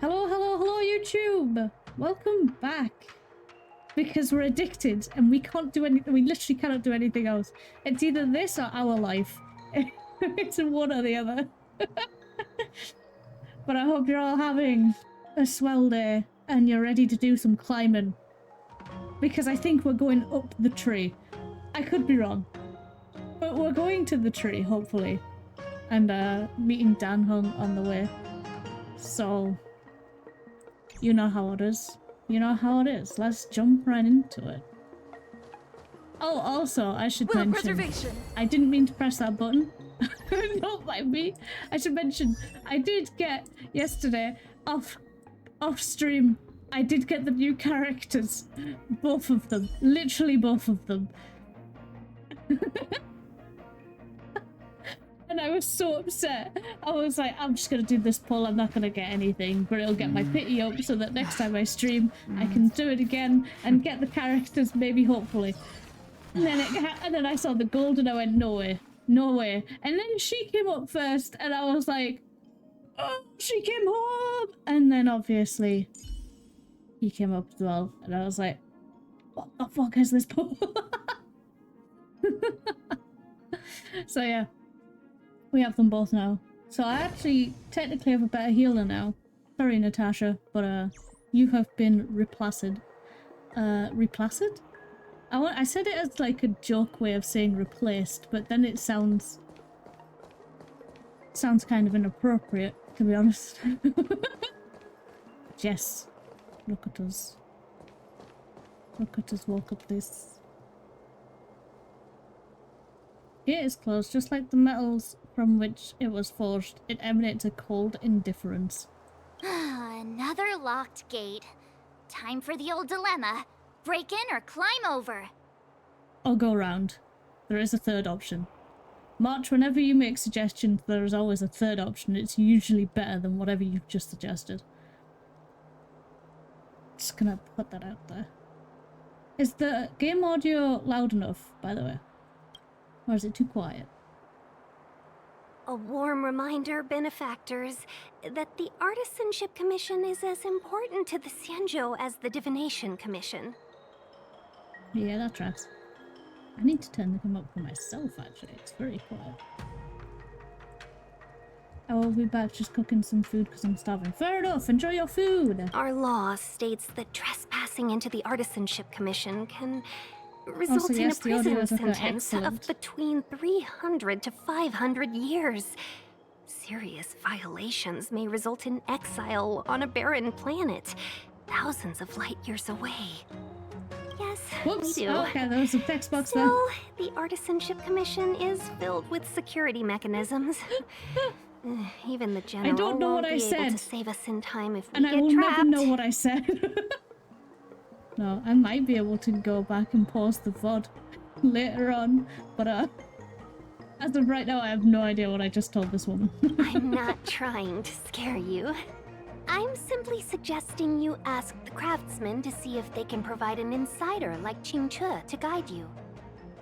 Hello, hello, hello, YouTube! Welcome back. Because we're addicted and we can't do anything. We literally cannot do anything else. It's either this or our life. It's one or the other. But I hope you're all having a swell day and you're ready to do some climbing. Because I think we're going up the tree. I could be wrong. But we're going to the tree, hopefully. And meeting 𝕃𝕚𝕟𝕜 on the way. So, you know how it is. You know how it is. Let's jump right into it. Oh, also, I should mention, I didn't mean to press that button. Not by me. I should mention, I did get yesterday off stream. I did get the new characters, both of them, literally both of them. And I was so upset. I was like, I'm just gonna do this poll. I'm not gonna get anything, but it'll get my pity up so that next time I stream, I can do it again and get the characters, maybe, hopefully. And then I saw the gold and I went, no way, no way. And then she came up first and I was like, oh, she came home. And then obviously he came up as well. And I was like, what the fuck is this poll? So yeah. We have them both now. So I actually technically have a better healer now. Sorry, Natasha, but you have been replaced. Replaced? I said it as like a joke way of saying replaced, but then it sounds kind of inappropriate, to be honest. Yes. Look at us. Look at us walk up this. Gate is closed, just like the metals from which it was forged. It emanates a cold indifference. Another locked gate. Time for the old dilemma. Break in or climb over? Or go round. There is a third option. March, whenever you make suggestions, there is always a third option. It's usually better than whatever you've just suggested. Just gonna put that out there. Is the game audio loud enough, by the way? Or is it too quiet? A warm reminder, benefactors, that the Artisanship Commission is as important to the Xianzhou as the Divination Commission. Yeah, that tracks. I need to turn the game up for myself, actually. It's very quiet. I will be back just cooking some food because I'm starving. Fair enough, enjoy your food! Our law states that trespassing into the Artisanship Commission can result in a prison sentence of between 300 to 500 years. Serious violations may result in exile on a barren planet, thousands of light years away. Yes, Whoops. we do. Okay, there was a text box there. Still, the Artisanship Commission is filled with security mechanisms. Even the general I don't know won't what I be said. able to save us in time if we And get I will trapped. never know what I said. No, I might be able to go back and pause the VOD later on, but as of right now, I have no idea what I just told this woman. I'm not trying to scare you. I'm simply suggesting you ask the craftsmen to see if they can provide an insider like 𝕃𝕚𝕟𝕜 to guide you.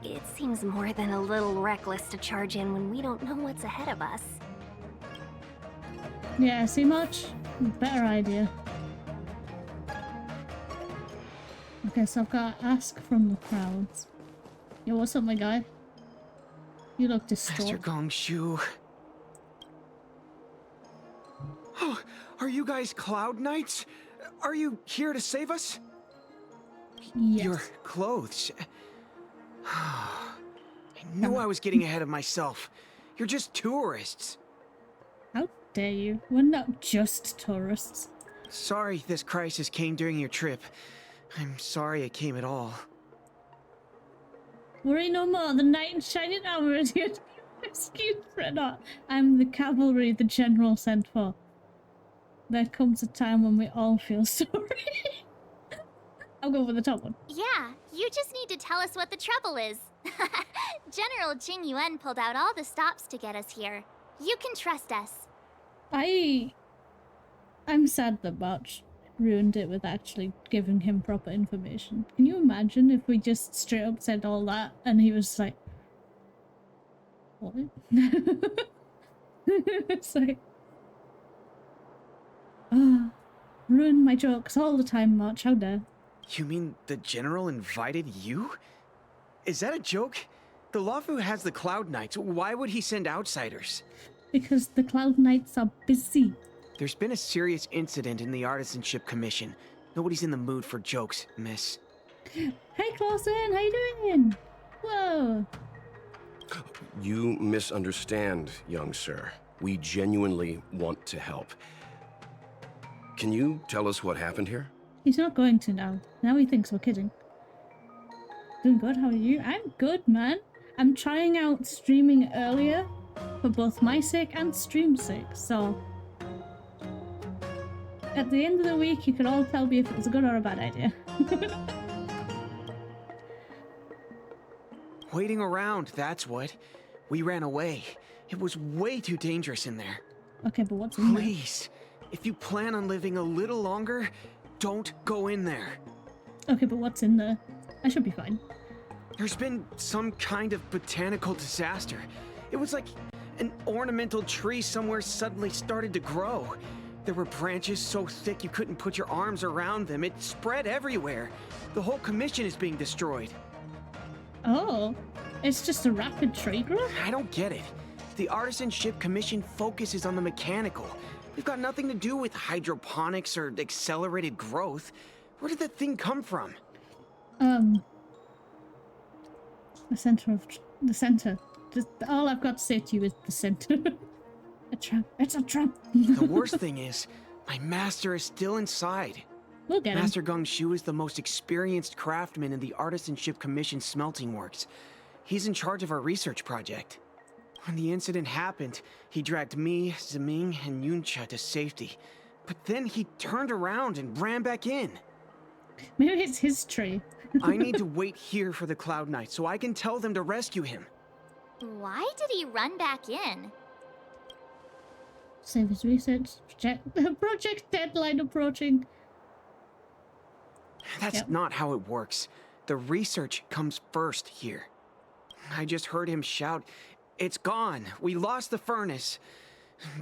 It seems more than a little reckless to charge in when we don't know what's ahead of us. Yeah, see much? Better idea. Okay, so I've got to ask from the crowds. Yo, what's up, my guy? You look distraught. Master Gongshu. Oh, are you guys Cloud Knights? Are you here to save us? Yes. Your clothes. I knew I was getting ahead of myself. You're just tourists. How dare you? We're not just tourists. Sorry this crisis came during your trip. I'm sorry it came at all. Worry no more, the knight in shining armor is here to be rescued, fret not. I'm the cavalry the general sent for. There comes a time when we all feel sorry. I'll go for the top one. Yeah, you just need to tell us what the trouble is. General Jing Yuan pulled out all the stops to get us here. You can trust us. I'm sad that March ruined it with actually giving him proper information. Can you imagine if we just straight up said all that and he was like, what? It's like, ruin my jokes all the time, March. How dare. You mean the General invited you? Is that a joke? The Lafu has the Cloud Knights. Why would he send outsiders? Because the Cloud Knights are busy. There's been a serious incident in the Artisanship Commission. Nobody's in the mood for jokes, miss. Hey, Clausen, how you doing? Whoa. You misunderstand, young sir. We genuinely want to help. Can you tell us what happened here? He's not going to now. Now he thinks we're kidding. Doing good, how are you? I'm good, man. I'm trying out streaming earlier for both my sake and stream's sake, so... At the end of the week, you can all tell me if it was a good or a bad idea. Waiting around, that's what. We ran away. It was way too dangerous in there. Okay, but what's in there? Please, if you plan on living a little longer, don't go in there. Okay, but what's in there? I should be fine. There's been some kind of botanical disaster. It was like an ornamental tree somewhere suddenly started to grow. There were branches so thick you couldn't put your arms around them. It spread everywhere. The whole commission is being destroyed. Oh, it's just a rapid tree growth? I don't get it. The Artisanship Commission focuses on the mechanical. We've got nothing to do with hydroponics or accelerated growth. Where did that thing come from? The center. Just all I've got to say to you is the center. A trap. It's a trap. The worst thing is, my master is still inside. We'll get him. Master Gongxu is the most experienced craftsman in the Artisanship Commission smelting works. He's in charge of our research project. When the incident happened, he dragged me, Ziming, and Yuncha to safety. But then he turned around and ran back in. Maybe it's his tree. I need to wait here for the Cloud Knight so I can tell them to rescue him. Why did he run back in? Save his research. Project deadline approaching. That's not how it works. The research comes first here. I just heard him shout, "It's gone! We lost the furnace!"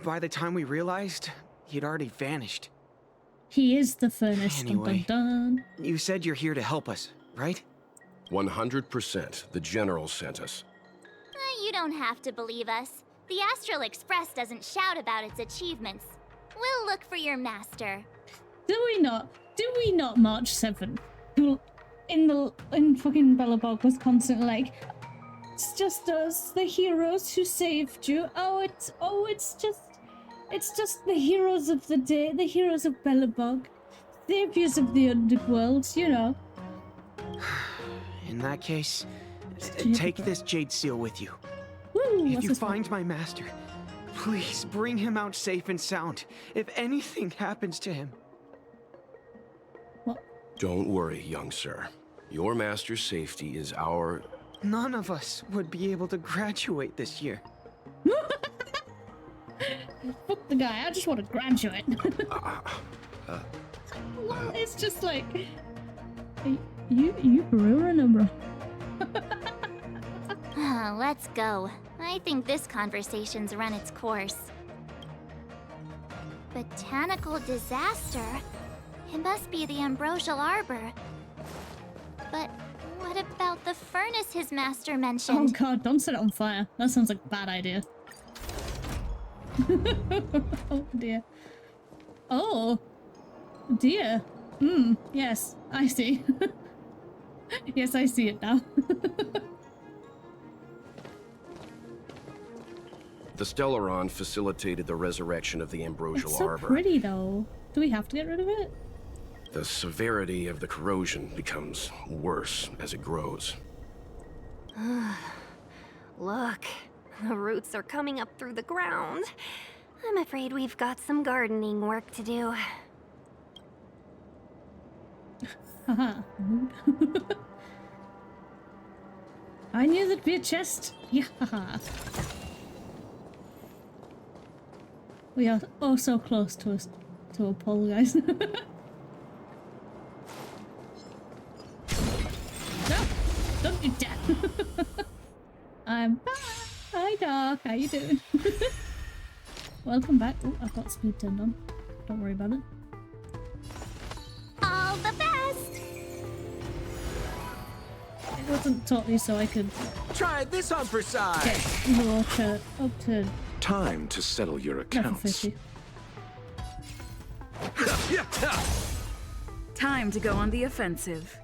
By the time we realized, he'd already vanished. He is the furnace. Anyway, dun, dun, dun. You said you're here to help us, right? 100%. The General sent us. You don't have to believe us. The Astral Express doesn't shout about its achievements. We'll look for your master. Do we not? Do we not March 7th? Who in fucking Bellabog was constantly like, it's just us, the heroes who saved you. It's just the heroes of the day, the heroes of Bellabog, saviors of the underworld, you know. In that case, take this jade seal with you. Woo, If you find my master, please bring him out safe and sound. If anything happens to him. What? Don't worry, young sir. Your master's safety is our... None of us would be able to graduate this year. Fuck the guy, I just want to graduate. Well, it's just like... You ruin bro. Let's go. I think this conversation's run its course. Botanical disaster? It must be the ambrosial arbor. But what about the furnace his master mentioned? Oh god, don't set it on fire. That sounds like a bad idea. Oh dear. Oh dear. Yes, I see. Yes, I see it now. The Stellaron facilitated the resurrection of the ambrosial It's so arbor. pretty though. Do we have to get rid of it? The severity of the corrosion becomes worse as it grows. Look, the roots are coming up through the ground. I'm afraid we've got some gardening work to do. Haha. I knew there'd be a chest. Yeah. We are oh so close to a pole, guys. No, don't you dare. I'm back. Hi, Doc. How you doing? Welcome back. Oh, I've got speed turned on. Don't worry about it. all the best! It wasn't totally so I could Try this on for size. get the water up to Time to settle your level accounts. 50. Time to go on the offensive.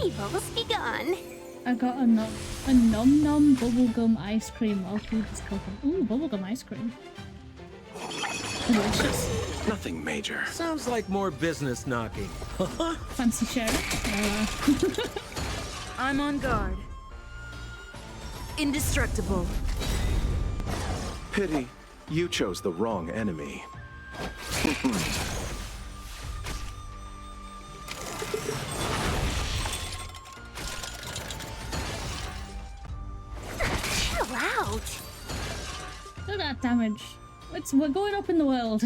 Evils begun. I got a nom nom bubblegum ice cream while food is cooking. Ooh, bubblegum ice cream. Delicious. Nothing major. Sounds like more business knocking. Fancy sharing? I'm on guard. Indestructible. Pity, you chose the wrong enemy. Chill out. Look at that damage. We're going up in the world.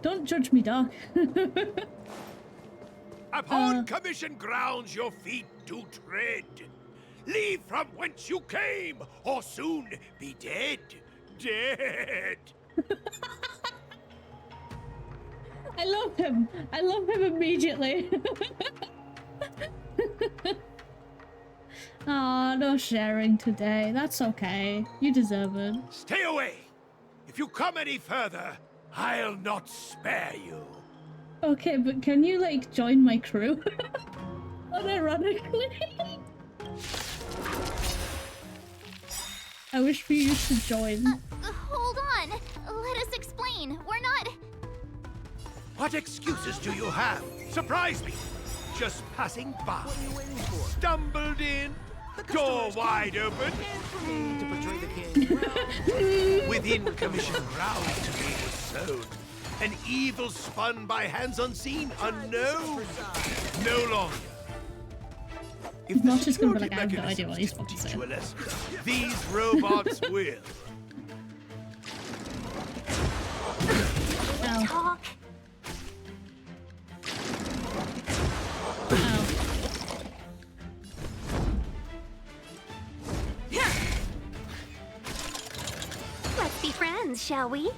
Don't judge me, Doc. Upon commission grounds your feet do tread. Leave from whence you came, or soon be dead. Dead. I love him. I love him immediately. Aw, no sharing today. That's okay. You deserve it. Stay away. If you come any further, I'll not spare you. Okay, but can you, like, join my crew? Unironically. I wish for you to join. Hold on. Let us explain. We're not... What excuses do you have? Surprise me. Just passing by. Stumbled in. Door wide open. To portray the king. Within commission grounds to be was sown. An evil spun by hands unseen, unknown. No longer. If Not the just gonna be security like, I have no idea what he's mechanisms fucking can teach saying. you a lesson, these robots will. Ow. Talk. Ow. Let's be friends, shall we?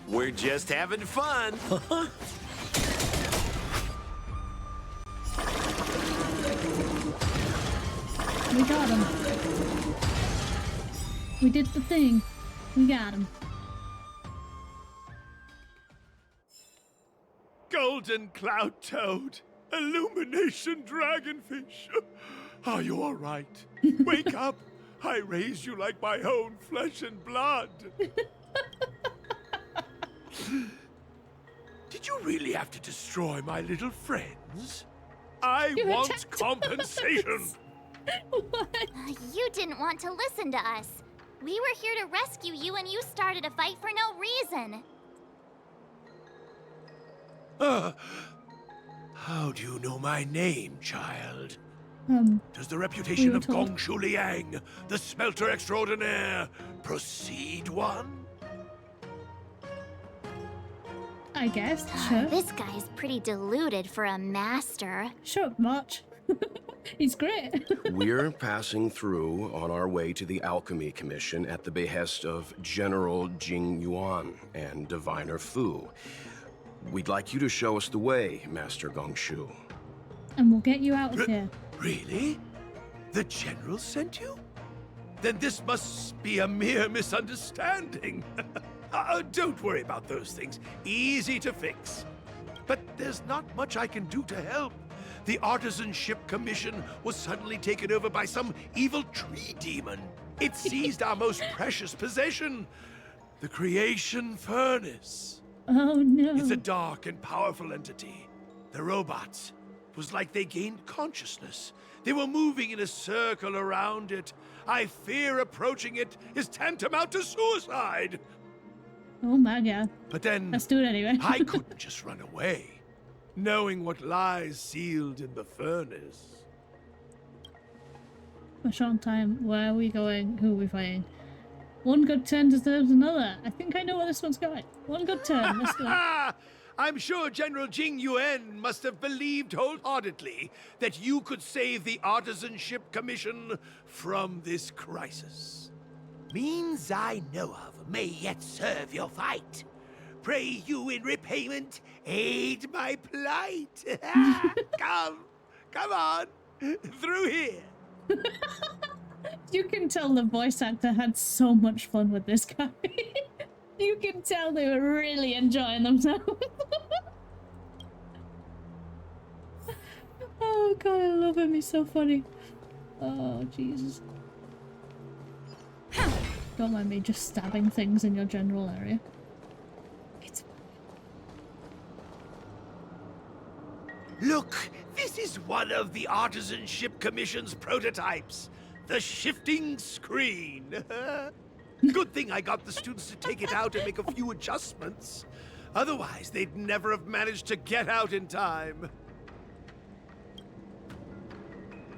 We're just having fun. We got him. We did the thing. We got him. Golden cloud toad, illumination dragonfish. Are you all right? Wake up. I raised you like my own flesh and blood. Did you really have to destroy my little friends? I You want attacked compensation. What? You didn't want to listen to us. We were here to rescue you and you started a fight for no reason. How do you know my name, child? Does the we reputation were of told. 𝕃𝕚𝕟𝕤𝕤, the smelter extraordinaire, proceed one? I guess. Sure. This guy's pretty deluded for a master. Shut up, March. He's great. We're passing through on our way to the Alchemy Commission at the behest of General Jing Yuan and Diviner Fu. We'd like you to show us the way, Master Gongshu. And we'll get you out of here. Really? The General sent you? Then this must be a mere misunderstanding. Don't worry about those things. Easy to fix. But there's not much I can do to help. The Artisanship Commission was suddenly taken over by some evil tree demon. It seized our most precious possession, the Creation Furnace. Oh no. It's a dark and powerful entity. The robots, it was like they gained consciousness. They were moving in a circle around it. I fear approaching it is tantamount to suicide. Oh my god. But then Let's do it anyway. I couldn't just run away, knowing what lies sealed in the furnace. A short time. Where are we going? Who are we fighting? One good turn deserves another. I think I know where this one's going. One good turn. Let's go. I'm sure General 𝕃𝕚𝕚 must have believed wholeheartedly that you could save the Artisanship Commission from this crisis. Means I know of may yet serve your fight. Pray you in repayment aid my plight. Come on, through here. You can tell the voice actor had so much fun with this guy. You can tell they were really enjoying themselves. Oh god, I love him. He's so funny. Oh Jesus. Don't mind me just stabbing things in your general area. It's... Look, this is one of the Artisanship Commission's prototypes. The shifting screen. Good thing I got the students to take it out and make a few adjustments. Otherwise, they'd never have managed to get out in time.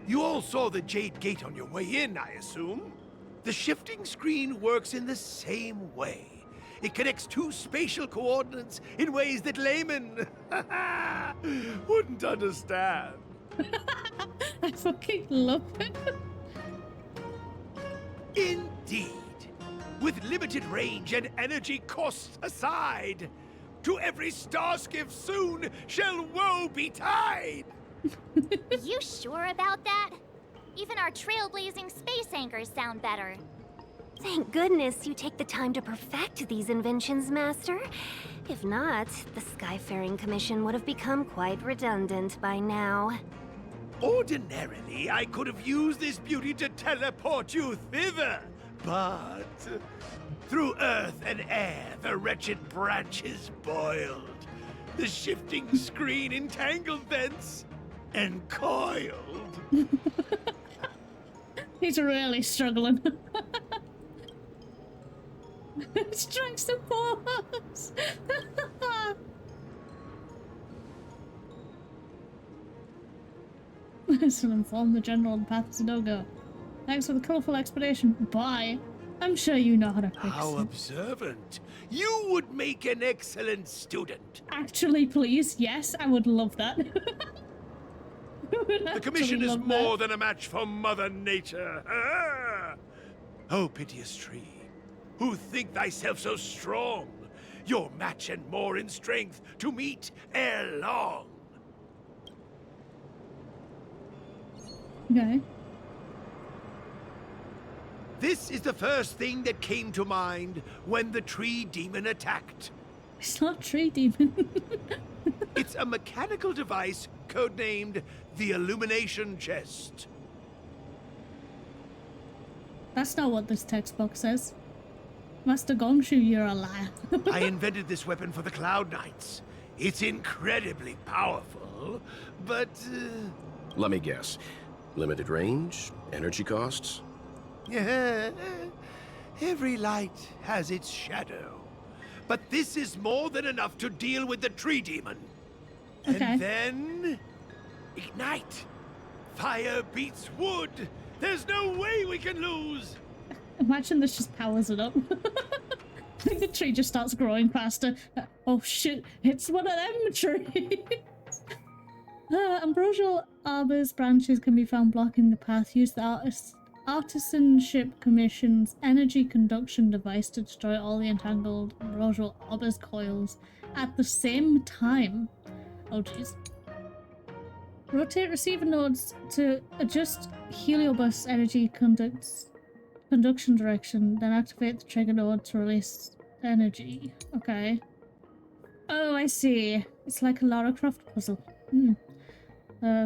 You all saw the Jade Gate on your way in, I assume? The shifting screen works in the same way. It connects two spatial coordinates in ways that laymen wouldn't understand. I fucking love it. Indeed. With limited range and energy costs aside, to every starskiff soon shall woe betide! You sure about that? Even our trailblazing space anchors sound better. Thank goodness you take the time to perfect these inventions, Master. If not, the Skyfaring Commission would have become quite redundant by now. Ordinarily, I could have used this beauty to teleport you thither, but through earth and air, the wretched branches boiled. The shifting screen entangled thence and coiled. He's really struggling. Strikes the pause. This will inform the general the path to no-go. Thanks for the colourful explanation. Bye. I'm sure you know how to fix How it. observant. You would make an excellent student. Actually, please. Yes, I would love that. The Commission is more than a match for Mother Nature. Ah! Oh, piteous tree, who think thyself so strong, your match and more in strength to meet ere long. Okay. This is the first thing that came to mind when the tree demon attacked. It's not tree demon. It's a mechanical device codenamed the Illumination Chest. That's not what this text box says. Master Gongshu, you're a liar. I invented this weapon for the Cloud Knights. It's incredibly powerful, but... Let me guess. Limited range? Energy costs? Yeah, every light has its shadow. But this is more than enough to deal with the tree demon. Okay. And then... ignite! Fire beats wood! There's no way we can lose! Imagine this just powers it up. Like the tree just starts growing faster. Oh shit, it's one of them trees! Ambrosial arbor's branches can be found blocking the path. Use the Artisanship Commission's energy conduction device to destroy all the entangled ambrosial arbor's coils at the same time. Oh jeez. Rotate receiver nodes to adjust heliobus energy conduction direction, then activate the trigger node to release energy. Okay. Oh, I see. It's like a Lara Croft puzzle.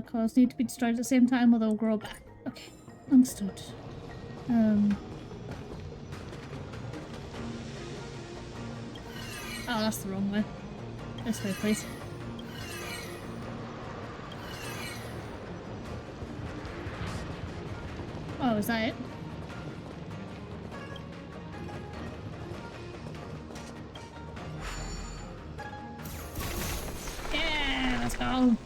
Cores need to be destroyed at the same time or they'll grow back. Okay, understood. Oh, that's the wrong way. This way, please. Oh, is that it? Yeah, let's go.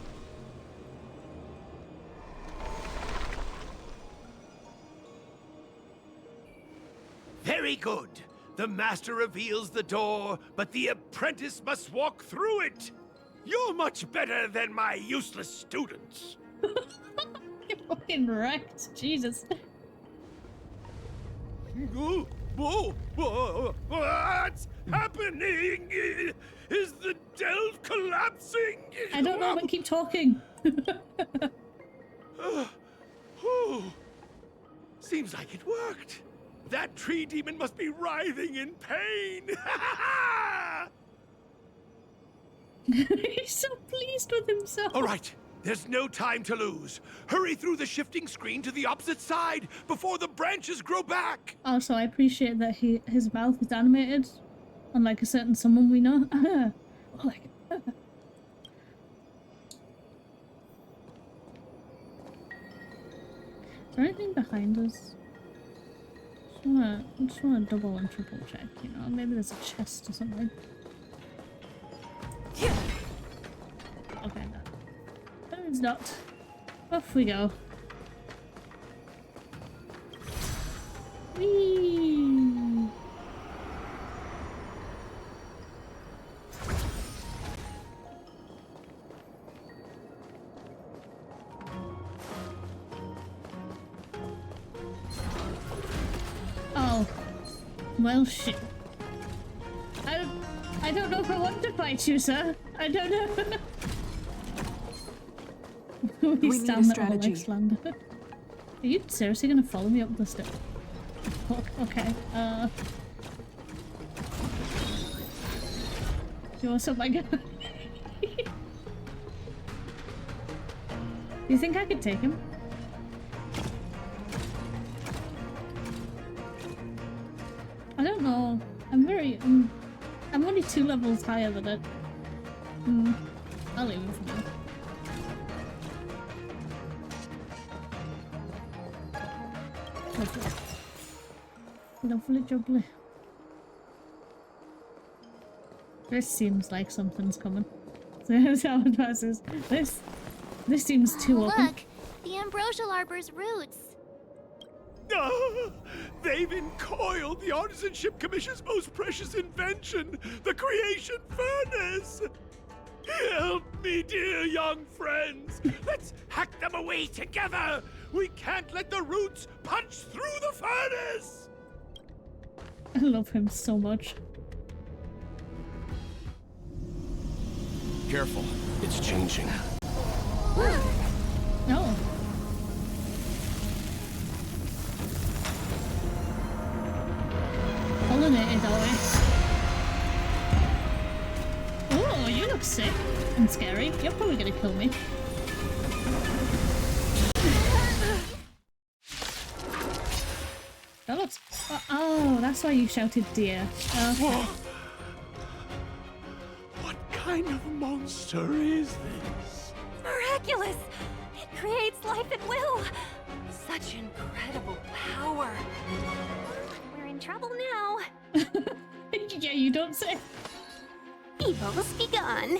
Very good. The master reveals the door, but the apprentice must walk through it. You're much better than my useless students. You're fucking wrecked. Jesus. What's happening? Is the delve collapsing? I don't know, but keep talking. Seems like it worked. That tree demon must be writhing in pain. He's so pleased with himself. All right, there's no time to lose. Hurry through the shifting screen to the opposite side before the branches grow back. Also, I appreciate that his mouth is animated, unlike a certain someone we know. Like, is there anything behind us? I just wanna double and triple check, you know? Maybe there's a chest or something. Okay, no. It's not. Off we go. Whee! Oh. Well, shit. I don't know if I want to fight you, sir. I don't know. We need a strategy. Are you seriously gonna follow me up the stairs? Oh, okay. You want some, my guy? Do you think I could take him? I don't know. I'm only 2 levels higher than it. I'll leave him for now. Lovely. Lovely jubbly. This seems like something's coming. This seems too open. Look, the ambrosial arbor's roots. They've encoiled the Artisanship Commission's most precious invention, the creation furnace. Help me, dear young friends. Let's hack them away together. We can't let the roots punch through the furnace. I love him so much. Careful, it's changing. No. Pollinated always. Oh, you look sick and scary. You're probably gonna kill me. That looks... Oh, that's why you shouted deer. Okay. What kind of monster is this? Miraculous! It creates life at will! Such incredible power! We're in trouble now. Yeah, you don't say. Evil's begun.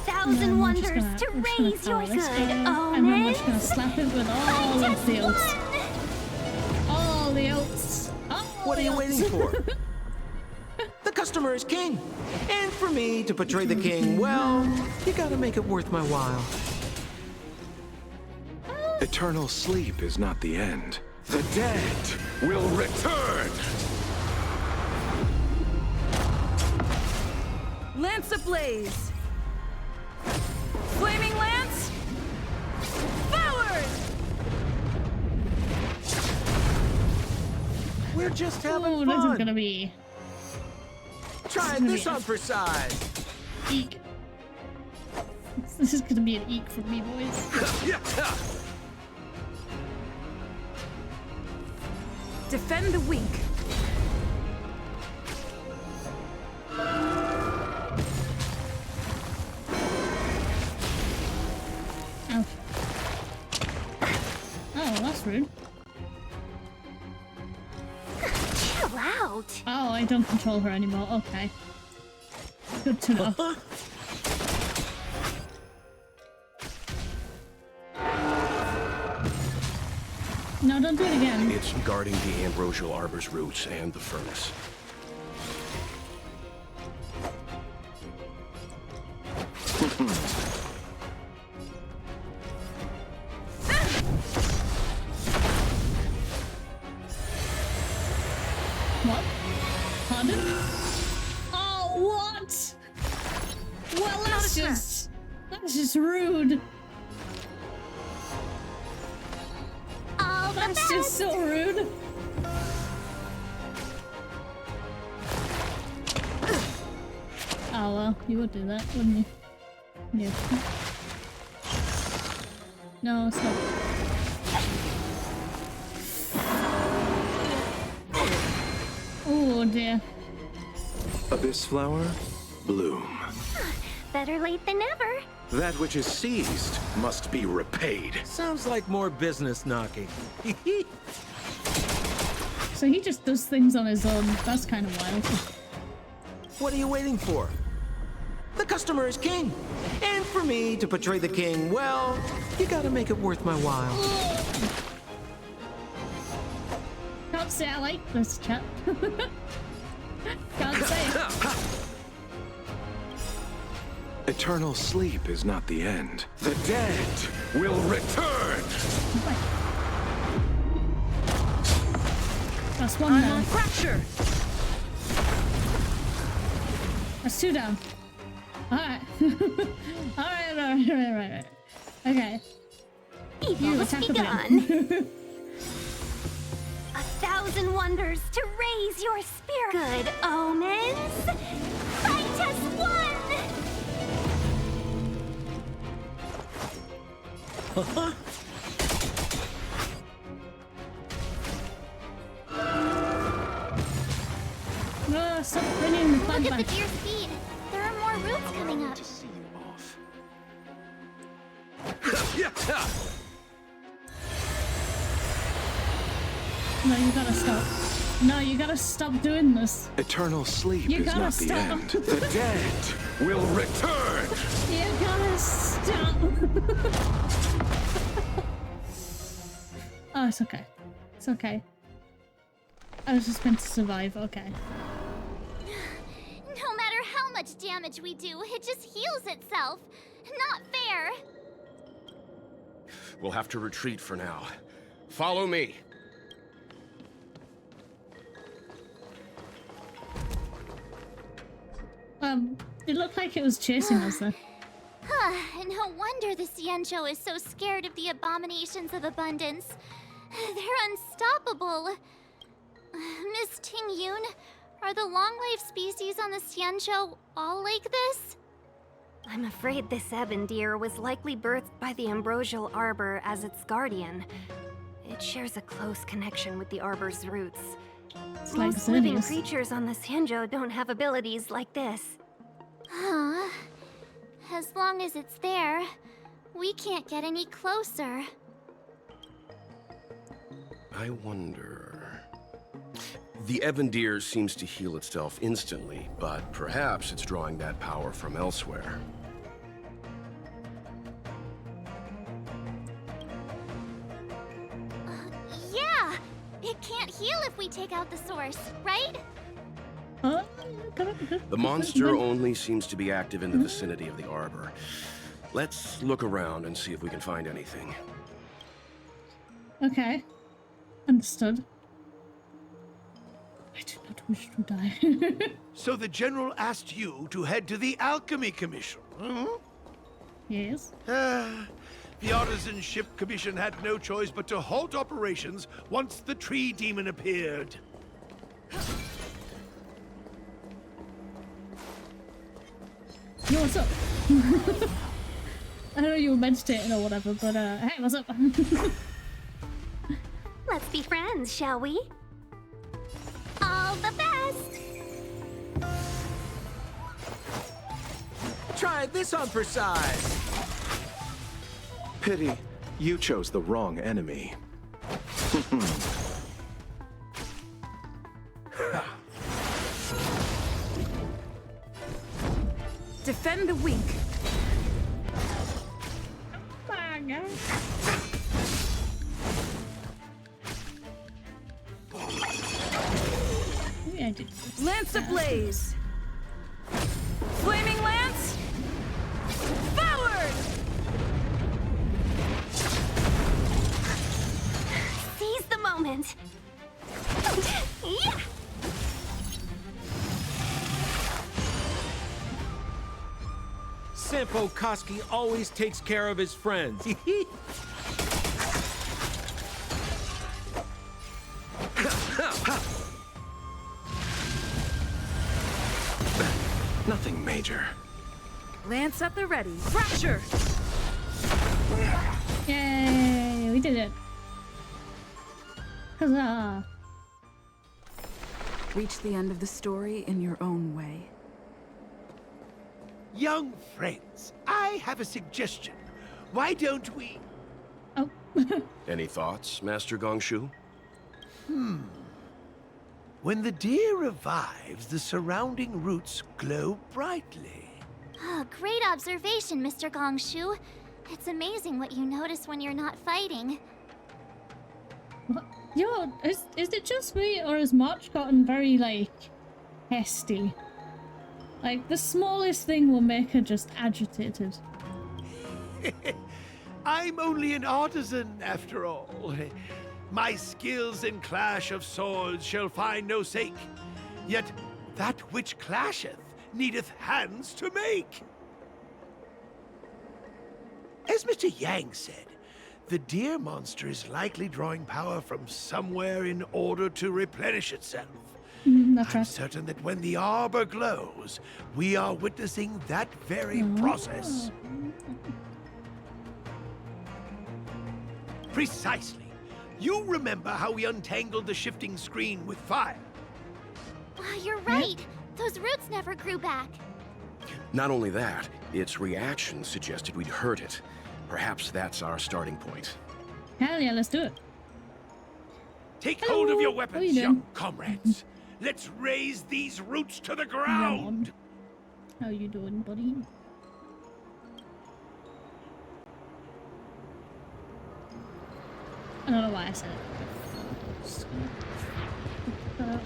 1,000 wonders to raise your good and I'm just gonna slap it with all of the oats. All the oats. What are you waiting for? The customer is king. And for me to portray the king, well, you gotta make it worth my while. Eternal sleep is not the end. The dead will return! Lance ablaze! Flaming lance! Forward! We're just having Oh, fun. this is gonna be... Try this on for size. Eek. This is gonna be an eek from me, boys. Defend the weak. Ouch. Oh, that's rude. Chill out. Oh, I don't control her anymore. Okay. Good to know. No, don't do it again. It's guarding the ambrosial arbor's roots and the furnace. What? Pardon? Oh, what? Well, that's just rude. All the That's best. just so rude. Oh well, you would do that, wouldn't you? Yeah. No, stop. Oh dear. Abyss flower, bloom. Better late than never. That which is seized must be repaid. Sounds like more business knocking. So he just does things on his own. That's kind of wild. What are you waiting for? The customer is king. And for me to portray the king, well, you gotta make it worth my while. Can't say I like this chap. Can't say. Eternal sleep is not the end. The dead will return. That's one I'm down. on fracture. That's two down. Alright. Alright. Okay. Evil You has attack begun. again. 1,000 wonders to raise your spirit. Good omens. Fight as one. No, stop bringing the fun Look at back. the deer's feet. There are more roots coming up. See you off. No, you gotta stop. No, you gotta stop doing this. Eternal sleep You is gotta not the stop. end. The dead will return. You gotta stop. Oh, it's okay. It's okay. I was just meant to survive, okay. No matter how much damage we do, it just heals itself. Not fair. We'll have to retreat for now. Follow me. It looked like it was chasing us then. No wonder the Xianzhou is so scared of the abominations of abundance. They're unstoppable. Miss Ting-Yun, are the long-life species on the Xianzhou all like this? I'm afraid this 𝕃𝕚𝕟𝕜 was likely birthed by the ambrosial arbor as its guardian. It shares a close connection with the arbor's roots. It's like Most living Xerneas. creatures on the Xianzhou don't have abilities like this. Huh. As long as it's there, we can't get any closer. I wonder... The 𝕃𝕚𝕚𝕜 seems to heal itself instantly, but perhaps it's drawing that power from elsewhere. Yeah! It can't heal if we take out the source, right? The monster only seems to be active in the vicinity of the arbor. Let's look around and see if we can find anything. Okay. Understood. I do not wish to die. So the General asked you to head to the Alchemy Commission, huh? Yes. The Artisanship Commission had no choice but to halt operations once the tree demon appeared. Yo, what's up? I don't know you were meditating or whatever, but hey, what's up? Let's be friends, shall we? All the best! Try this on for size. Pity, you chose the wrong enemy. Defend the weak. did this. Lance ablaze! Flaming lance! Forward! Seize the moment. Yeah! Senpo Koski always takes care of his friends. Nothing major. Lance at the ready. Fracture! Yay! We did it. Huzzah! Reach the end of the story in your own way. Young friends, I have a suggestion. Why don't we... Oh. Any thoughts, Master Gongshu? When the deer revives, the surrounding roots glow brightly. Oh, great observation, Mr. Gongshu. It's amazing what you notice when you're not fighting. What? Yo, is it just me, or has March gotten very, like, hasty? Like, the smallest thing will make her just agitated. I'm only an artisan, after all. My skills in clash of swords shall find no sake. Yet that which clasheth needeth hands to make. As Mr. Yang said, the deer monster is likely drawing power from somewhere in order to replenish itself. That's I'm right. certain that when the arbor glows, we are witnessing that very process. Precisely. You remember how we untangled the shifting screen with fire? You're right. Those roots never grew back. Not only that, its reaction suggested we'd hurt it. Perhaps that's our starting point. Hell yeah, let's do it. Take Hello. hold of your How weapons, you young doing? comrades. Let's raise these roots to the ground. How you doing, buddy? I don't know why I said it. Just gonna put that out.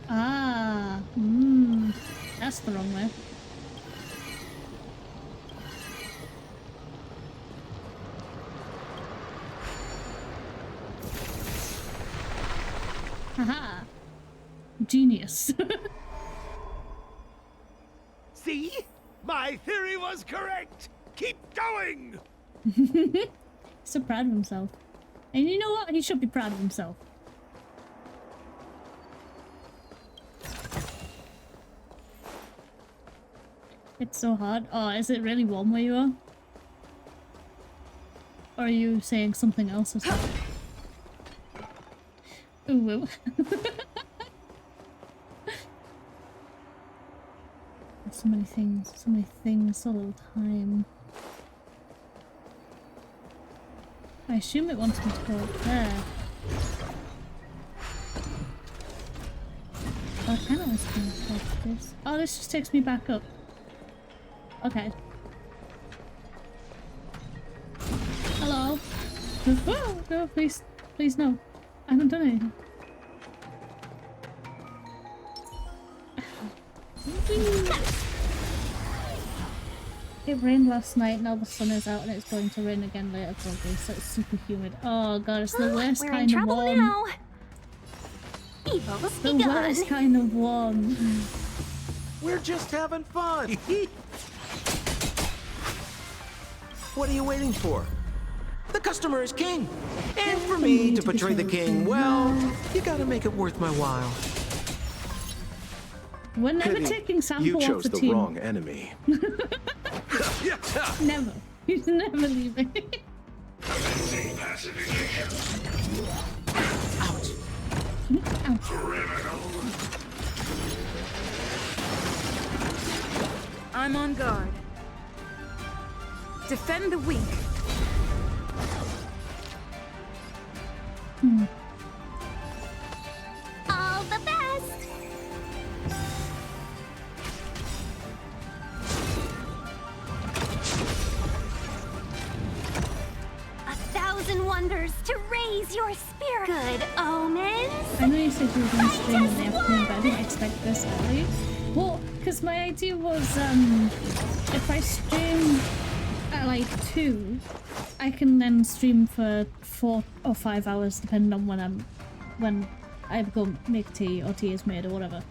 Ah, that's the wrong way. Haha! Genius. See? My theory was correct. Keep going. He's so proud of himself. And you know what? He should be proud of himself. It's so hard. Oh, is it really warm where you are? Or are you saying something else as well? Ooh. So many things, so little time. I assume it wants me to go up there. Oh, I kind of want to go up this. Oh, this just takes me back up. Okay. Hello? Oh, no, please. Please, no. I haven't done anything. It rained last night, now the sun is out and it's going to rain again later probably, so it's super humid. Oh god, it's the worst We're kind in of trouble warm. now. Evil's The begun. worst kind of warm. We're just having fun. What are you waiting for? The customer is king. And for me to portray the king, well, you gotta make it worth my while. We're never Pity taking sample you off chose the the team. wrong enemy. Never. He's never leaving. Ouch. Ouch. I'm on guard. Defend the weak. All the best! wonders to raise your spirit. Good omens. I know you said you were going to stream in the afternoon, but I didn't expect this early. Well, because my idea was, if I stream at like 2, I can then stream for 4 or 5 hours, depending on when I go make tea or tea is made or whatever.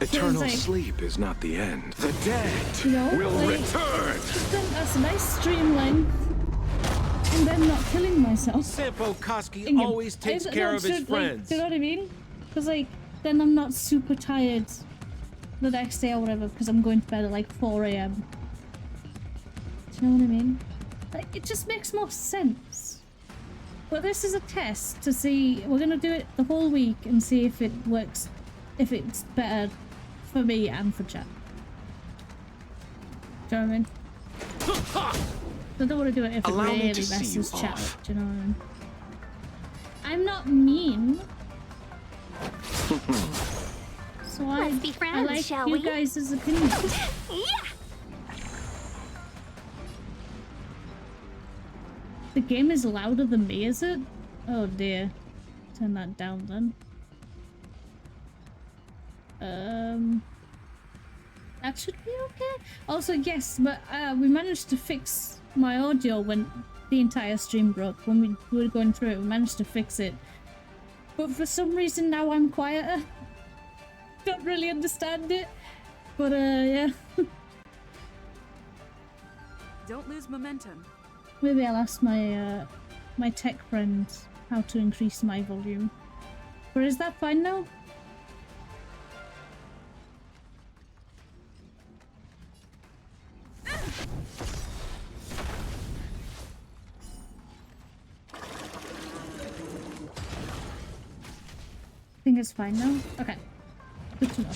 Eternal like, sleep is not the end. The dead you know, will like, return. That's a nice stream length. And then not killing myself. Sampo Koski always takes care of his friends. Do you know what I mean? Because like, then I'm not super tired the next day or whatever because I'm going to bed at like 4 AM. Do you know what I mean? Like, it just makes more sense. But this is a test to see. We're gonna do it the whole week and see if it works, if it's better for me and for chat. Do you know what I mean? I don't want to do it if it really messes chat up. Do you know what I mean? I'm not mean. So Let's be friends, I like shall you we? guys' opinions. Yeah. The game is louder than me, is it? Oh dear. Turn that down then. That should be okay. Also, yes, but we managed to fix my audio when the entire stream broke. When we were going through it, we managed to fix it. But for some reason now I'm quieter. Don't really understand it. But yeah. Don't lose momentum. Maybe I'll ask my my tech friends how to increase my volume. But is that fine now? I think it's fine now. Okay. Good to know.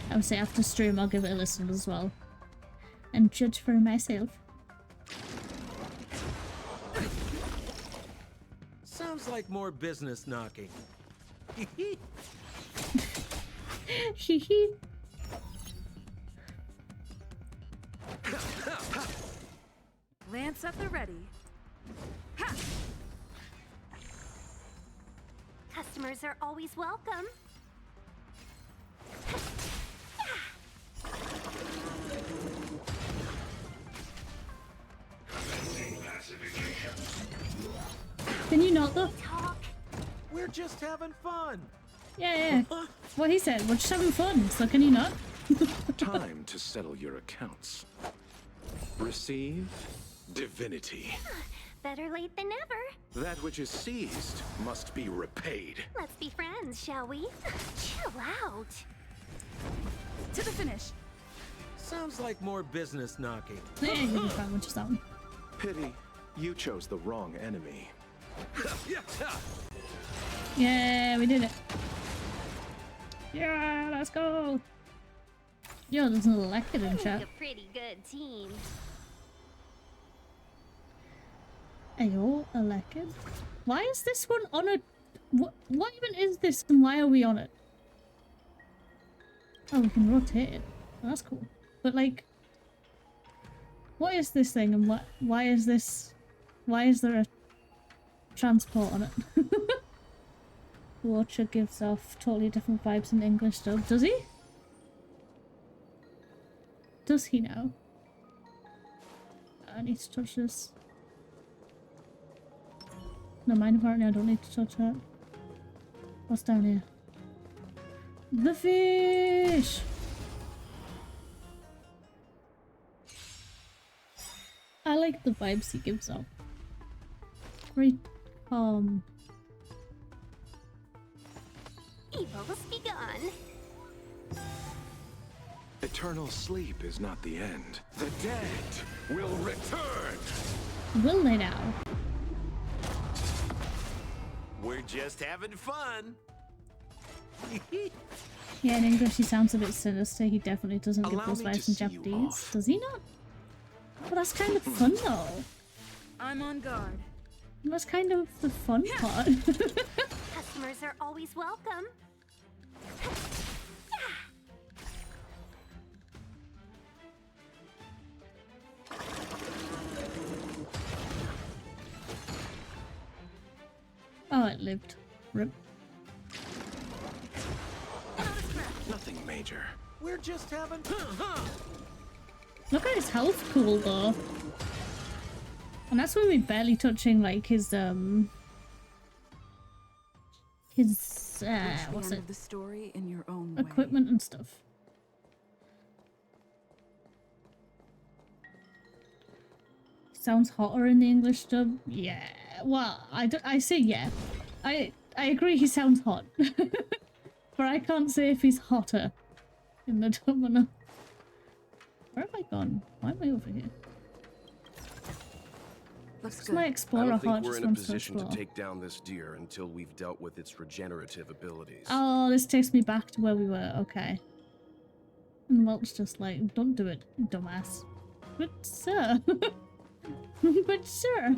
I would say after stream I'll give it a listen as well. And judge for myself. Sounds like more business knocking. Hee hee. Lance at the ready. Ha! Customers are always welcome. Can you not though? We're just having fun. Yeah. What he said, we're just having fun, so can you not? Time to settle your accounts. Receive divinity. Better late than never. That which is seized must be repaid. Let's be friends, shall we? Chill out. To the finish. Sounds like more business knocking. Yeah, you'll be fine with just that one. Pity, you chose the wrong enemy. Yeah, we did it. Yeah, let's go. Yo, there's an elected in chat. A pretty good team. Ayo, elected? Why is this one on a... What even is this and why are we on it? Oh, we can rotate it. Oh, that's cool. But like... What is this thing and why is this... Why is there a transport on it? Watcher gives off totally different vibes in English dub. Does he? Does he now? I need to touch this. No, mine apparently I don't need to touch that. What's down here? The fish! I like the vibes he gives off. Very calm. Evil's begun. Eternal sleep is not the end. The dead will return. Will they now? We're just having fun. Yeah, in English he sounds a bit sinister. He definitely doesn't give Allow those me vibes to in see you Japanese. off. Does he not? Well, that's kind of fun though. I'm on guard. That's kind of the fun part. Customers are always welcome. Oh, it lived. Rip. Nothing major. We're just having Look at his health pool though. And that's when we're barely touching like his what's it? The story in your own Equipment and stuff. Sounds hotter in the English dub. Yeah. Well, I say yeah. I agree he sounds hot. But I can't say if he's hotter in the dub or not. Where have I gone? Why am I over here? Looks my good. Explorer I don't think heart we're just in a wants to position to explore. take down this deer until we've dealt with its regenerative abilities. Oh, this takes me back to where we were. Okay. And Walt's just like, don't do it, dumbass. But sir. But sir.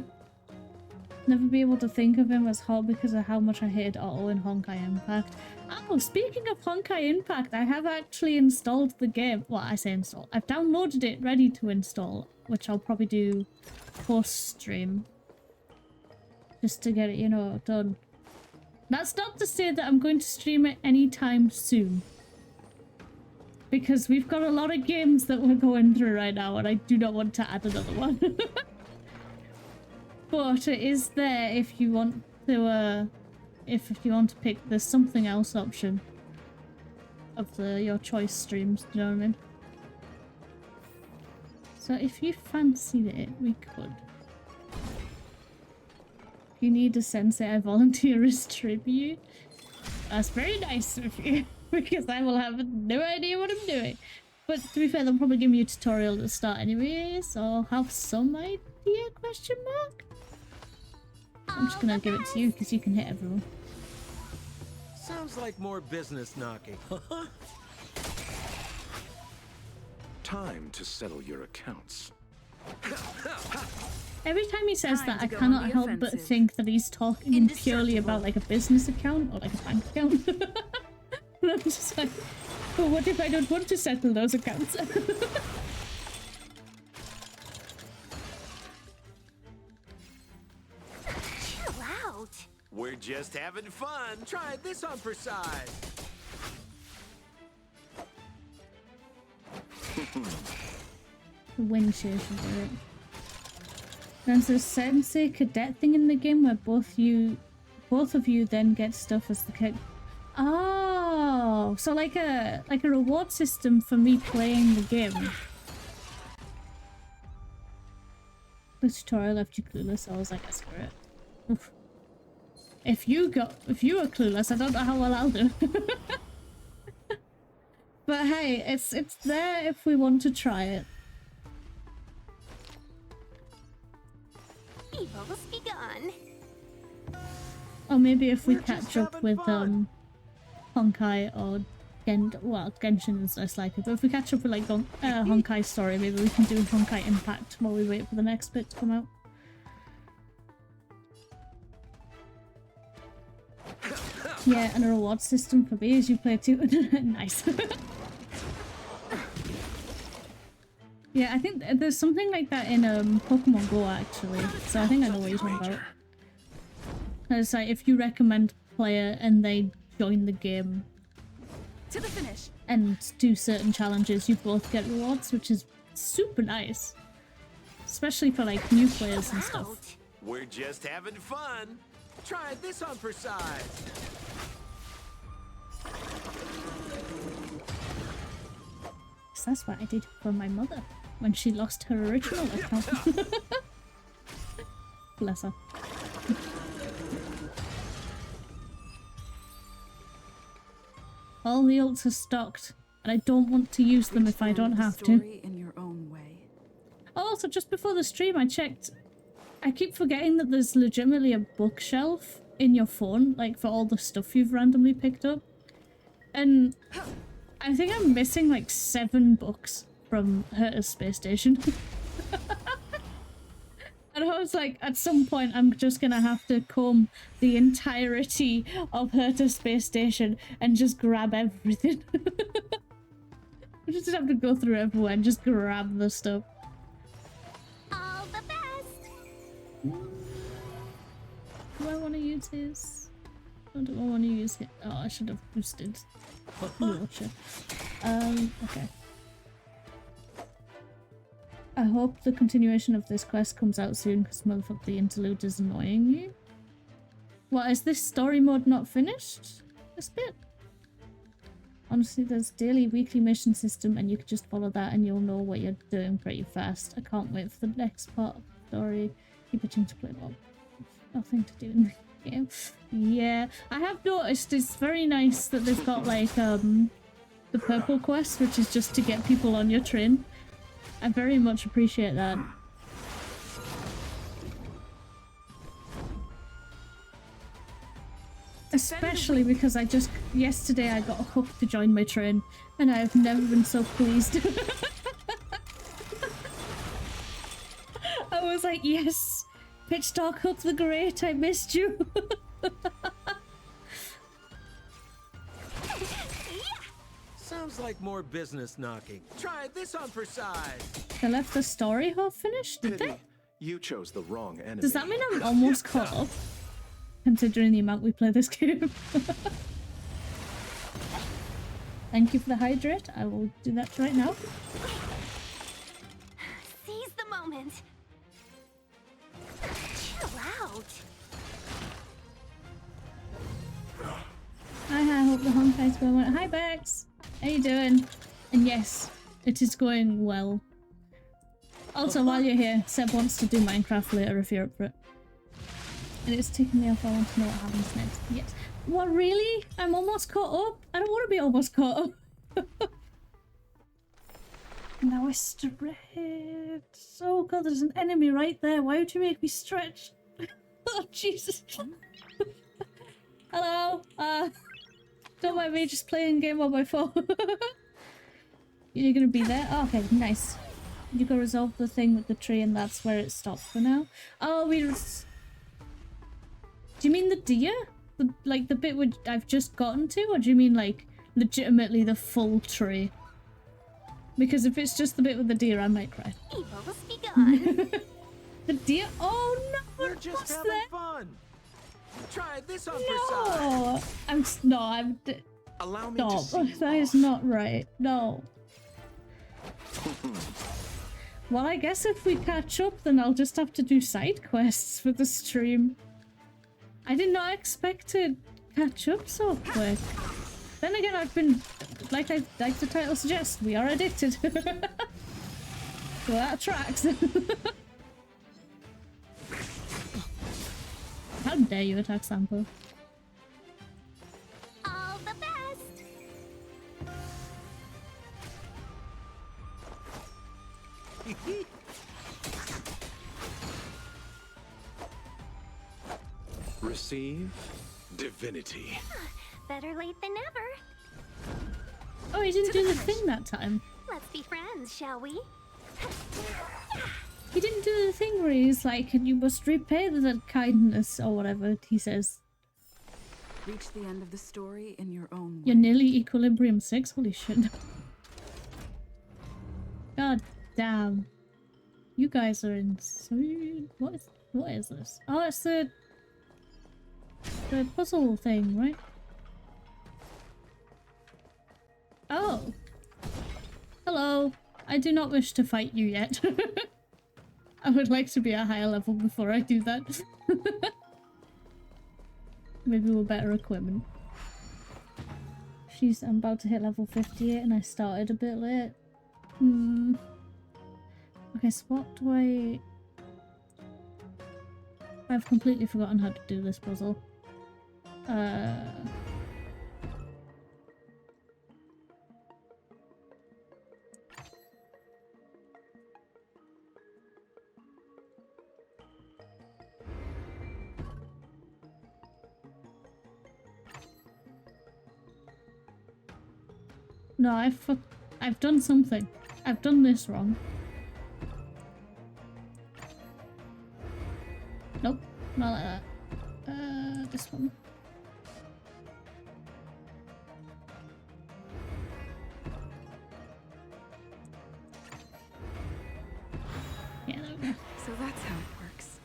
Never be able to think of him as hot because of how much I hated Otto in Honkai Impact. Oh, speaking of Honkai Impact, I have actually installed the game. Well, I say install. I've downloaded it ready to install, which I'll probably do post-stream. Just to get it, you know, done. That's not to say that I'm going to stream it anytime soon. Because we've got a lot of games that we're going through right now, and I do not want to add another one. But it is there if you want to, if you want to pick the something else option of your choice streams, do you know what I mean? So if you fancied it, we could. If you need a sensei, I volunteer as tribute. That's very nice of you, because I will have no idea what I'm doing. But to be fair, they'll probably give me a tutorial at the start anyway, so I'll have some idea, question mark? I'm just gonna give it to you because you can hit everyone. Sounds like more business knocking. Time to settle your accounts. Every time he says Time that, to I go cannot on the help but offensive. think that he's talking purely about like a business account or like a bank account. And I'm just like, well, what if I don't want to settle those accounts? Chill out. We're just having fun. Try this on for size. Wind shear should do it. There's a sensei cadet thing in the game where both of you then get stuff as the kid. Oh, so like a reward system for me playing the game. The tutorial left you clueless. I was like, I screw it. Oof. If you were clueless, I don't know how well I'll do. But hey, it's there if we want to try it. Evil's begun. Or maybe if we We're just catch up having with fun. Honkai or Genshin is less likely, but if we catch up with like Honkai Story, maybe we can do Honkai Impact while we wait for the next bit to come out. Yeah, and a reward system for me as you play too. Nice. Yeah, I think there's something like that in Pokemon Go actually, so I think I know what you're talking about. It's like if you recommend a player and they join the game To the finish. and do certain challenges, you both get rewards, which is super nice. Especially for like new players and stuff. We're just having fun. Try this on for size. So that's what I did for my mother when she lost her original account. Bless her. All the ults are stocked, and I don't want to use them if I don't have to. Story in your own way. Also, just before the stream, I checked. I keep forgetting that there's legitimately a bookshelf in your phone, like for all the stuff you've randomly picked up. And I think I'm missing like 7 books from Herta's Space Station. And I was like, at some point, I'm just gonna have to comb the entirety of Herta's Space Station and just grab everything. I just have to go through everywhere and just grab the stuff. All the best. Do I want to use his? Or do I want to use it? Oh, I should have boosted. Okay. I hope the continuation of this quest comes out soon because motherfucker the interlude is annoying you. What, is this story mode not finished? This bit? Honestly, there's daily, weekly mission system and you can just follow that and you'll know what you're doing pretty fast. I can't wait for the next part of the story. Keep itching to play more. Nothing to do in the game. Yeah, I have noticed it's very nice that they've got like the purple quest, which is just to get people on your train. I very much appreciate that. Especially because yesterday I got hooked to join my train and I have never been so pleased. I was like, yes, pt.9 the Great, I missed you. Sounds like more business knocking. Try this on for size. They left the story half finished, did they? You chose the wrong enemy. Does that mean I'm almost caught up? Considering the amount we play this game. Thank you for the hydrate. I will do that right now. Seize the moment. Chill out. Hi, I hope the Honkai's going well. Hi, Bex. How you doing? And yes, it is going well. Also, while you're here, Seb wants to do Minecraft later if you're up for it. And it's taking me off. I want to know what happens next. Yes. What, really? I'm almost caught up? I don't want to be almost caught up. Now I stretch. Oh god, there's an enemy right there. Why would you make me stretch? Oh, Jesus. Hello. Don't mind me just playing a game on my phone. You're gonna be there? Oh, okay, nice. You can resolve the thing with the tree and that's where it stopped for now. Oh, do you mean the deer? Like the bit which I've just gotten to? Or do you mean like legitimately the full tree? Because if it's just the bit with the deer, I might cry. Evils begun. The deer? Oh no! We're just having that? fun. Try this on No! for size. Allow me Stop. to see. That is not right. No. Well, I guess if we catch up, then I'll just have to do side quests for the stream. I did not expect to catch up so quick. Then again, I've been, like the title suggests, we are addicted. So that tracks. How dare you attack Sampo? All the best. Receive divinity. Better late than never. Oh, he didn't do the thing that time. Let's be friends, shall we? He didn't do the thing where he's like, and you must repay the kindness or whatever he says. Reach the end of the story in your own way. You're nearly Equilibrium 6? Holy shit. God damn. You guys are insane. What is this? Oh, it's the puzzle thing, right? Oh. Hello. I do not wish to fight you yet. I would like to be at a higher level before I do that. Maybe we're better equipment. Jeez, I'm about to hit level 58 and I started a bit late. Okay, so what do I... I've completely forgotten how to do this puzzle. No, I've done something. I've done this wrong. Nope, not like that. This one. Yeah, there we go. So that's how it works.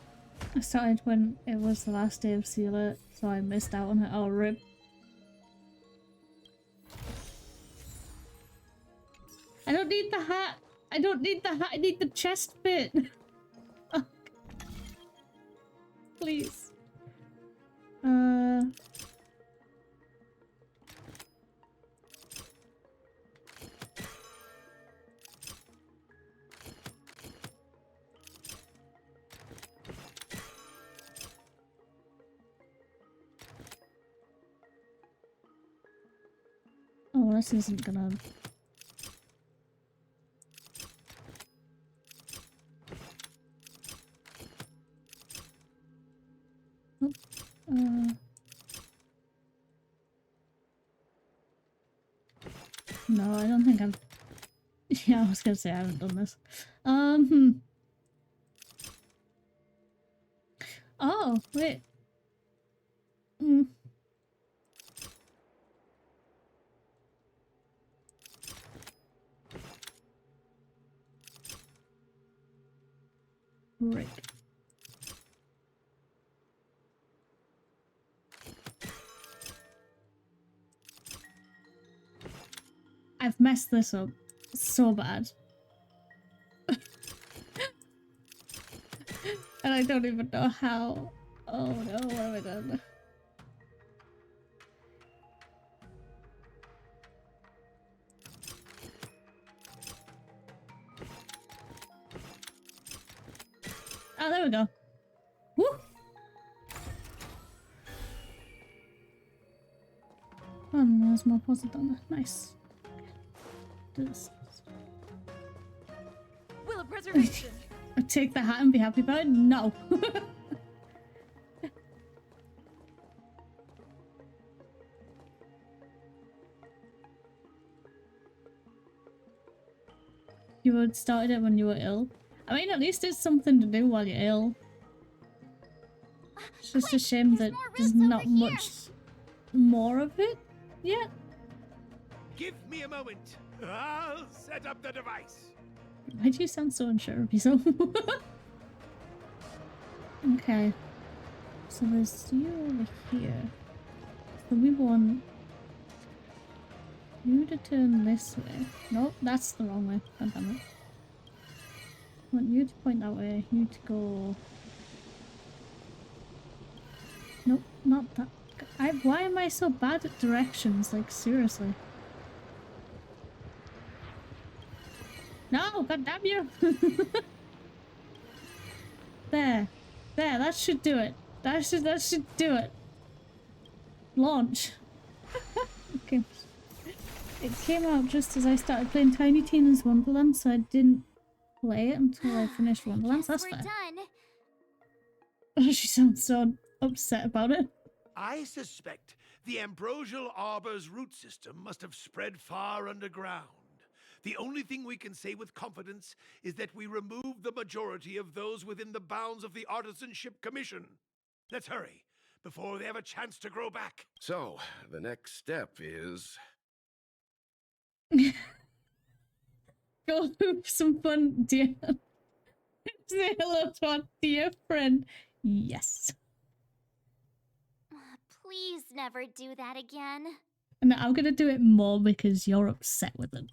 I started when it was the last day of Sealer, so I missed out on it. Oh, rip. I don't need the hat! I don't need the hat, I need the chest bit! Oh. Please. Oh, this isn't gonna... No, I don't think I'm... Yeah, I was gonna say I haven't done this. Oh, wait. Right. I've messed this up so bad. And I don't even know how. Oh no, what have I done? Oh, there we go. Woo! Oh, no, there's more puzzle down there. Nice. This. Will of preservation. I take the hat and be happy about it? No. You had started it when you were ill. I mean, at least it's something to do while you're ill. It's just a shame that there's not much more of it yet. Give me a moment. I'll set up the device. Why do you sound so unsure of yourself? Okay. So there's you over here. So we want you to turn this way. Nope, that's the wrong way. God damn it. I want you to point that way. You to go... Nope, not that. Why am I so bad at directions? Like, seriously. No, god damn you! There. There, that should do it. That should do it. Launch. Okay. It came out just as I started playing Tiny Tina's Wonderland, so I didn't play it until I finished Wonderlands. That's fair. She sounds so upset about it. I suspect the ambrosial arbor's root system must have spread far underground. The only thing we can say with confidence is that we removed the majority of those within the bounds of the Artisanship Commission. Let's hurry, before they have a chance to grow back. So, the next step is... Go have some fun, dear. Say hello to our dear friend. Yes. Please never do that again. And I'm gonna do it more because you're upset with it.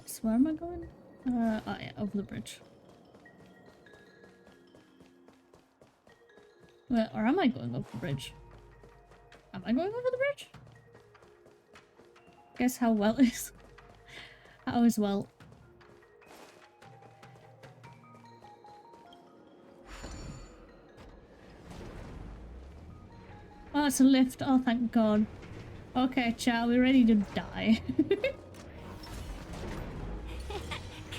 So where am I going? Oh yeah, over the bridge. Well, or am I going over the bridge? Am I going over the bridge? Guess how well is. How is well. Oh, it's a lift. Oh, thank God. Okay, chat, we're ready to die.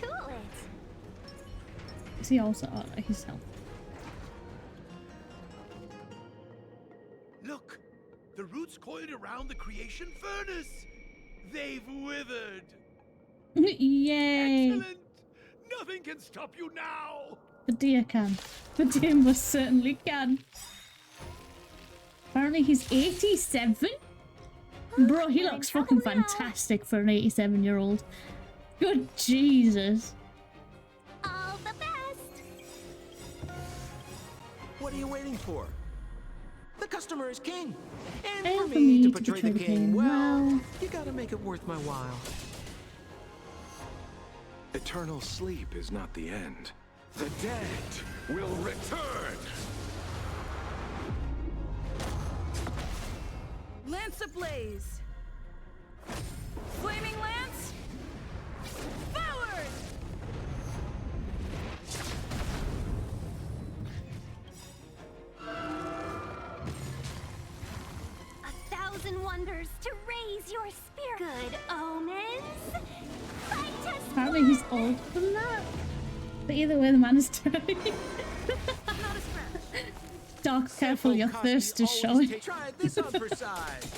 Cool it. Is he also... Oh, no, he's health. Look, the roots coiled around the creation furnace. They've withered. Yay! Excellent. Nothing can stop you now. The deer can. The deer most certainly can. Apparently he's 87? Bro, he looks fucking fantastic for an 87-year-old. Good Jesus. All the best. What are you waiting for? The customer is king. And And for me to portray the king, well, well, you gotta make it worth my while. Eternal sleep is not the end. The dead will return! Lance ablaze! Flaming lance! Forward! A thousand wonders to raise your spirit. Good omens. Fight us. apparently he's older than that. But either way, the man is turning. Not a scratch. Doc, careful, your thirst is showing. Try this on for size.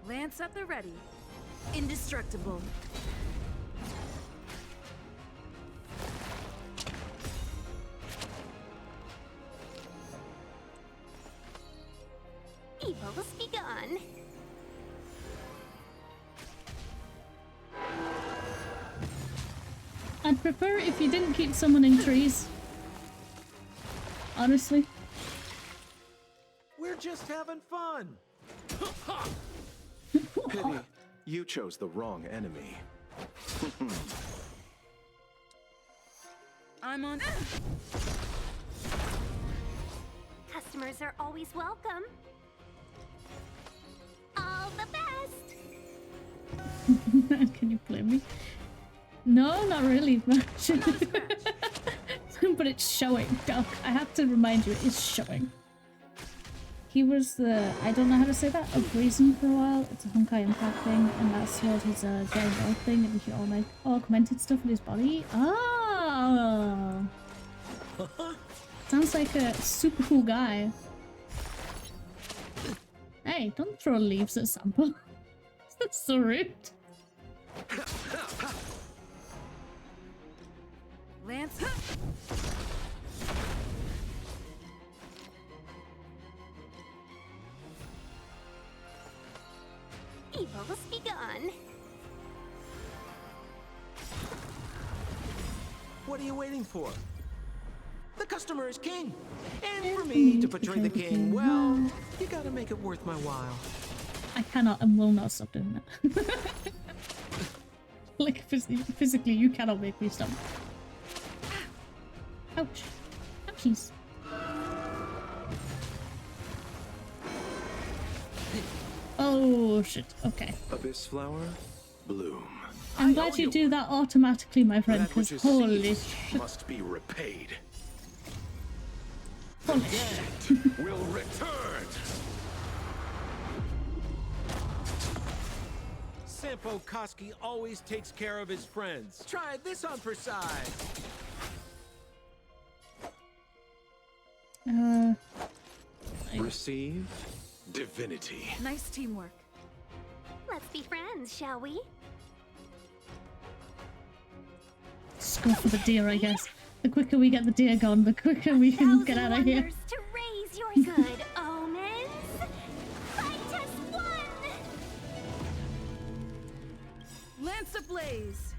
Lance at the ready. Indestructible. Evil's begun. I'd prefer if you didn't keep summoning trees. Honestly. We're just having fun. Pity, you chose the wrong enemy. I'm on. Customers are always welcome. All the best. Can you blame me? No, not really much. But it's showing, Doc. I have to remind you, it is showing. He was the, I don't know how to say that, of reason for a while. It's a Honkai impact thing, and that's what his getting old thing, and he augmented stuff in his body. Oh! Sounds like a super cool guy. Hey, don't throw leaves at Sampo. That's so rude. Lance. Evil's begun. What are you waiting for? The customer is king. And for me to portray the king, well, you gotta make it worth my while. I cannot and will not stop doing that. Like, physically, you cannot make me stop. Ouch. Ouchies. Oh, shit. Okay. Abyss flower, bloom. I'm glad you do that automatically, my friend, That which because is holy seized shit. must be repaid. Holy shit. Will return. Sampo Koski always takes care of his friends. Try this on for size. Receive divinity. Nice teamwork. Let's be friends, shall we? Just go for the deer, I guess. The quicker we get the deer gone, the quicker we can get out of here. Wonders to raise your good omens. Fight us one. Lance ablaze.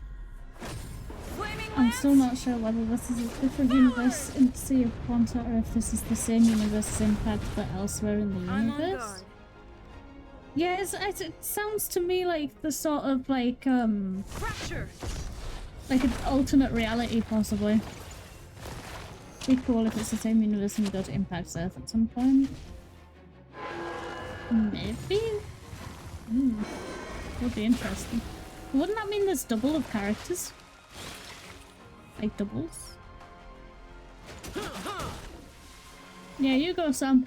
Flaming I'm lance. still not sure whether this is a different universe in Sea of Quanta or if this is the same universe as Impact but elsewhere in the I'm on universe. guard. Yeah, it sounds to me like the sort of like Fracture. like an alternate reality possibly. Be cool if it's the same universe and we go to Impact Earth at some point. Maybe? Would be interesting. Wouldn't that mean there's double of characters? Like doubles? Yeah, you go, Sam.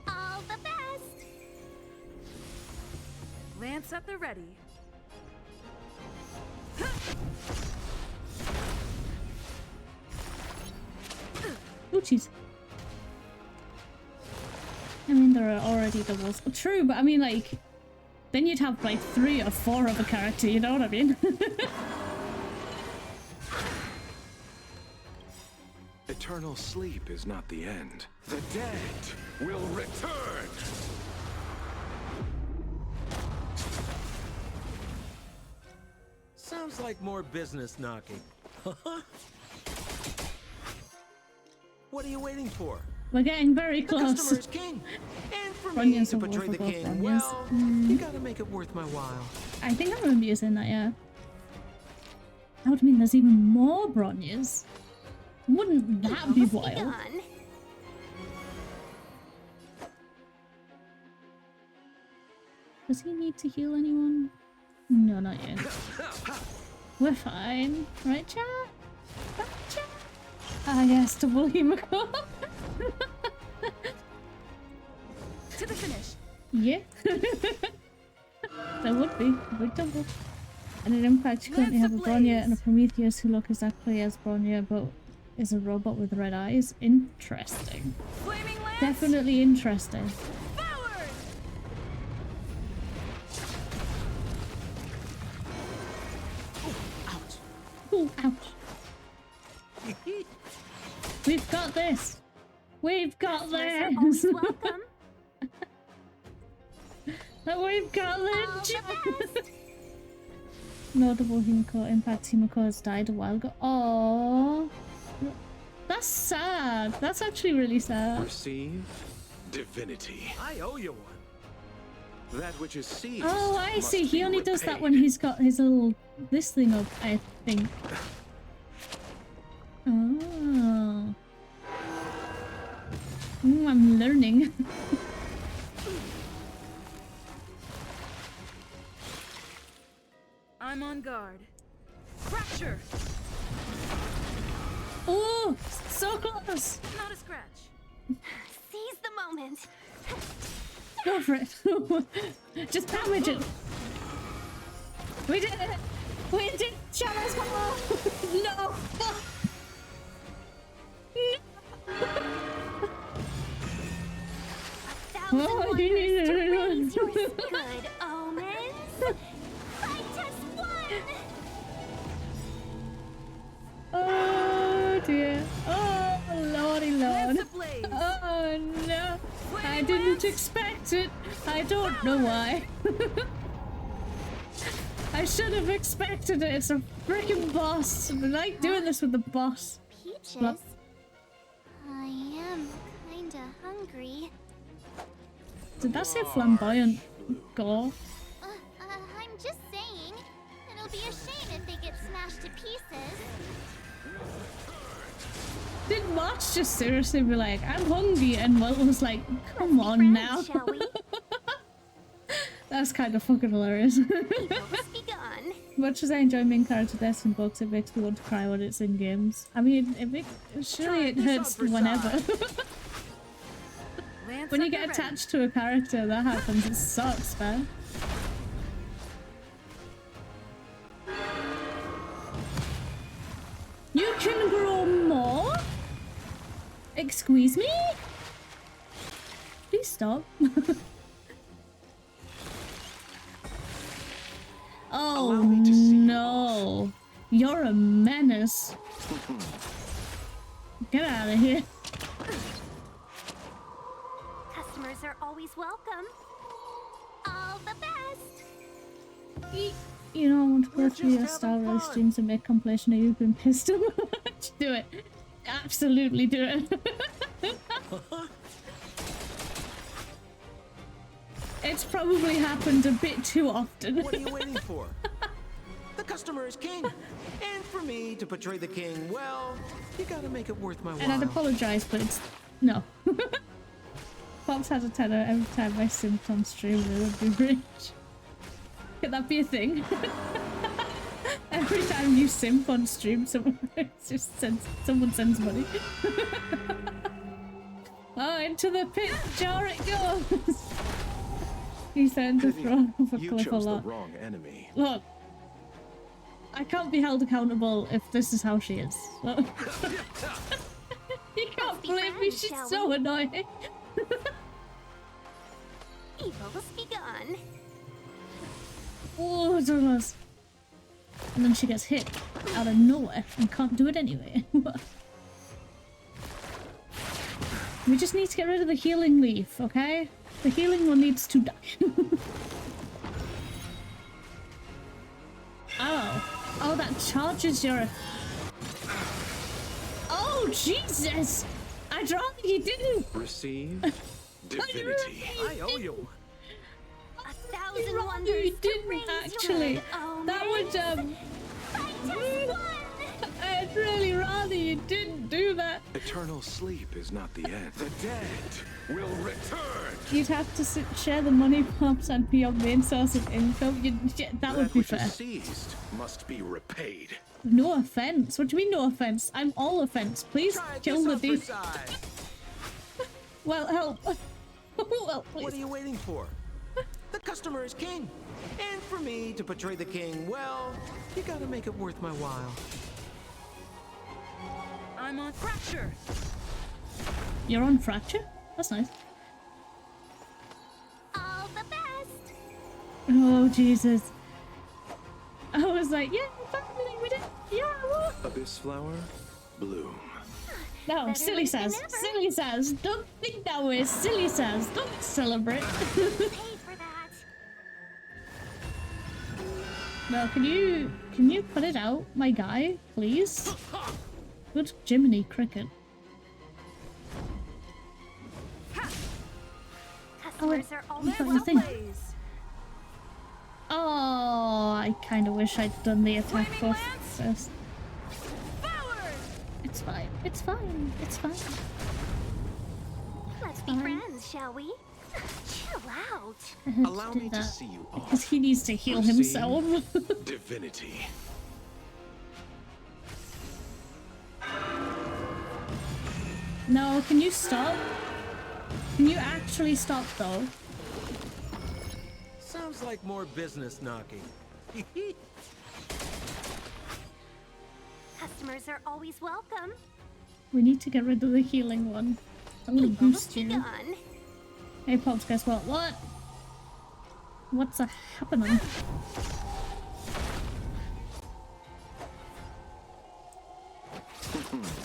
All the best. Lance at the ready. Oh, jeez. I mean, there are already doubles. True, but I mean, like, then you'd have like 3 or 4 of a character, you know what I mean? Eternal sleep is not the end. The dead will return! Sounds like more business knocking. What are you waiting for? We're getting very close. The customer is king. And for me Bronya's to a portray the wolf of king, Bronya's. well, you gotta make it worth my while. I think I remember you saying that, yeah. That would mean there's even more Bronyas. Wouldn't that be wild? Does he need to heal anyone? No, not yet. We're fine. Right, chat? Right, chat? Ah, yes, double 𝕃𝕚𝕟𝕜𝕤. To the finish. Yeah. There would be. A big double. And in Impact, you currently have a Bronya and a Prometheus who look exactly as Bronya, but is a robot with red eyes. Interesting. Definitely interesting. Ooh, ouch. We've got this. We've got this. Welcome. We've got this. Notable Himiko Impact Himiko has died a while ago. Oh, that's sad. That's actually really sad. Receive divinity. I owe you one. That which is seized. Oh, I must see. He be only does that repaid. when he's got his little this thing up, I think. Oh. I'm learning. I'm on guard. Fracture! Oh, so close. Not a scratch. Seize the moment. Go for it. Just damage it. We did it. We did it. Shadows come off. No. Wonders to raise your good omens. Fight us one. Oh dear. Oh lordy lord. Oh no. I didn't expect it. I don't know why. I should have expected it. It's a freaking boss. I like doing this with the boss. Peaches? Plop. I am kinda hungry. Did that say flamboyant gore? I'm just saying. It'll be a shame if they get smashed to pieces. Did March just seriously be like, I'm hungry, and Will was like, come on friends, now. shall we? That's kind of fucking hilarious. Begun. Much as I enjoy main character deaths in books, it makes me want to cry when it's in games. I mean, surely it hurts whenever. When you get attached to a character, that happens. It sucks, man. You can grow more? Excuse me? Please stop. Oh no. You're a menace. Get out of here. Customers are always welcome. All the best. You know, I want to go through your Star Wars streams and make compilation of you being pissed too much. Do it. Absolutely do it. It's probably happened a bit too often. What are you waiting for? The customer is king. And for me to portray the king, well, you gotta make it worth my while. And I'd apologize, but it's... no. Pops has a tenner every time I simped on stream, it would be rich. Could that be a thing? Every time you simp on stream, someone sends money. Oh, into the pit jar it goes! He's trying to throw off a cliff a lot. The wrong enemy. Look, I can't be held accountable if this is how she is. Look. You can't blame me, she's so annoying. Evil's begun. Oh, so close. And then she gets hit out of nowhere and can't do it anyway. We just need to get rid of the healing leaf, okay? The healing one needs to die. Oh. Oh, that charges your... Oh, Jesus! I'd rather you didn't. Receive divinity. I owe you. 1,000 You wonders didn't actually. That would I'd really rather you didn't do that. Eternal sleep is not the end. The dead will return. You'd have to share the money pops and be your main source of income. That would be which fair. is seized must be repaid. No offense. What do you mean no offense? I'm all offense. Please kill the thief. Well, help. Well, please. What are you waiting for? The customer is king. And for me to portray the king, well, you gotta make it worth my while. I'm on fracture. You're on fracture? That's nice. All the best. Oh, Jesus. I was like, yeah, finally we did. Yeah, what? Abyss flower, bloom. No, Better silly late than says. never. Silly says. Don't think that way. Silly says. Don't celebrate. Paid for that. No, can you put it out, my guy, please? Good Jiminy Cricket. Customers are always what do you think? Blaze. Oh, I kind of wish I'd done the attack Flaming buff lance. first. Forward. It's fine. It's fine. It's fine. Let's be friends, shall we? Chill out. I had Allow to do me to that see you because off. he needs to heal Receive himself. divinity. No, can you stop? Can you actually stop though? Sounds like more business knocking. Customers are always welcome. We need to get rid of the healing one. I'm gonna boost you. Begun. Hey Pops, guess what? What? What's happening?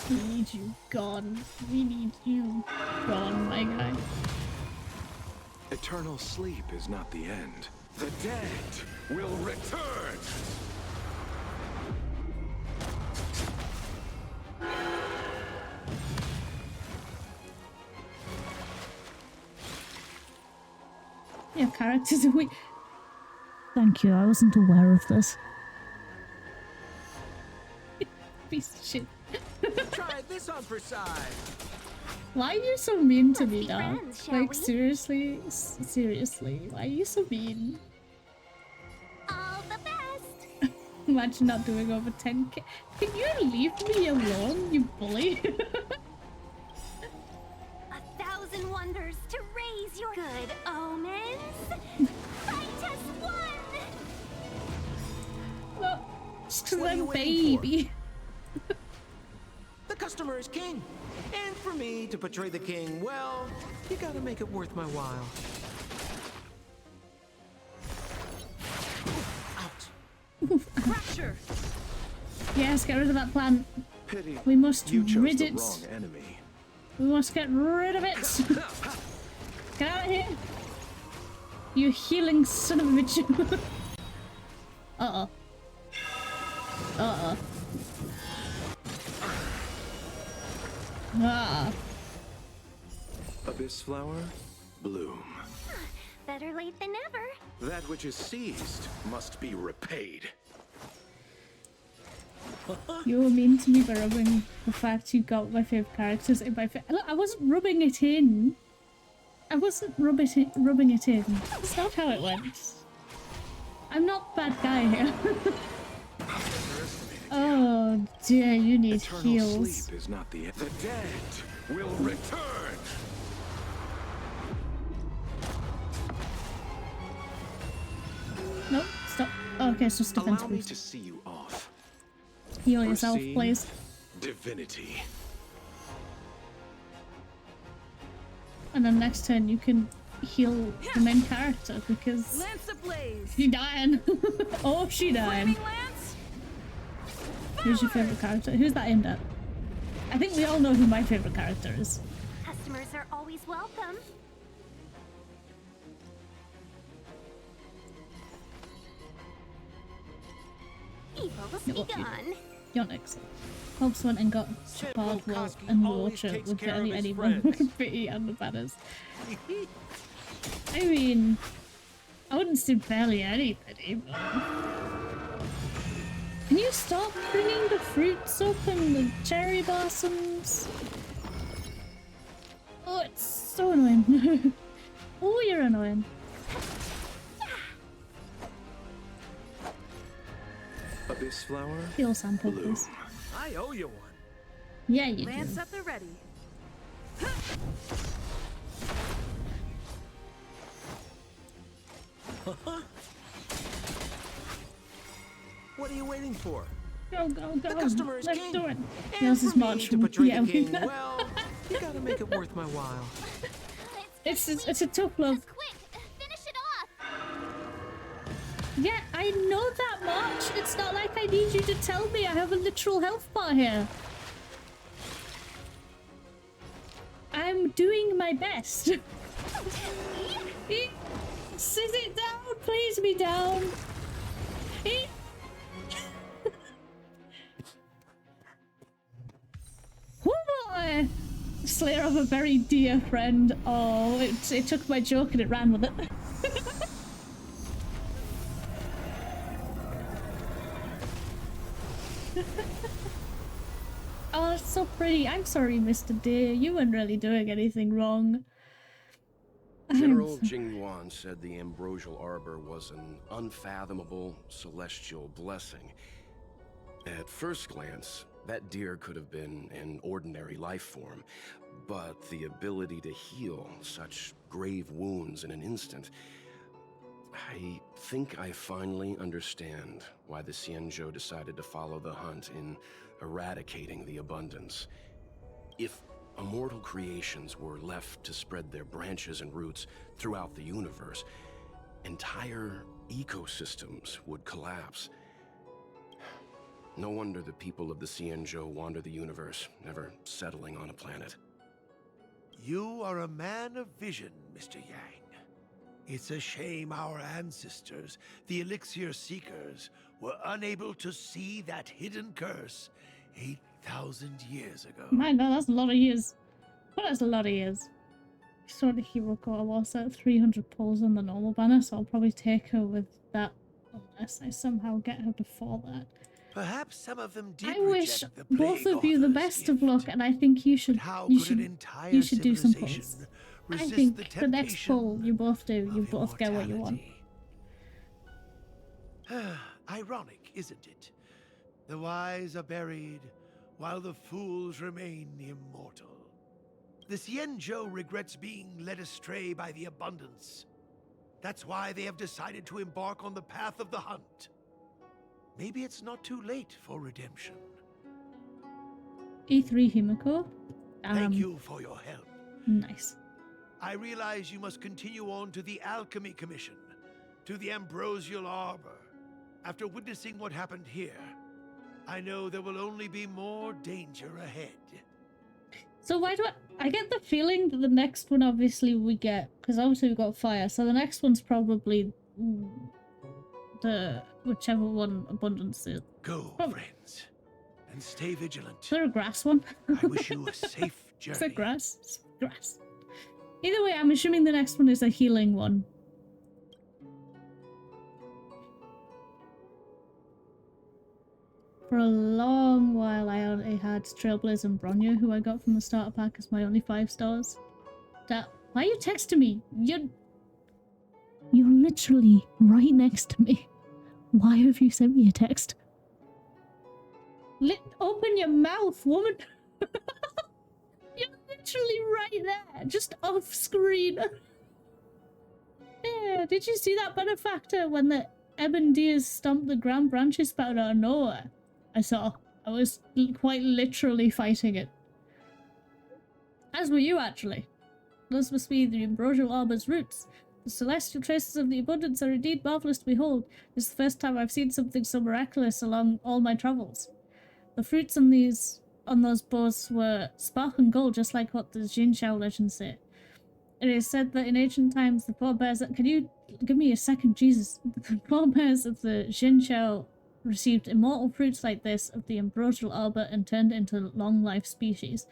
We need you gone. We need you gone, my guy. Eternal sleep is not the end. The dead will return. Your characters are weak. Thank you, I wasn't aware of this. Piece of shit. Try this on for size. Why are you so mean to me be now? friends, shall Like, we? seriously? Seriously? Why are you so mean? All the best. Imagine not doing over 10k. Can you leave me alone, you bully? 1,000 wonders to raise your good omens. Fight us one. No, just because What are I'm you waiting for? baby. The customer is king. And for me to portray the king, well, you gotta make it worth my while. Out. Fracture. Yes, get rid of that plant. Pity. We must You chose rid the it. wrong enemy. We must get rid of it. Get out of here. You healing son of a bitch. Uh-oh. Uh-oh. Ah. Abyss flower, bloom. Better late than never. That which is seized must be repaid. You were mean to me by rubbing the fact you got my favourite characters in my face. Look, I wasn't rubbing it in. I wasn't rubbing it in. That's not how it went. I'm not bad guy here. Oh dear, you need Eternal heals. sleep is not the end. The dead will return. Nope, stop. Oh, okay, it's just defense Allow me boost. to see you off. Heal yourself, Receive please. divinity. And then next turn you can heal the main character because Lance ablaze. she dying. Oh, she dying. Flaming lance. Who's your favourite character? Who's that aimed at? I think we all know who my favourite character is. Customers are always welcome. Evils be gone. You're next. Hobbs went and got Hardwell and Water with barely anyone who could be on the banners. I mean, I wouldn't say barely anybody, but... Can you stop bringing the fruits up and the cherry blossoms? Oh, it's so annoying. Oh, you're annoying. Abyss flower. Heal sample, please. I owe you one. Yeah, you Lance do. up the ready. What are you waiting for? Go, go, go. The customer is Let's king. do it. And Yours is for me March. to portray Yeah, the king, well, you gotta make it worth my while. it's a tough love. Just quick, finish it off. Yeah, I know that much. It's not like I need you to tell me. I have a literal health bar here. I'm doing my best. Sit it down, please be down. Oh boy! Slayer of a very dear friend. Oh, it took my joke and it ran with it. Oh, it's so pretty. I'm sorry, Mr. Deer. You weren't really doing anything wrong. General Jing-Yuan said the ambrosial arbor was an unfathomable celestial blessing. At first glance, that deer could have been an ordinary life form, but the ability to heal such grave wounds in an instant... I think I finally understand why the Xianzhou decided to follow the hunt in eradicating the abundance. If immortal creations were left to spread their branches and roots throughout the universe, entire ecosystems would collapse. No wonder the people of the Xianzhou wander the universe, never settling on a planet. You are a man of vision, Mr. Yang. It's a shame our ancestors, the Elixir Seekers, were unable to see that hidden curse 8,000 years ago. My god, that's a lot of years. Well, that's a lot of years. Sort of hero quota was at 300 pulls on the normal banner, so I'll probably take her with that unless I somehow get her before that. Perhaps some of them did I wish reject the both Plague of you the Author's best of gift. luck, and I think you should But how you could should an entire you should do some civilization pulls. I resist think the the next pull you both do, you of both get what you want. immortality? Ironic, isn't it? The wise are buried, while the fools remain immortal. The Xianzhou regrets being led astray by the abundance. That's why they have decided to embark on the path of the hunt. Maybe it's not too late for redemption. E3 Himiko. Thank you for your help. Nice. I realize you must continue on to the Alchemy Commission, to the Ambrosial Arbor. After witnessing what happened here, I know there will only be more danger ahead. So why do I get the feeling that the next one obviously we get, because obviously we've got fire, so the next one's probably the whichever one abundance is. Go, friends, and stay vigilant. Is there a grass one? I wish you a safe journey. Is it grass? It's grass. Either way, I'm assuming the next one is a healing one. For a long while, I only had Trailblazer and Bronya, who I got from the starter pack as my only 5 stars. Why are you texting me? You're literally right next to me. Why have you sent me a text? Open your mouth, woman! You're literally right there, just off screen. Yeah, did you see that benefactor when the ebon deers stomped the grand branches spouted out of nowhere? I saw. I was quite literally fighting it. As were you, actually. Those must be the ambrosial arbor's roots. The celestial traces of the abundance are indeed marvelous to behold. This is the first time I've seen something so miraculous along all my travels. The fruits on these on those bows were sparkling gold, just like what the Jinxiao legends say. It is said that in ancient times, the forebears... Can you give me a second, Jesus? The forebears of the Jinxiao received immortal fruits like this of the ambrosial arbor and turned into long-life species.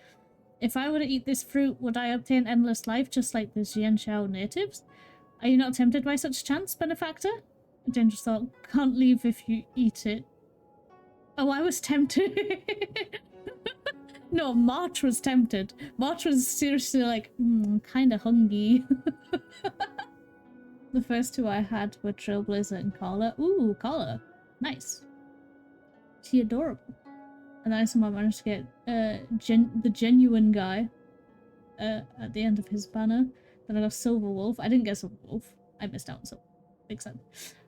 If I were to eat this fruit, would I obtain endless life just like the Jinxiao natives? Are you not tempted by such chance, benefactor? A dangerous thought. Can't leave if you eat it. Oh, I was tempted. No, March was tempted. March was seriously like, kinda hungry. The first two I had were Trailblazer and Carla. Ooh, Carla. Nice. She adorable. And then I somehow managed to get the genuine guy at the end of his banner. Then I got Silver Wolf. I didn't get Silver Wolf. I missed out on Silver. Big sad.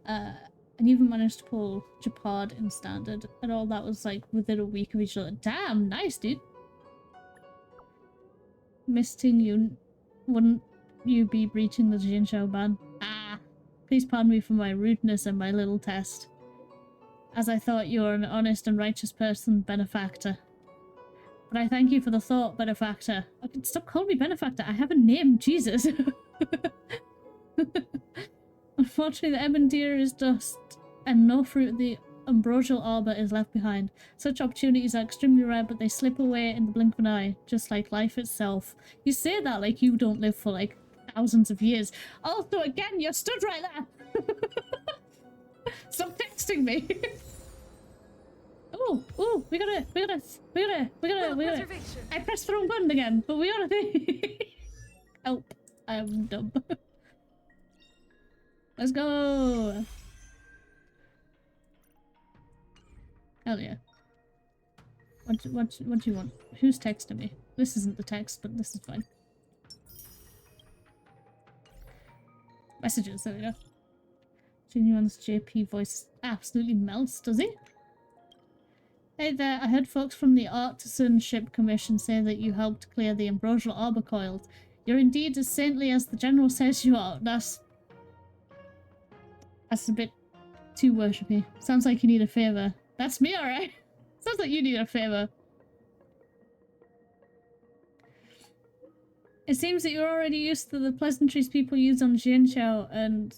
And even managed to pull Japard in standard, and all that was like within a week of each other. Damn, nice, dude. Miss Ting-Yun, wouldn't you be breaching the Jinxiao ban? Ah, please pardon me for my rudeness and my little test. As I thought you were an honest and righteous person, benefactor. But I thank you for the thought, benefactor. Stop calling me benefactor. I have a name, Jesus. Unfortunately, the ebon deer is dust, and no fruit of the ambrosial arbor is left behind. Such opportunities are extremely rare, but they slip away in the blink of an eye, just like life itself. You say that like you don't live for like thousands of years. Also, again, you stood right there. Stop texting me. Oh, we gotta. I pressed the wrong button again, but we gotta. Help! I am dumb. Let's go! Hell yeah. What do you want? Who's texting me? This isn't the text, but this is fine. Messages, there we go. Genuine's JP voice absolutely melts, does he? Hey there, I heard folks from the Artisanship Commission say that you helped clear the ambrosial arbor coils. You're indeed as saintly as the General says you are. That's a bit too worshipy. Sounds like you need a favor. That's me, alright? Sounds like you need a favor. It seems that you're already used to the pleasantries people use on Jinxiao and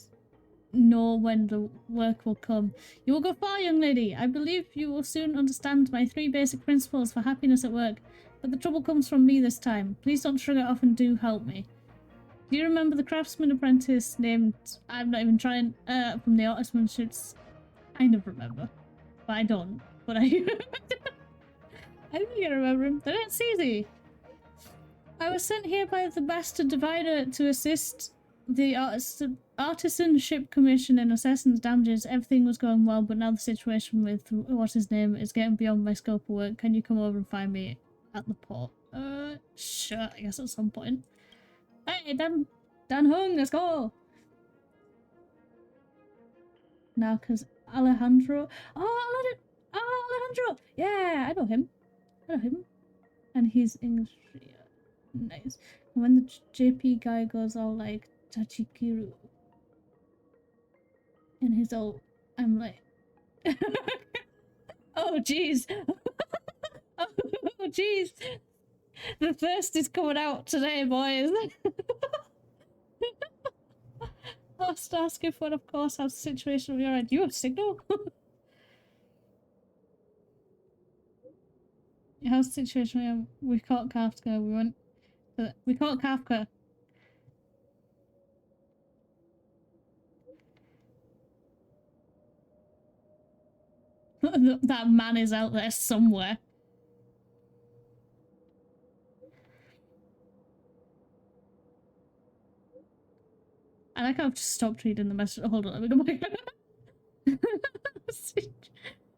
know when the work will come. You will go far, young lady. I believe you will soon understand my 3 basic principles for happiness at work. But the trouble comes from me this time. Please don't shrug it off and do help me. Do you remember the craftsman apprentice named... I'm not even trying... from the artisanships? Kind of remember. But I don't. But I... I think I remember him. They're not easy. I was sent here by the Master Diviner to assist the Artisanship Commission in assessing the damages. Everything was going well, but now the situation with what's his name is getting beyond my scope of work. Can you come over and find me at the port? Sure, I guess at some point. Hey, Dan Hung, let's go! Now, because Alejandro... Oh, Alejandro! Yeah, I know him. And he's English. Nice. And when the JP guy goes all like Tachikiru and he's all, I'm like, oh jeez, oh jeez, the thirst is coming out today, boys. Last ask if one, of course, how's the situation on your end? You have signal? How's the situation? We caught Kafka. We caught Kafka. That man is out there somewhere. I like how I've just stopped reading the message. Hold on, let me go back.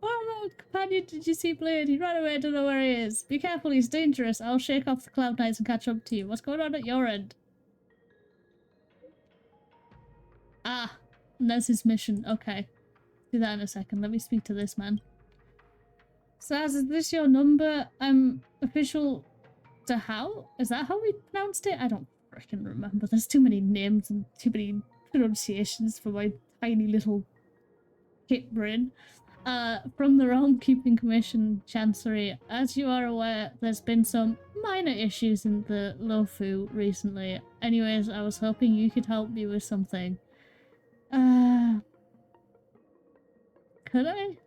Oh no, companion, did you see Blade? He ran away, I don't know where he is. Be careful, he's dangerous. I'll shake off the Cloud Knights and catch up to you. What's going on at your end? Ah, and there's his mission. Okay. Do that in a second. Let me speak to this man. Saz, is this your number? I'm official to how? Is that how we pronounced it? I don't freaking remember. There's too many names and too many pronunciations for my tiny little kit brain. From the Realm Keeping Commission, Chancery, as you are aware, there's been some minor issues in the Lofu recently. Anyways, I was hoping you could help me with something. Could I?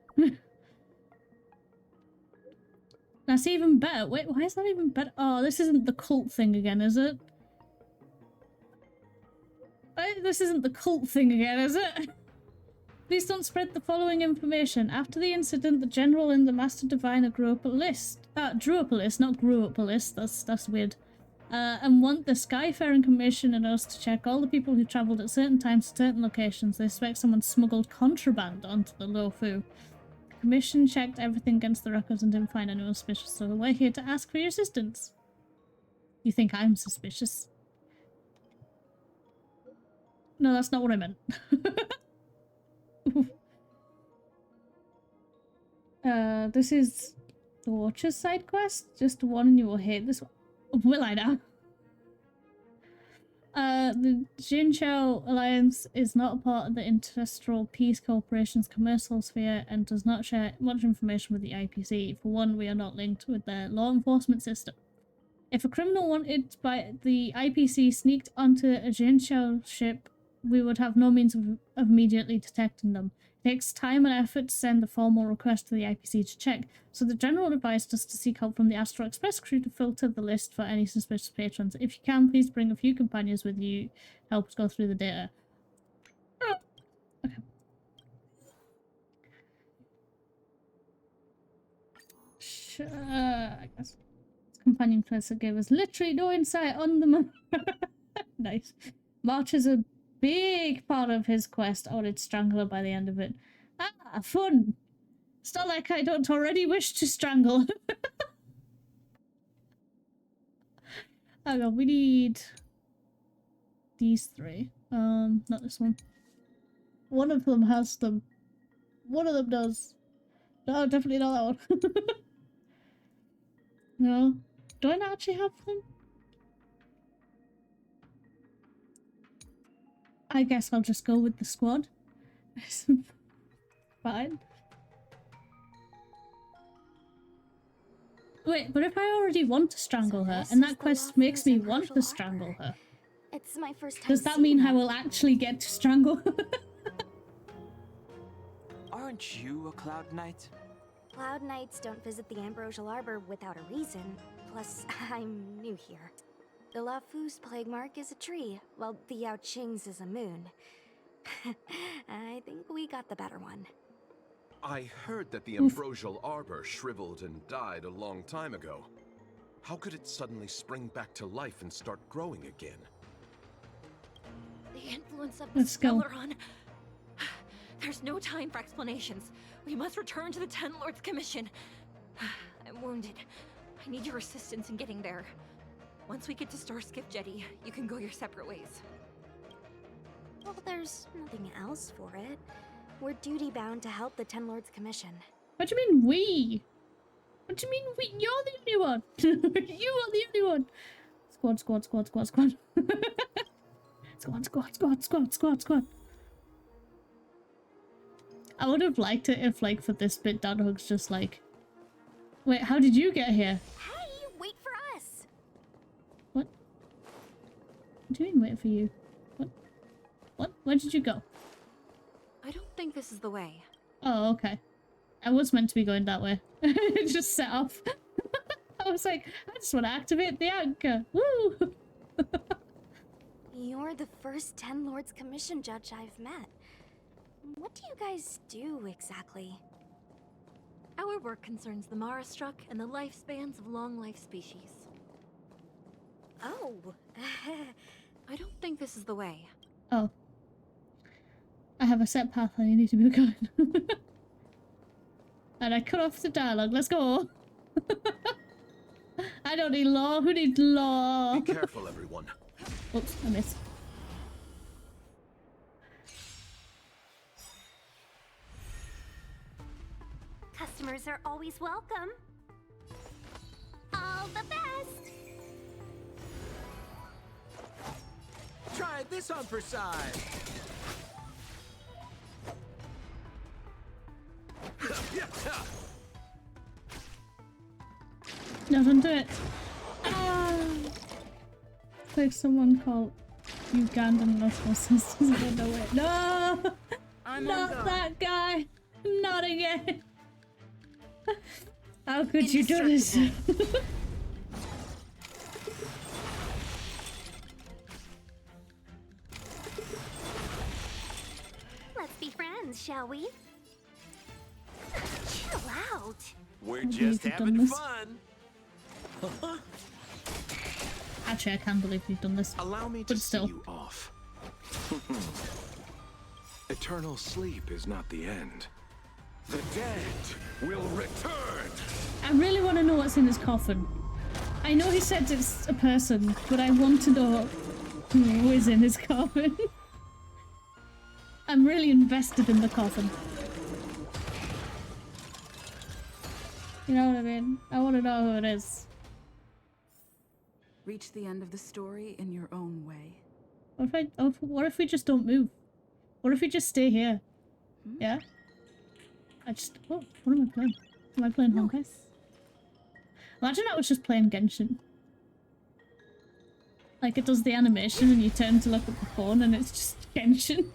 That's even better. Wait, why is that even better? Oh, this isn't the cult thing again, is it? This isn't the cult thing again, is it? Please don't spread the following information. After the incident, the General and the Master Diviner drew up a list. Drew up a list, not grew up a list. That's weird. And want the Skyfaring Commission and us to check all the people who travelled at certain times to certain locations. They suspect someone smuggled contraband onto the Lofu. The Commission checked everything against the records and didn't find anyone suspicious, so we're here to ask for your assistance. You think I'm suspicious? No, that's not what I meant. This is the Watcher's side quest. Just one and you will hate this one. Will I now? The Jinchao Alliance is not a part of the Interstellar Peace Corporation's commercial sphere and does not share much information with the IPC. For one, we are not linked with their law enforcement system. If a criminal wanted by the IPC sneaked onto a Jinchao ship, we would have no means of immediately detecting them. It takes time and effort to send a formal request to the IPC to check, so the General advised us to seek help from the Astral Express crew to filter the list for any suspicious patrons. If you can, please bring a few companions with you to help us go through the data. Oh. Okay. I guess. Companion quest that gave us literally no insight on the Nice. March is a big part of his quest. I wanted to strangle her by the end of it. Ah, fun! It's not like I don't already wish to strangle. Hang on, we need these three. Not this one. One of them has them. One of them does. No, definitely not that one. No. Do I not actually have them? I guess I'll just go with the squad. Fine. Wait, but if I already want to strangle her, and that quest makes me want to strangle her, it's my first time. does that mean I will actually get to strangle her? Aren't you a Cloud Knight? Cloud Knights don't visit the Ambrosial Arbor without a reason. Plus, I'm new here. The Lafu's plague mark is a tree, while the Yao Qing's is a moon. I think we got the better one. I heard that the Ambrosial Arbor shriveled and died a long time ago. How could it suddenly spring back to life and start growing again? The influence of the Sceleron. There's no time for explanations. We must return to the Ten Lords Commission. I'm wounded. I need your assistance in getting there. Once we get to Starskiff Jetty, you can go your separate ways. Well, there's nothing else for it. We're duty-bound to help the Ten Lords Commission. What do you mean, we? What do you mean, we? You're the only one! You are the only one! Squad, squad, squad, squad, squad. Squad, squad, squad, squad, squad, squad. I would have liked it if, like, for this bit, Danhug's just like... Wait, how did you get here? Hey, wait for us! What? What do you mean, wait for you? What? What? Where did you go? I don't think this is the way. Oh, okay. I was meant to be going that way. It just set off. I was like, I just want to activate the anchor. Woo! You're the first Ten Lords Commission judge I've met. What do you guys do exactly? Our work concerns the Marastruck and the lifespans of long-life species. Oh. I don't think this is the way. Oh. I have a set path I need to be going. And I cut off the dialogue. Let's go. I don't need law. Who needs law? Be careful, everyone. Oops, I missed. Customers are always welcome. All the best! Try this on for size. No, don't do it. Ah! Like someone called Ugandan National Sisters. I don't know it. No! Not that guy! Not again! How could you do this? Let's be friends, shall we? Chill out. We're just having fun. Actually, I can't believe we've done this. Allow me to see you off. Eternal sleep is not the end. The dead will return. I really want to know what's in his coffin. I know he said it's a person, but I want to know who is in his coffin. I'm really invested in the coffin. You know what I mean? I want to know who it is. Reach the end of the story in your own way. What if we just don't move? What if we just stay here? Yeah? What am I playing? Am I playing Honkai? Imagine I was just playing Genshin. Like it does the animation and you turn to look at the phone and it's just Genshin.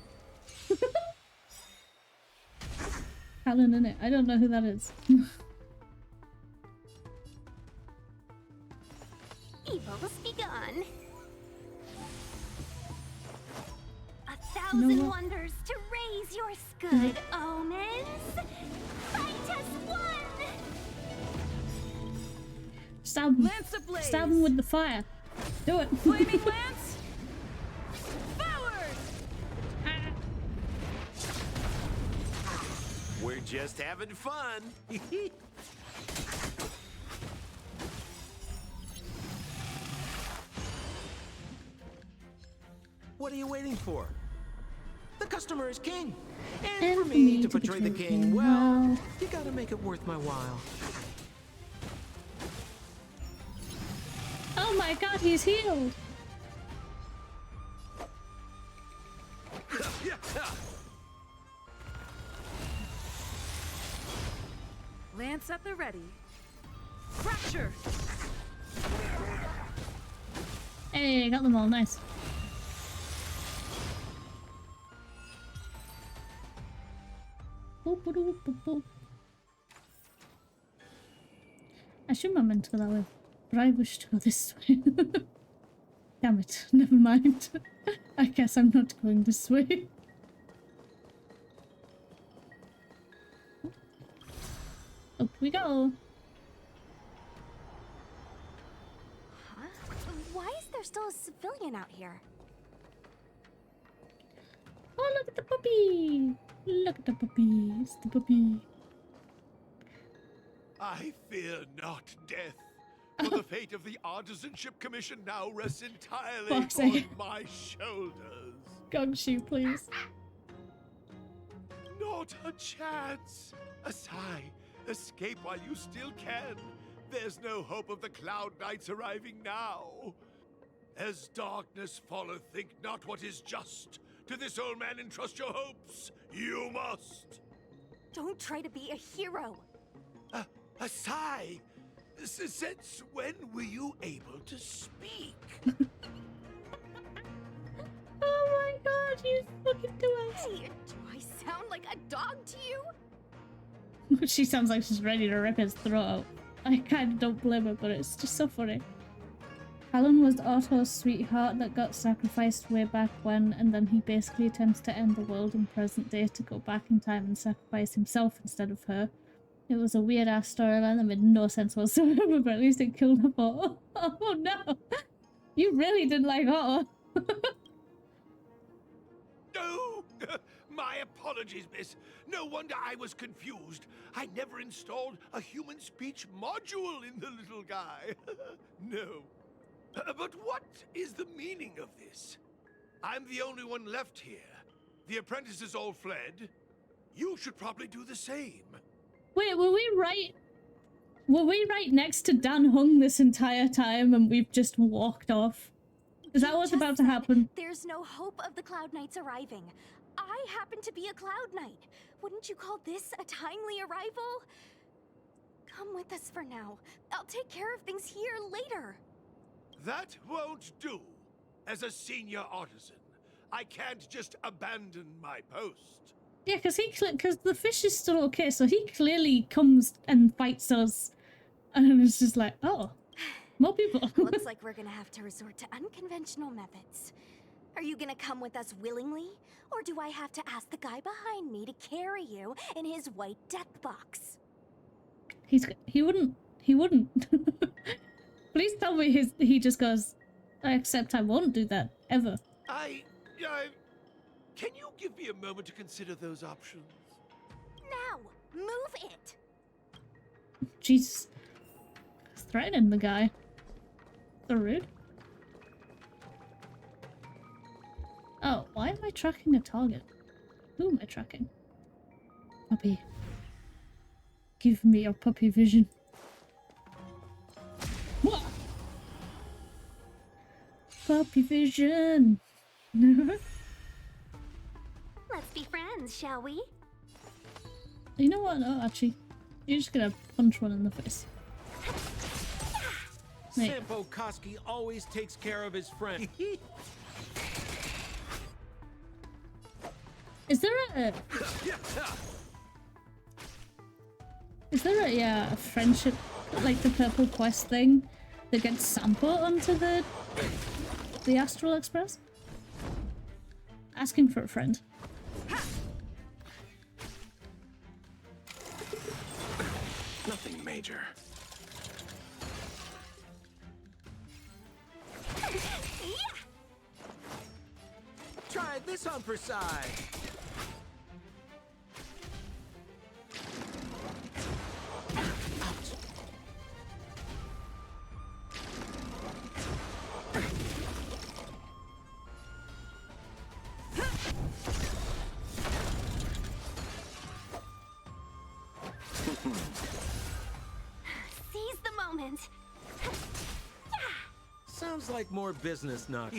Helen in it. I don't know who that is. Evil's begun. 1,000 wonders to raise your good omens. Fight us one. Stab him. Lance ablaze. Stab him with the fire. Do it. Flaming lance. Forward. We're just having fun. What are you waiting for? The customer is king. And for me to betray the king, well, you gotta make it worth my while. Oh my god, he's healed! Lance at the ready. Fracture. Hey, got them all, nice. I assume I meant to go that way, but I wish to go this way. Damn it, never mind. I guess I'm not going this way. Up we go. Huh? Why is there still a civilian out here? Oh, look at the puppy! Look at the puppy. It's the puppy. I fear not death, for the fate of the Artisanship Commission now rests entirely on my shoulders. Gongshu, please. Not a chance. Asai, escape while you still can. There's no hope of the Cloud Knights arriving now. As darkness falleth, think not what is just. To this old man entrust your hopes. You must. Don't try to be a hero. Asai, since when were you able to speak? Oh my god, you fucking do it. Hey, do I sound like a dog to you? She sounds like she's ready to rip his throat out. I kind of don't blame her, but it's just so funny. Helen was Otto's sweetheart that got sacrificed way back when, and then he basically attempts to end the world in present day to go back in time and sacrifice himself instead of her. It was a weird ass storyline that made no sense whatsoever, but at least it killed off Otto. Oh no! You really didn't like Otto! No! My apologies, miss. No wonder I was confused. I never installed a human speech module in the little guy. No. But what is the meaning of this? I'm the only one left here. The apprentices all fled. You should probably do the same. Wait, were we right? Were we right next to Dan Hung this entire time and we've just walked off? Is that what's about to happen? There's no hope of the Cloud Knights arriving. I happen to be a Cloud Knight. Wouldn't you call this a timely arrival? Come with us for now. I'll take care of things here later. That won't do. As a senior artisan, I can't just abandon my post. Yeah, because the fish is still okay, so he clearly comes and fights us, and it's just like, oh, more people. Looks like we're gonna have to resort to unconventional methods. Are you gonna come with us willingly, or do I have to ask the guy behind me to carry you in his white death box? He wouldn't. Please tell me he just goes, except I won't do that, ever. Can you give me a moment to consider those options? Now! Move it! Jesus. Threatening the guy. So rude. Oh, why am I tracking a target? Who am I tracking? Puppy. Give me your puppy vision. What? Puppy vision. Let's be friends, shall we? You know what? No, actually, you're just gonna punch one in the face. Sampo Koski always takes care of his friend. Is there a friendship, like the Purple Quest thing, that gets Sampo onto the Astral Express? Asking for a friend. Nothing major. Try this on for size. Seize the moment. Sounds like more business, Knock.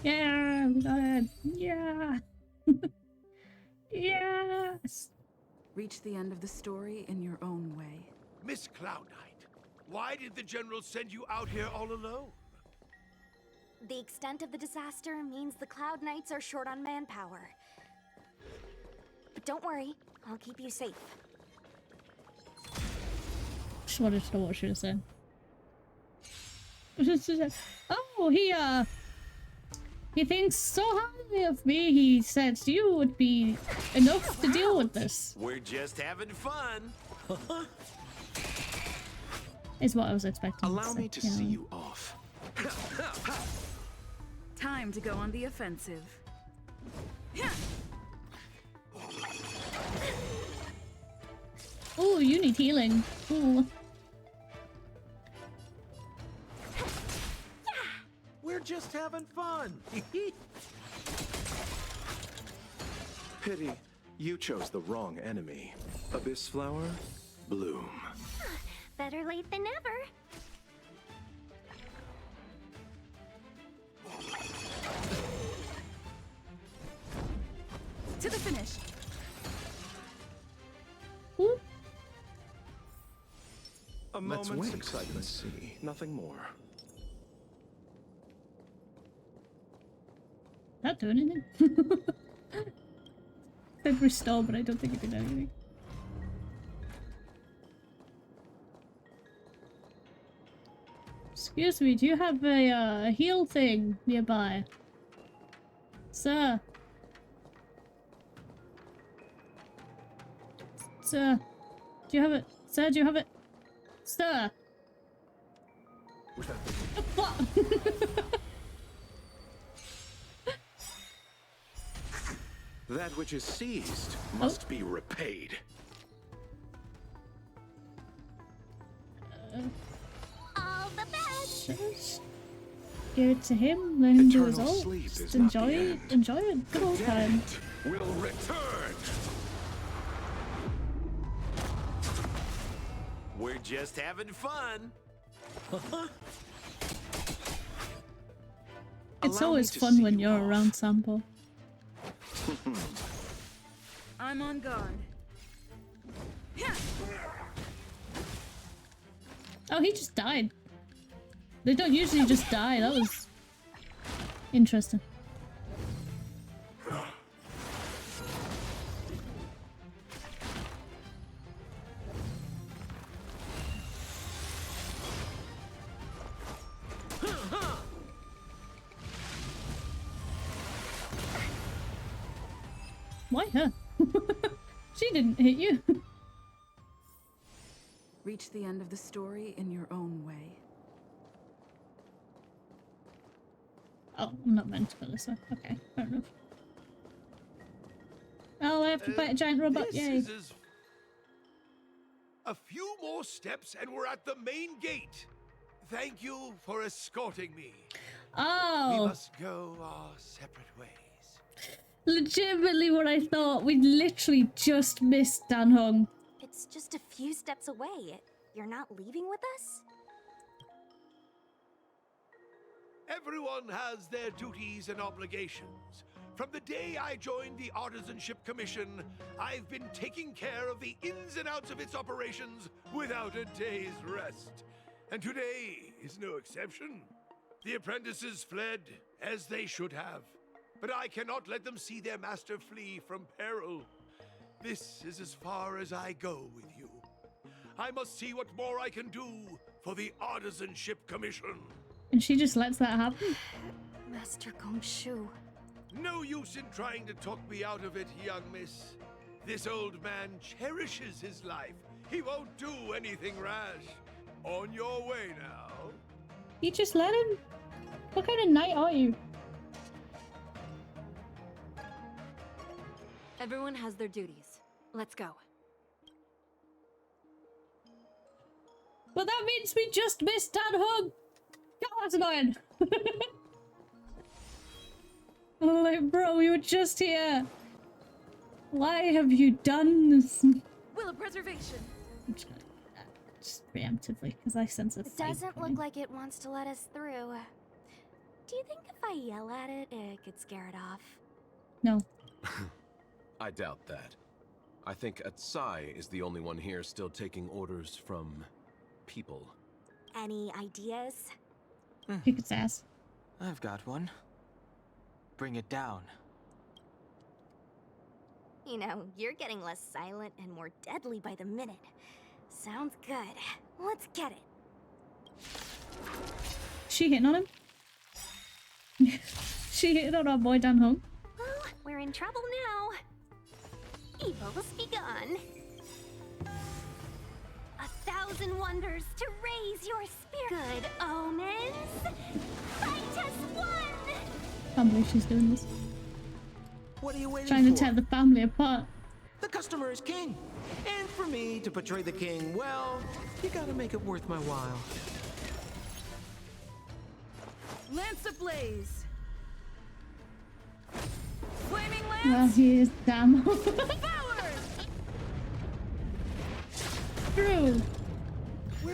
Yeah, we got it. Yeah. Yes. Reach the end of the story in your own way. Miss Cloud Knight, why did the General send you out here all alone? The extent of the disaster means the Cloud Knights are short on manpower. But don't worry, I'll keep you safe. Just wanted to know what she was saying. Oh, he thinks so highly of me. He said you would be enough to deal with this. We're just having fun. Is what I was expecting. Allow me to see you off. Time to go on the offensive. Oh, you need healing. Ooh. We're just having fun. Pity, you chose the wrong enemy. Abyss Flower, bloom. Better late than never. To the finish. Ooh. A moment's excitement, see, nothing more. Not doing anything. Said restore, but I don't think it did anything. Excuse me, do you have a heal thing nearby? Sir? Sir? Do you have it? Sir, do you have it? Sir? What? That which is seized must be repaid. All the best. Just give it to him, let him do his Eternal all. sleep Just is not the enjoy end. enjoy a good old time. Will return. We're just having fun. It's always fun when you're around Sampo. I'm on guard. Oh, he just died. They don't usually just die. That was interesting. Why her? She didn't hit you. Reach the end of the story in your own way. Oh, I'm not meant to go this way. Okay, fair enough. Oh, I have to fight a giant robot. Yay. A few more steps and we're at the main gate. Thank you for escorting me. Oh. We must go our separate ways. Legitimately what I thought. We literally just missed 𝕃𝕚𝕟𝕤. It's just a few steps away. You're not leaving with us? Everyone has their duties and obligations. From the day I joined the Artisanship Commission, I've been taking care of the ins and outs of its operations without a day's rest. And today is no exception. The apprentices fled, as they should have. But I cannot let them see their master flee from peril. This is as far as I go with you. I must see what more I can do for the Artisanship Commission. And she just lets that happen? Master 𝕃𝕚𝕟. No use in trying to talk me out of it, young miss. This old man cherishes his life. He won't do anything rash. On your way now. You just let him? What kind of knight are you? Everyone has their duties. Let's go. Well, that means we just missed 𝕃𝕚𝕟𝕤. God, that's annoying. I'm like, bro, we were just here. Why have you done this? Will of preservation. Just preemptively, because I sense a It fight doesn't coming. look like it wants to let us through. Do you think if I yell at it, it could scare it off? No. I doubt that. I think 𝕃𝕚𝕟 is the only one here still taking orders from people. Any ideas? Kick its ass. I've got one. Bring it down. You know, you're getting less silent and more deadly by the minute. Sounds good. Let's get it. She hitting on him? She hitting on our boy 𝕃𝕚𝕟𝕤. Well, we're in trouble now. Evil's begun. 1,000 wonders to raise your spirit. Good omens. Fight us one. Can't believe she's doing this. What are you waiting Trying to for? tear the family apart. The customer is king. And for me to portray the king, well, you gotta make it worth my while. Lance ablaze. Flaming lance. Well, he is damn. True.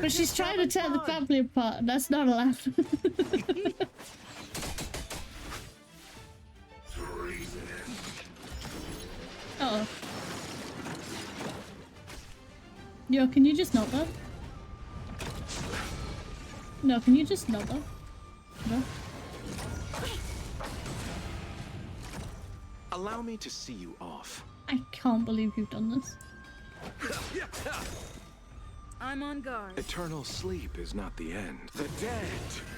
But she's trying to tear the family apart, and that's not allowed. Oh. Yo, can you just not though? No, can you just not though? No. Allow me to see you off. I can't believe you've done this. I'm on guard. Eternal sleep is not the end. The dead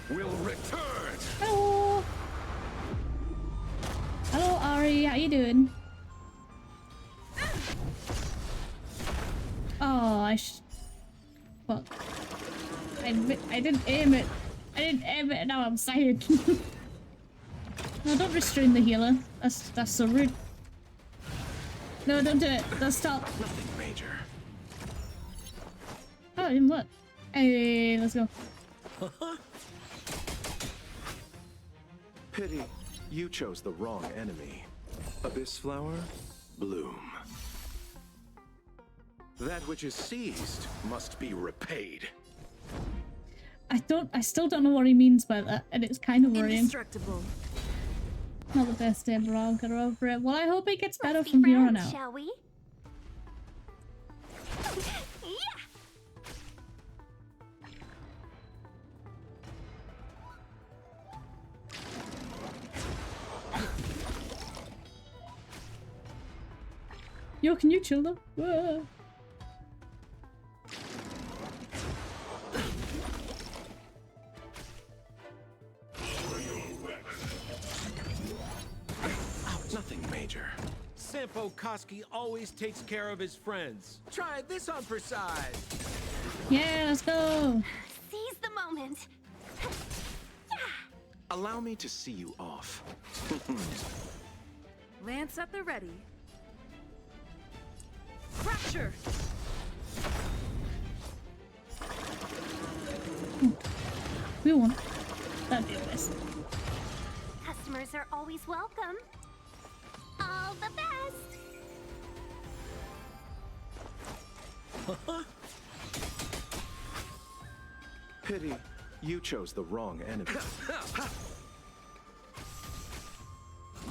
will return. Hello. Hello, Ari. How you doing? Oh, fuck. I didn't aim it. I didn't aim it, and now I'm sad. No, don't restrain the healer. That's so rude. No, don't do it. Don't stop. Nothing major. Oh, it didn't work. Hey, let's go. Pity, you chose the wrong enemy. Abyss flower, bloom. That which is seized must be repaid. I still don't know what he means by that, and it's kind of worrying. Indestructible. Not the best day, but I'll get over it. Well, I hope it gets better from here on out. Shall we? Yeah. Yo, can you chill though? Whoa. Nothing major. Sampo Koski always takes care of his friends. Try this on for size. Yeah, let's go. Seize the moment. Allow me to see you off. Lance at the ready. Fracture! We won. That'd be a waste. Customers are always welcome. All the best! Pity, you chose the wrong enemy.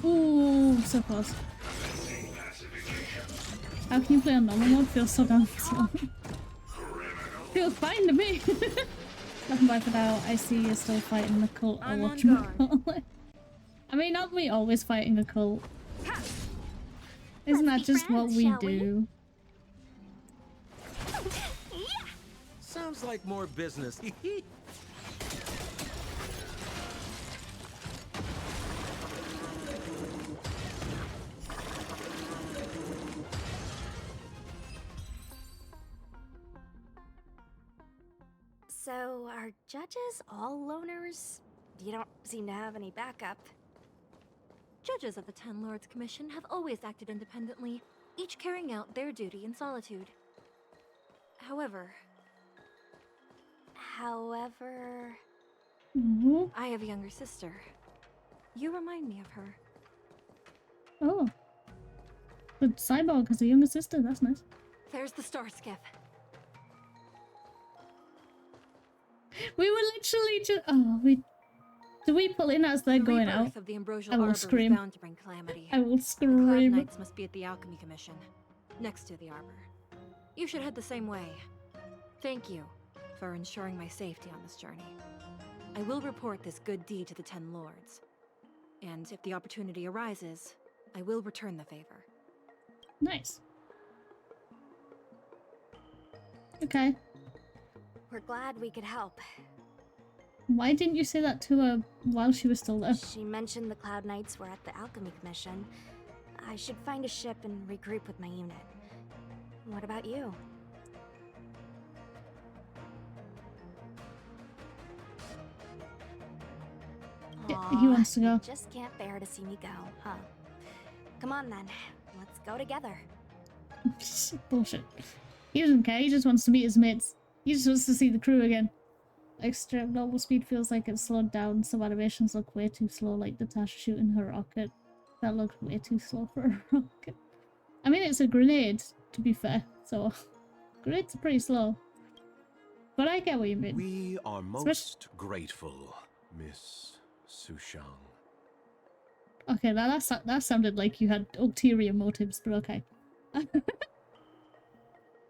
Ooh, so close. How can you play on normal mode? Feels so damn slow. Feels fine to me. Nothing bad for now. I see you're still fighting the cult. I'm watch on guard. I mean, aren't we always fighting a cult? Isn't that just what we do? Sounds like more business. So, are judges all loners? You don't seem to have any backup. Judges of the Ten Lords Commission have always acted independently, each carrying out their duty in solitude. However... I have a younger sister. You remind me of her. Oh. But Cyborg has a younger sister, that's nice. There's the star skiff. We were literally just... Oh, do we pull in as they're going out? Of the ambrosial I will arbor scream. Was bound to bring calamity. I will The scream. Cloud Knights must be at the Alchemy Commission, next to the arbor. You should head the same way. Thank you for ensuring my safety on this journey. I will report this good deed to the Ten Lords. And if the opportunity arises, I will return the favor. Nice. Okay. We're glad we could help. Why didn't you say that to her while she was still there? She mentioned the Cloud Knights were at the Alchemy Commission. I should find a ship and regroup with my unit. What about you? Yeah, he wants to go. You just can't bear to see me go, huh? Come on then, let's go together. Bullshit. He doesn't care, he just wants to meet his mates. He just wants to see the crew again. Extra normal speed feels like it's slowed down, some animations look way too slow, like Natasha shooting her rocket. That looked way too slow for a rocket. I mean, it's a grenade, to be fair, so grenades are pretty slow. But I get what you mean. We are most grateful, Miss Sushang. Okay, now that sounded like you had ulterior motives, but okay.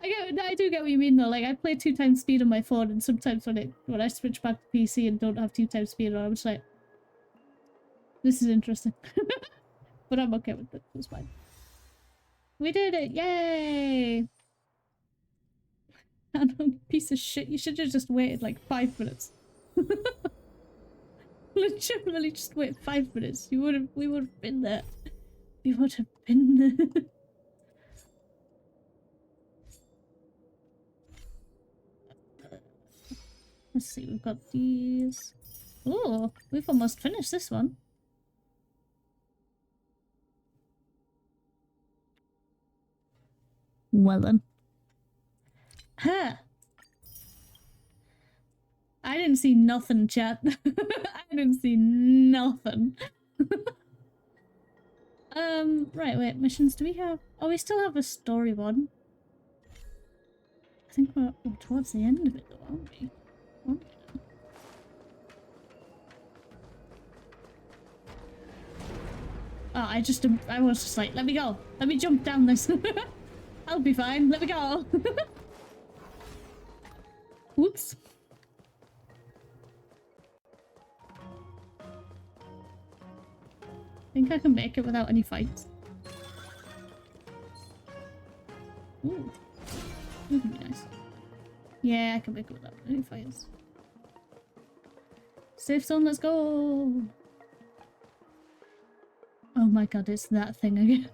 I do get what you mean though. Like I play 2x speed on my phone, and sometimes when I switch back to PC and don't have 2x speed on, I'm just like, this is interesting. But I'm okay with it. It's fine. We did it! Yay! Piece of shit. You should have just waited like 5 minutes. Legitimately just wait 5 minutes. We would have been there. We would have been there. Let's see, we've got these. Oh, we've almost finished this one. Well then. Huh. I didn't see nothing, chat. I didn't see nothing. Right, wait, missions do we have? Oh, we still have a story one. I think we're towards the end of it though, aren't we? Oh, I was just like, let me go. Let me jump down this. I'll be fine. Let me go. Whoops. I think I can make it without any fights. Ooh. That would be nice. Yeah, I can make it without any fights. Safe zone, let's go! Oh my god, it's that thing again.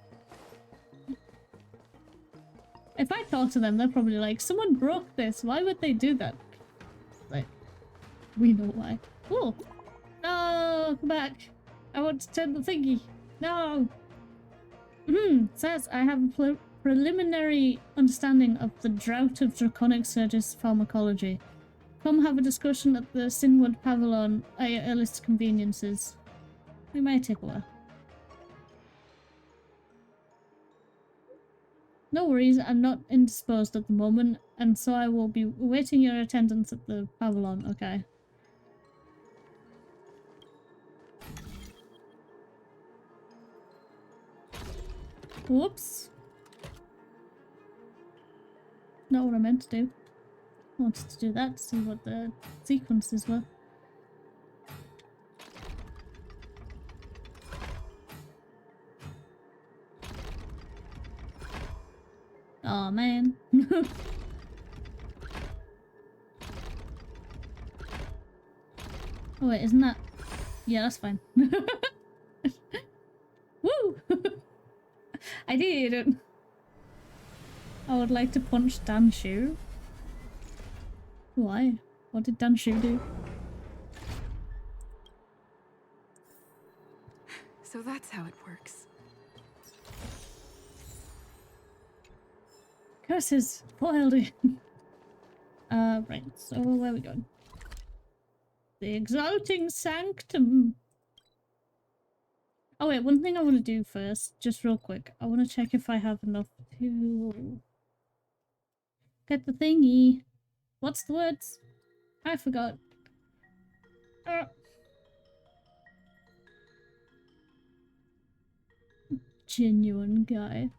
If I talk to them, they're probably like, someone broke this, why would they do that? Like, we know why. Oh! No! Come back! I want to turn the thingy! No! Says I have a preliminary understanding of the drought of draconic surge's pharmacology. Come have a discussion at the Sinwood Pavilion at your earliest conveniences. We may take a while. No worries, I'm not indisposed at the moment, and so I will be awaiting your attendance at the Pavilion, okay? Whoops. Not what I meant to do. I wanted to do that to see what the sequences were. Aw, man. Oh wait, isn't that... Yeah, that's fine. Woo! I did it! I would like to punch Danshu. Why? What did Danshu do? So that's how it works. Curses! Foiled it! Right, so where are we going? The Exalting Sanctum! Oh wait, one thing I want to do first, just real quick. I want to check if I have enough to get the thingy. What's the words? I forgot. Genuine guy.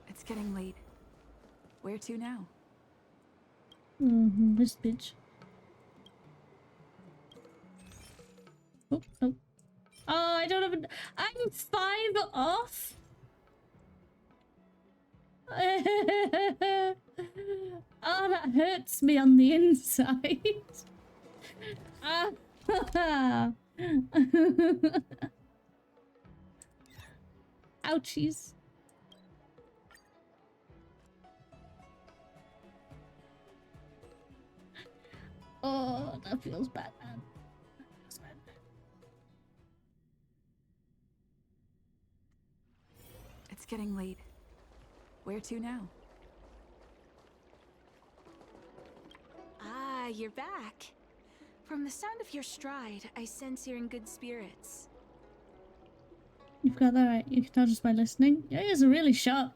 It's getting late. Where to now? This bitch. Oh, oh. Oh, I don't have a... I'm 5 off? Oh, that hurts me on the inside. Ouchies. Oh, that feels bad, man. It's getting late. Where to now? Ah, you're back. From the sound of your stride, I sense you're in good spirits. You've got that right. You can tell just by listening. Your ears are really sharp.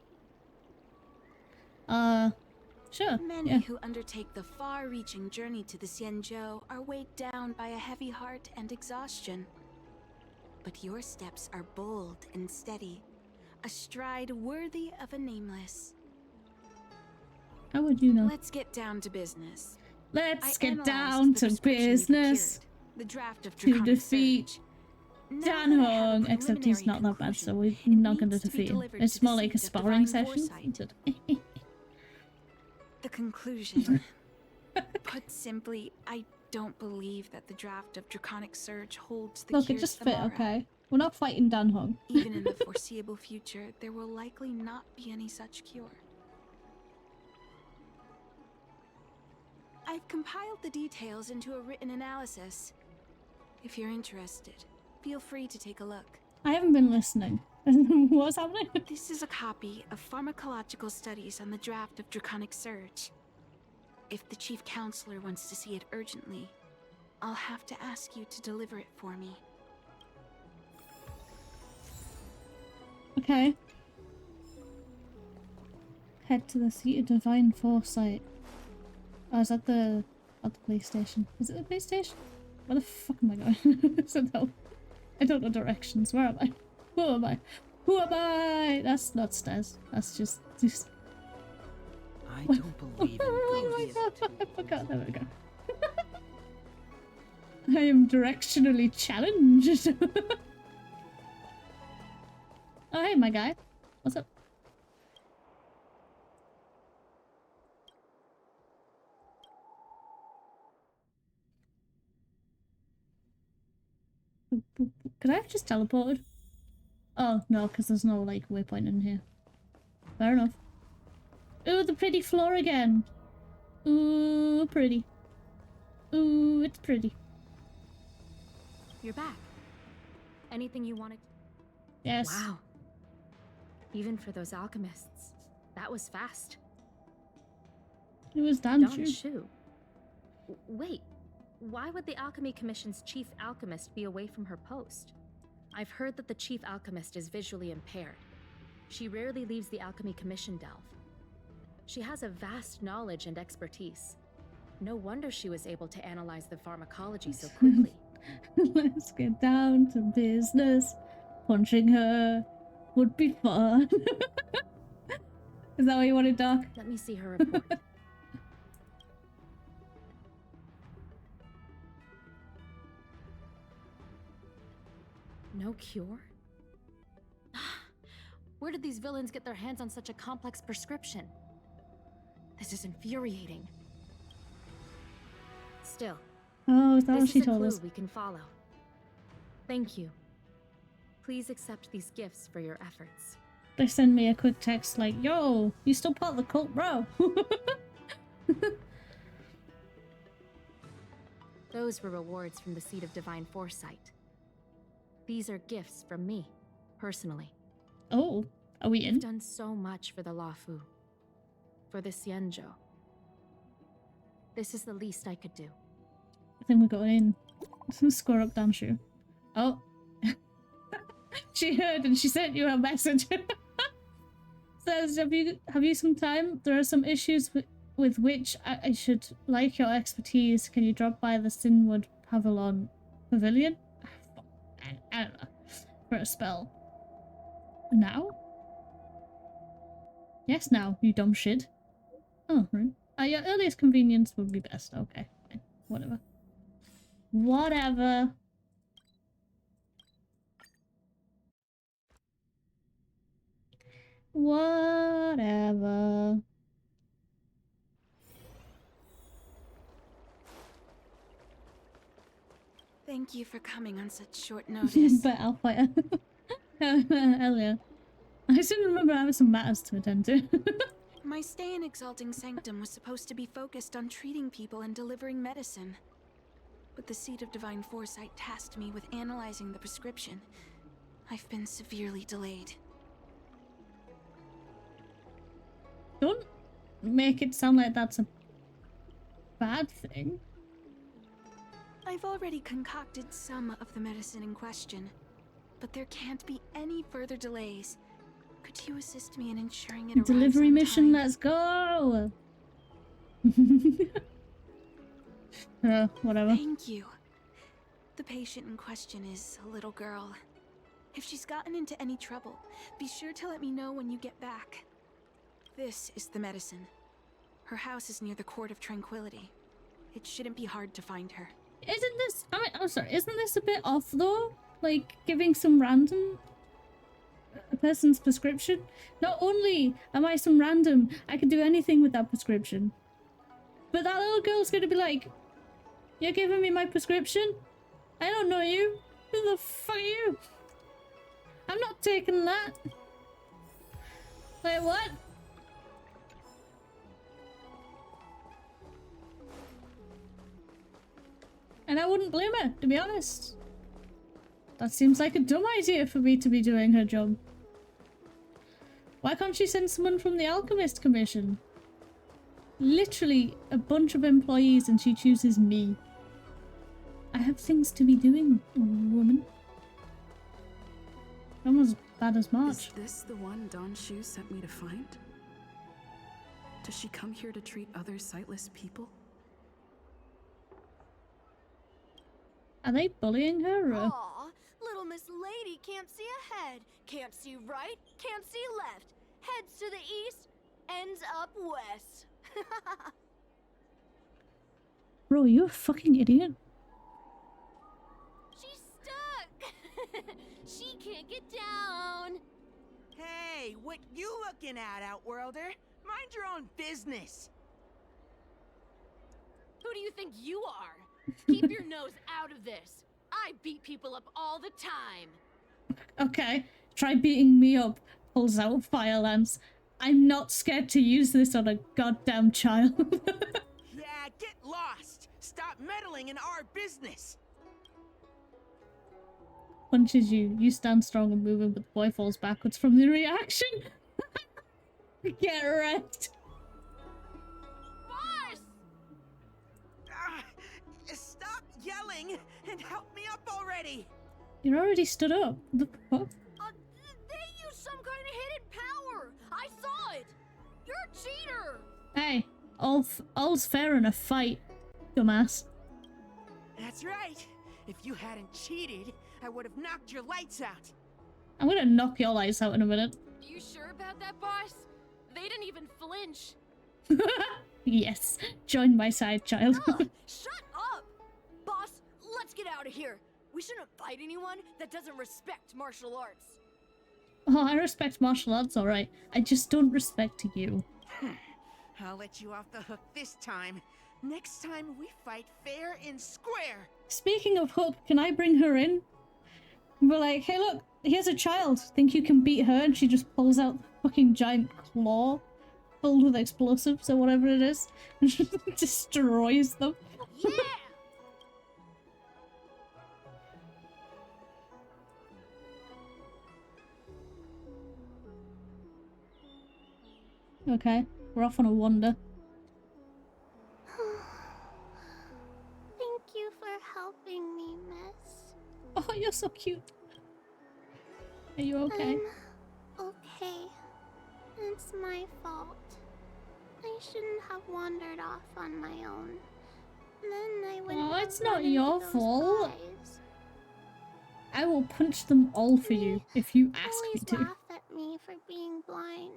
Sure. Many who undertake the far-reaching journey to the Xianzhou are weighed down by a heavy heart and exhaustion. But your steps are bold and steady, a stride worthy of a nameless. How would you know? Let's get down to business. Let's get down to business. The draft of to defeat Danhong. Except he's not that bad, so we're not going to defeat him. It's more like a sparring session. The conclusion. Put simply, I don't believe that the draft of Draconic Surge holds the Look, cure it just to the fit, Mara. okay? We're not fighting Danhong. Even in the foreseeable future, there will likely not be any such cure. I've compiled the details into a written analysis. If you're interested, feel free to take a look. I haven't been listening. What's happening? This is a copy of pharmacological studies on the draft of Draconic Surge. If the Chief Counselor wants to see it urgently, I'll have to ask you to deliver it for me. Okay. Head to the seat of Divine Foresight. Oh, is that the... at the police station? Is it the police station? Where the fuck am I going? So no. I don't know directions. Where am I? Who am I? Who am I? That's not stairs. That's just... I don't believe in Oh my ghosts. god, I forgot. There we go. I am directionally challenged. Oh, hey, my guy. What's up? Could I have just teleported? Oh, no, because there's no, like, waypoint in here. Fair enough. Ooh, the pretty floor again. Ooh, pretty. Ooh, it's pretty. You're back. Anything you wanted? Yes. Wow. Even for those alchemists, that was fast. It was 𝕃𝕚𝕟𝕜𝕤. Wait, why would the Alchemy Commission's chief alchemist be away from her post? I've heard that the chief alchemist is visually impaired. She rarely leaves the Alchemy Commission delve. She has a vast knowledge and expertise. No wonder she was able to analyze the pharmacology so quickly. Let's get down to business. Punching her would be fun. Is that what you wanted, Doc? Let me see her report. No cure? Where did these villains get their hands on such a complex prescription? This is infuriating. Still, oh, is that what this she is a told clue us? we can follow. Thank you. Please accept these gifts for your efforts. They send me a quick text like, yo, you still part of the cult, bro. Those were rewards from the Seed of Divine Foresight. These are gifts from me, personally. Oh, are we in? You've done so much for the Luofu, for the 𝕃𝕚𝕟𝕜𝕤. This is the least I could do. I think we got in. Score up 𝕃𝕚𝕟𝕜𝕤. Oh. She heard and she sent you a message. Says, have you some time? There are some issues with which I should like your expertise. Can you drop by the Sinwood Pavilion? I don't know. For a spell. Now? Yes, now, you dumb shit. Oh, right. Your earliest convenience would be best. Okay, fine. Whatever. Whatever. Whatever. Thank you for coming on such short notice. But I'll fight her. Hell yeah. I still remember having some matters to attend to. My stay in Exalting Sanctum was supposed to be focused on treating people and delivering medicine. But the Seed of Divine Foresight tasked me with analyzing the prescription. I've been severely delayed. Don't make it sound like that's a bad thing. I've already concocted some of the medicine in question, but there can't be any further delays. Could you assist me in ensuring it arrives Delivery on mission, time? let's go! Whatever. Thank you. The patient in question is a little girl. If she's gotten into any trouble, be sure to let me know when you get back. This is the medicine. Her house is near the Court of Tranquility. It shouldn't be hard to find her. Isn't this... I'm sorry, isn't this a bit off though? Like, giving some random... a person's prescription? Not only am I some random, I can do anything with that prescription. But that little girl's gonna be like, you're giving me my prescription? I don't know you. Who the fuck are you? I'm not taking that. Wait, what? And I wouldn't blame her, to be honest. That seems like a dumb idea for me to be doing her job. Why can't she send someone from the Alchemist Commission? Literally a bunch of employees and she chooses me. I have things to be doing, woman. Almost as bad as March. Is this the one 𝕃𝕚𝕟𝕜𝕤 sent me to find? Does she come here to treat other sightless people? Are they bullying her? Or? Aw, little Miss Lady can't see ahead, can't see right, can't see left. Heads to the east, ends up west. Bro, you a fucking idiot. She's stuck. She can't get down. Hey, what you looking at, Outworlder? Mind your own business. Who do you think you are? Keep your nose out of this. I beat people up all the time. Okay, try beating me up. Pulls out fire lance. I'm not scared to use this on a goddamn child. Yeah, get lost. Stop meddling in our business. Punches you. You stand strong and moving, but the boy falls backwards from the reaction. Get wrecked. Boss! Stop yelling and help me up already. You're already stood up. The fuck? They use some kind of hidden power. I saw it. You're a cheater. Hey, all's fair in a fight, dumbass. That's right. If you hadn't cheated, I would have knocked your lights out. I'm gonna knock your lights out in a minute. You sure about that, boss? They didn't even flinch. Yes, join my side, child. Shut up! Boss, let's get out of here. We shouldn't fight anyone that doesn't respect martial arts. Oh, I respect martial arts, alright. I just don't respect you. I'll let you off the hook this time. Next time we fight fair and square. Speaking of hook, can I bring her in? We're like, hey look, here's a child. Think you can beat her? And she just pulls out the fucking giant claw filled with explosives or whatever it is. And just destroys them. Yeah! Okay, we're off on a wander. Thank you for helping me, miss. Oh, you're so cute. Are you okay? Okay. It's my fault. I shouldn't have wandered off on my own. Then I wouldn't have it's not run into your those fault. guys. I will punch them all for you if you ask me to. They always laugh at me for being blind.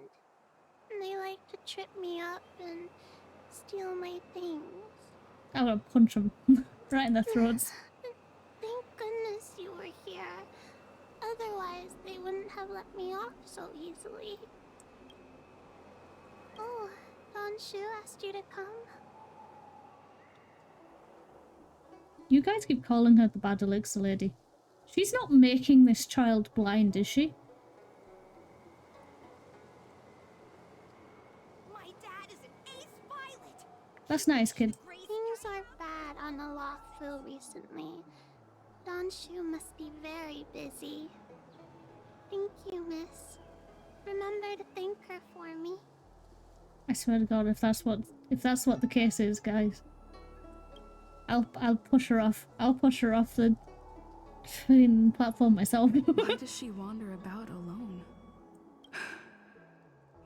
And they like to trip me up and steal my things. I'm gonna punch them right in their throats. Thank goodness you were here. Otherwise, they wouldn't have let me off so easily. Oh, Don Shu asked you to come? You guys keep calling her the bad elixir lady. She's not making this child blind, is she? My dad is an ace pilot. That's nice, kid. Things are bad on the Lockville recently. Don Shu must be very busy. Thank you, miss. Remember to thank her for me. I swear to God, if that's what the case is, guys, I'll push her off. I'll push her off the fucking platform myself. Why does she wander about alone?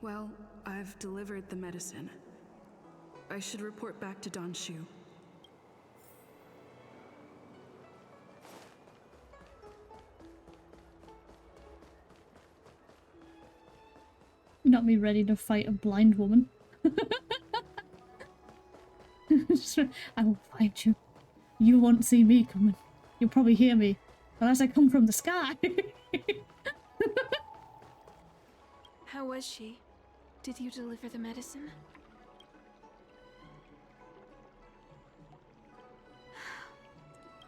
Well, I've delivered the medicine. I should report back to Don Shu. Not me ready to fight a blind woman. I will find you. You won't see me coming. You'll probably hear me, unless I come from the sky. How was she? Did you deliver the medicine?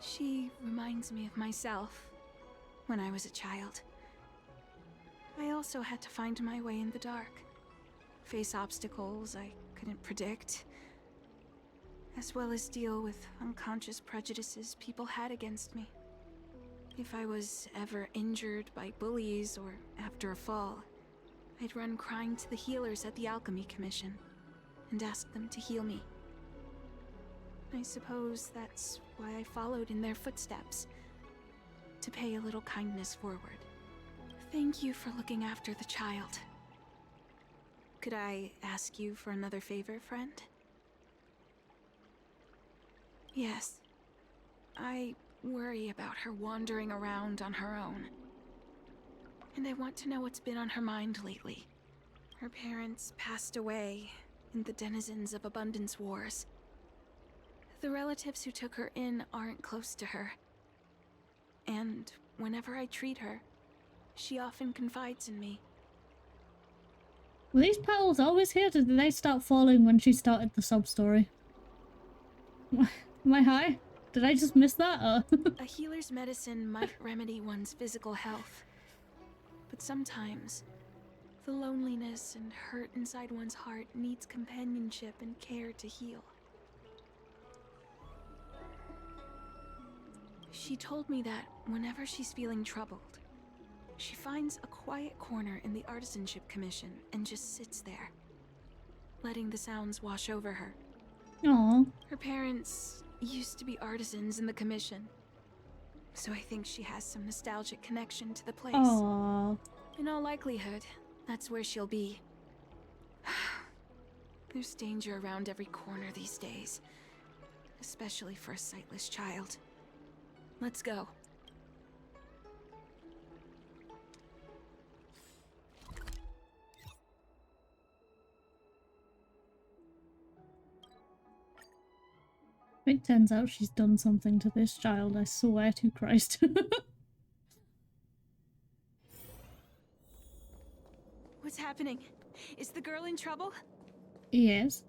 She reminds me of myself when I was a child. I also had to find my way in the dark, face obstacles I couldn't predict, as well as deal with unconscious prejudices people had against me. If I was ever injured by bullies or after a fall, I'd run crying to the healers at the Alchemy Commission and ask them to heal me. I suppose that's why I followed in their footsteps, to pay a little kindness forward. Thank you for looking after the child. Could I ask you for another favor, friend? Yes. I worry about her wandering around on her own. And I want to know what's been on her mind lately. Her parents passed away in the Denizens of Abundance Wars. The relatives who took her in aren't close to her. And whenever I treat her, she often confides in me. Were these petals always here, or did they start falling when she started the sob story? Am I high? Did I just miss that? Or? A healer's medicine might remedy one's physical health. But sometimes, the loneliness and hurt inside one's heart needs companionship and care to heal. She told me that whenever she's feeling troubled, she finds a quiet corner in the Artisanship Commission and just sits there, letting the sounds wash over her. Aww. Her parents used to be artisans in the commission, so I think she has some nostalgic connection to the place. Aww. In all likelihood, that's where she'll be. There's danger around every corner these days, especially for a sightless child. Let's go. It turns out she's done something to this child, I swear to Christ. What's happening? Is the girl in trouble? Yes.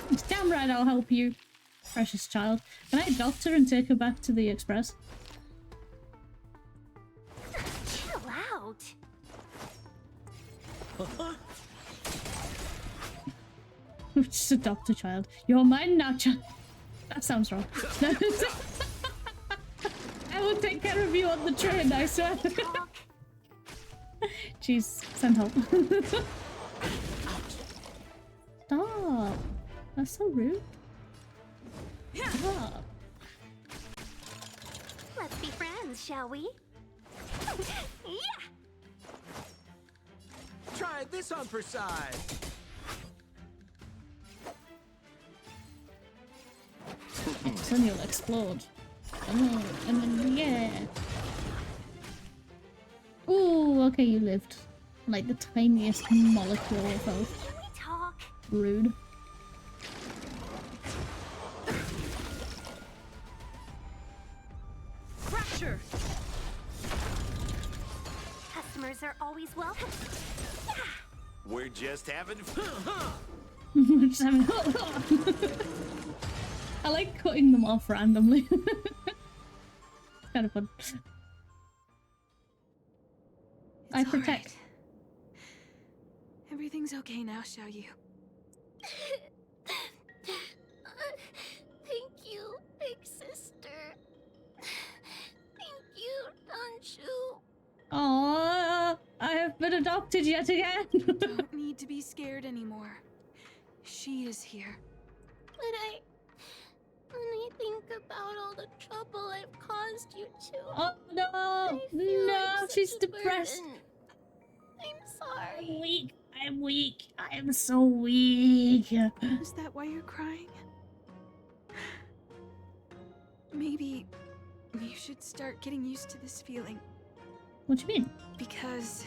It's damn right I'll help you, precious child. Can I adopt her and take her back to the Express? Chill out. Just adopt a child. You're mine now, child. That sounds wrong. I will take care of you on the train, I swear. Jeez, send help. Stop. That's so rude. Stop. Let's be friends, shall we? Yeah. Try this on for size. Then you'll explode. Oh, and then yeah. Ooh, okay, you lived. Like the tiniest molecule of health. Can we talk? Rude. Fracture! Customers are always welcome. Yeah. We're just having fun. We're just having I like cutting them off randomly. It's kind of fun. I protect. Right. Everything's okay now, shall you? Thank you, big sister. Thank you, Danshu. Aww, I have been adopted yet again. Don't need to be scared anymore. She is here. But when I think about all the trouble I've caused you two, Oh no, no, she's depressed. burden. I'm sorry. I'm weak. I'm weak. I am so weak. Is that why you're crying? Maybe you should start getting used to this feeling. What do you mean? Because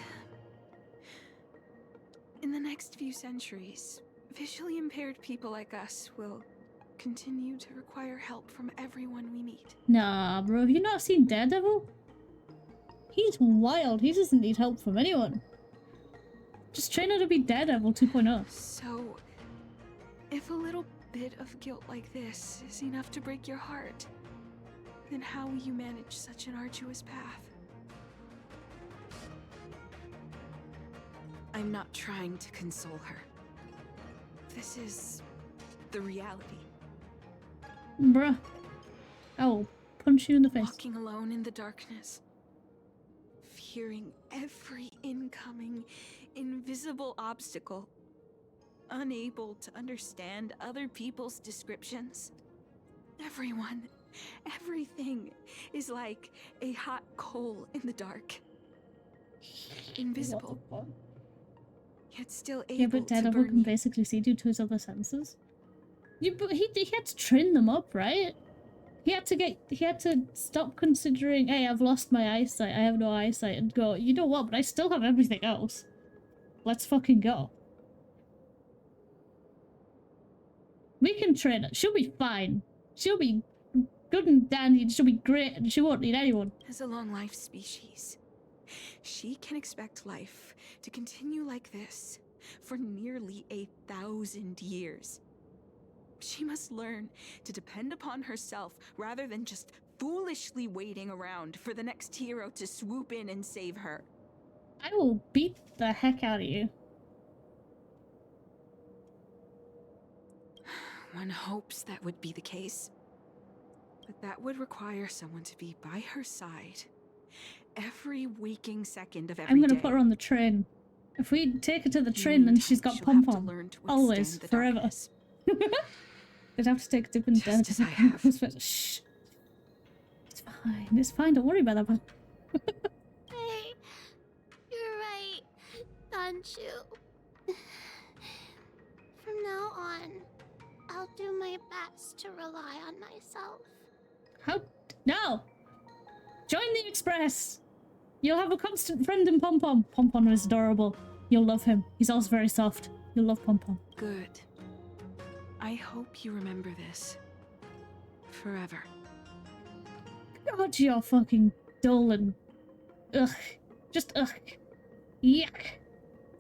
in the next few centuries, visually impaired people like us will continue to require help from everyone we meet. Nah, bro, have you not seen Daredevil? He's wild. He doesn't need help from anyone. Just train her to be Daredevil 2.0. So, if a little bit of guilt like this is enough to break your heart, then how will you manage such an arduous path? I'm not trying to console her. This is the reality. Bruh. I will punch you in the face. Walking alone in the darkness. Fearing every incoming, invisible obstacle. Unable to understand other people's descriptions. Everyone, everything is like a hot coal in the dark. Invisible. yet still able Yeah, but to Daredevil burn can you. basically see due to his other senses. Yeah, but he had to train them up, right? He had to stop considering, hey, I've lost my eyesight, I have no eyesight, and go, you know what, but I still have everything else. Let's fucking go. We can train her. She'll be fine. She'll be good and dandy, and she'll be great, and she won't need anyone. As a long-life species, she can expect life to continue like this for nearly 1,000 years. She must learn to depend upon herself rather than just foolishly waiting around for the next hero to swoop in and save her. I will beat the heck out of you. One hopes that would be the case. But that would require someone to be by her side every waking second of every day. I'm gonna put her on the train. If we take her to the train, then she's got pom-pom. Always, forever. I'd have to take a dip in death. Shh. It's fine. It's fine. Don't worry about that one. Hey, you're right, Danchu. From now on, I'll do my best to rely on myself. How? No! Join the Express! You'll have a constant friend in Pom-Pom. Pom-Pom is adorable. You'll love him. He's also very soft. You'll love Pom-Pom. Good. I hope you remember this. Forever. God, you're fucking dull and... Ugh. Just ugh. Yuck.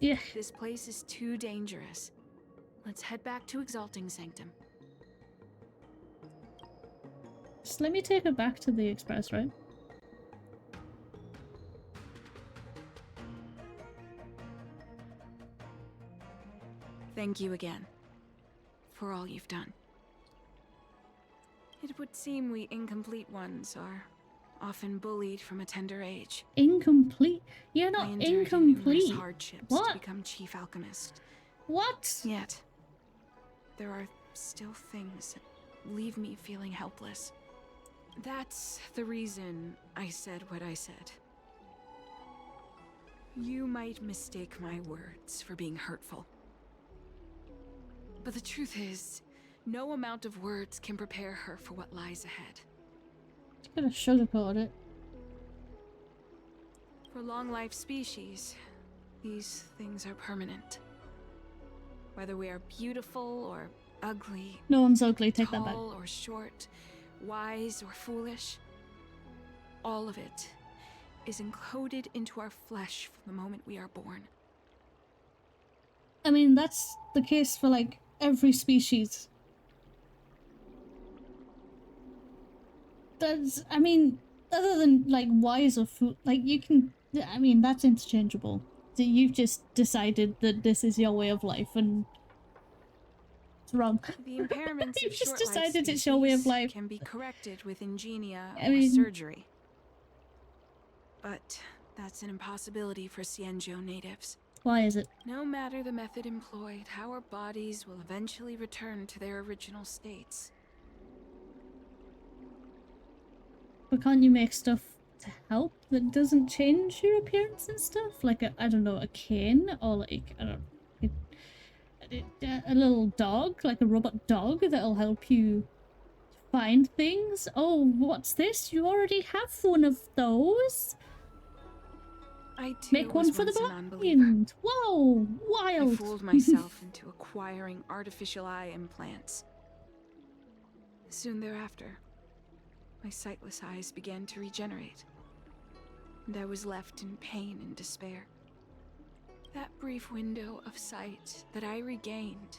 Yeah. This place is too dangerous. Let's head back to Exalting Sanctum. Just let me take her back to the Express, right? Thank you again for all you've done. It would seem we incomplete ones are often bullied from a tender age. Incomplete? You're not incomplete. Hardships What? To become chief alchemist. What? Yet, there are still things that leave me feeling helpless. That's the reason I said what I said. You might mistake my words for being hurtful. But the truth is, no amount of words can prepare her for what lies ahead. Just gotta sugarcoat it. For long-life species, these things are permanent. Whether we are beautiful or ugly, No one's ugly, take that back. tall or short, wise or foolish, all of it is encoded into our flesh from the moment we are born. I mean, that's the case for, like, every species. That's, I mean, other than, like, wise or fool, like, you can, I mean, that's interchangeable. So you've just decided that this is your way of life, and it's wrong. The impairments You've of just short-life decided it's your way of species life. can be corrected with ingenia I or mean- surgery. But that's an impossibility for Xianzhou natives. Why is it? No matter the method employed, our bodies will eventually return to their original states. But can't you make stuff to help that doesn't change your appearance and stuff? Like a, I don't know, a cane? Or like, I don't know, a little dog? Like a robot dog that'll help you find things? Oh, what's this? You already have one of those? I too Make one was for the once a non-believer. blind! Whoa! Wild! I fooled myself into acquiring artificial eye implants. Soon thereafter, my sightless eyes began to regenerate, and I was left in pain and despair. That brief window of sight that I regained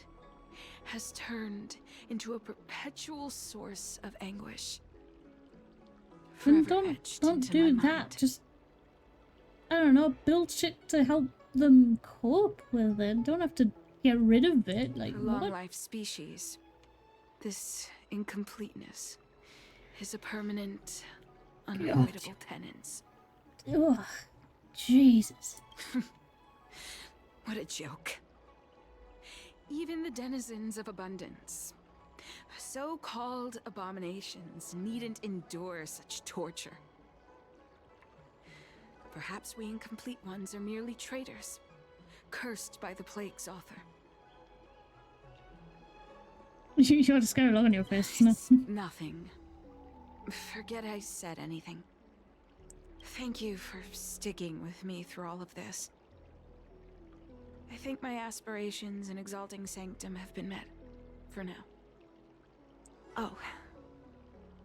has turned into a perpetual source of anguish. Then Forever don't etched into do my that. mind. Just, I don't know, build shit to help them cope with it. Don't have to get rid of it. Like, For what? long-life species, this incompleteness is a permanent, unavoidable penance. Ugh. Jesus. What a joke. Even the denizens of abundance, so-called abominations, needn't endure such torture. Perhaps we incomplete ones are merely traitors, cursed by the plague's author. You got a scary look on your face. No. Nothing. Forget I said anything. Thank you for sticking with me through all of this. I think my aspirations in exalting sanctum have been met. For now. Oh.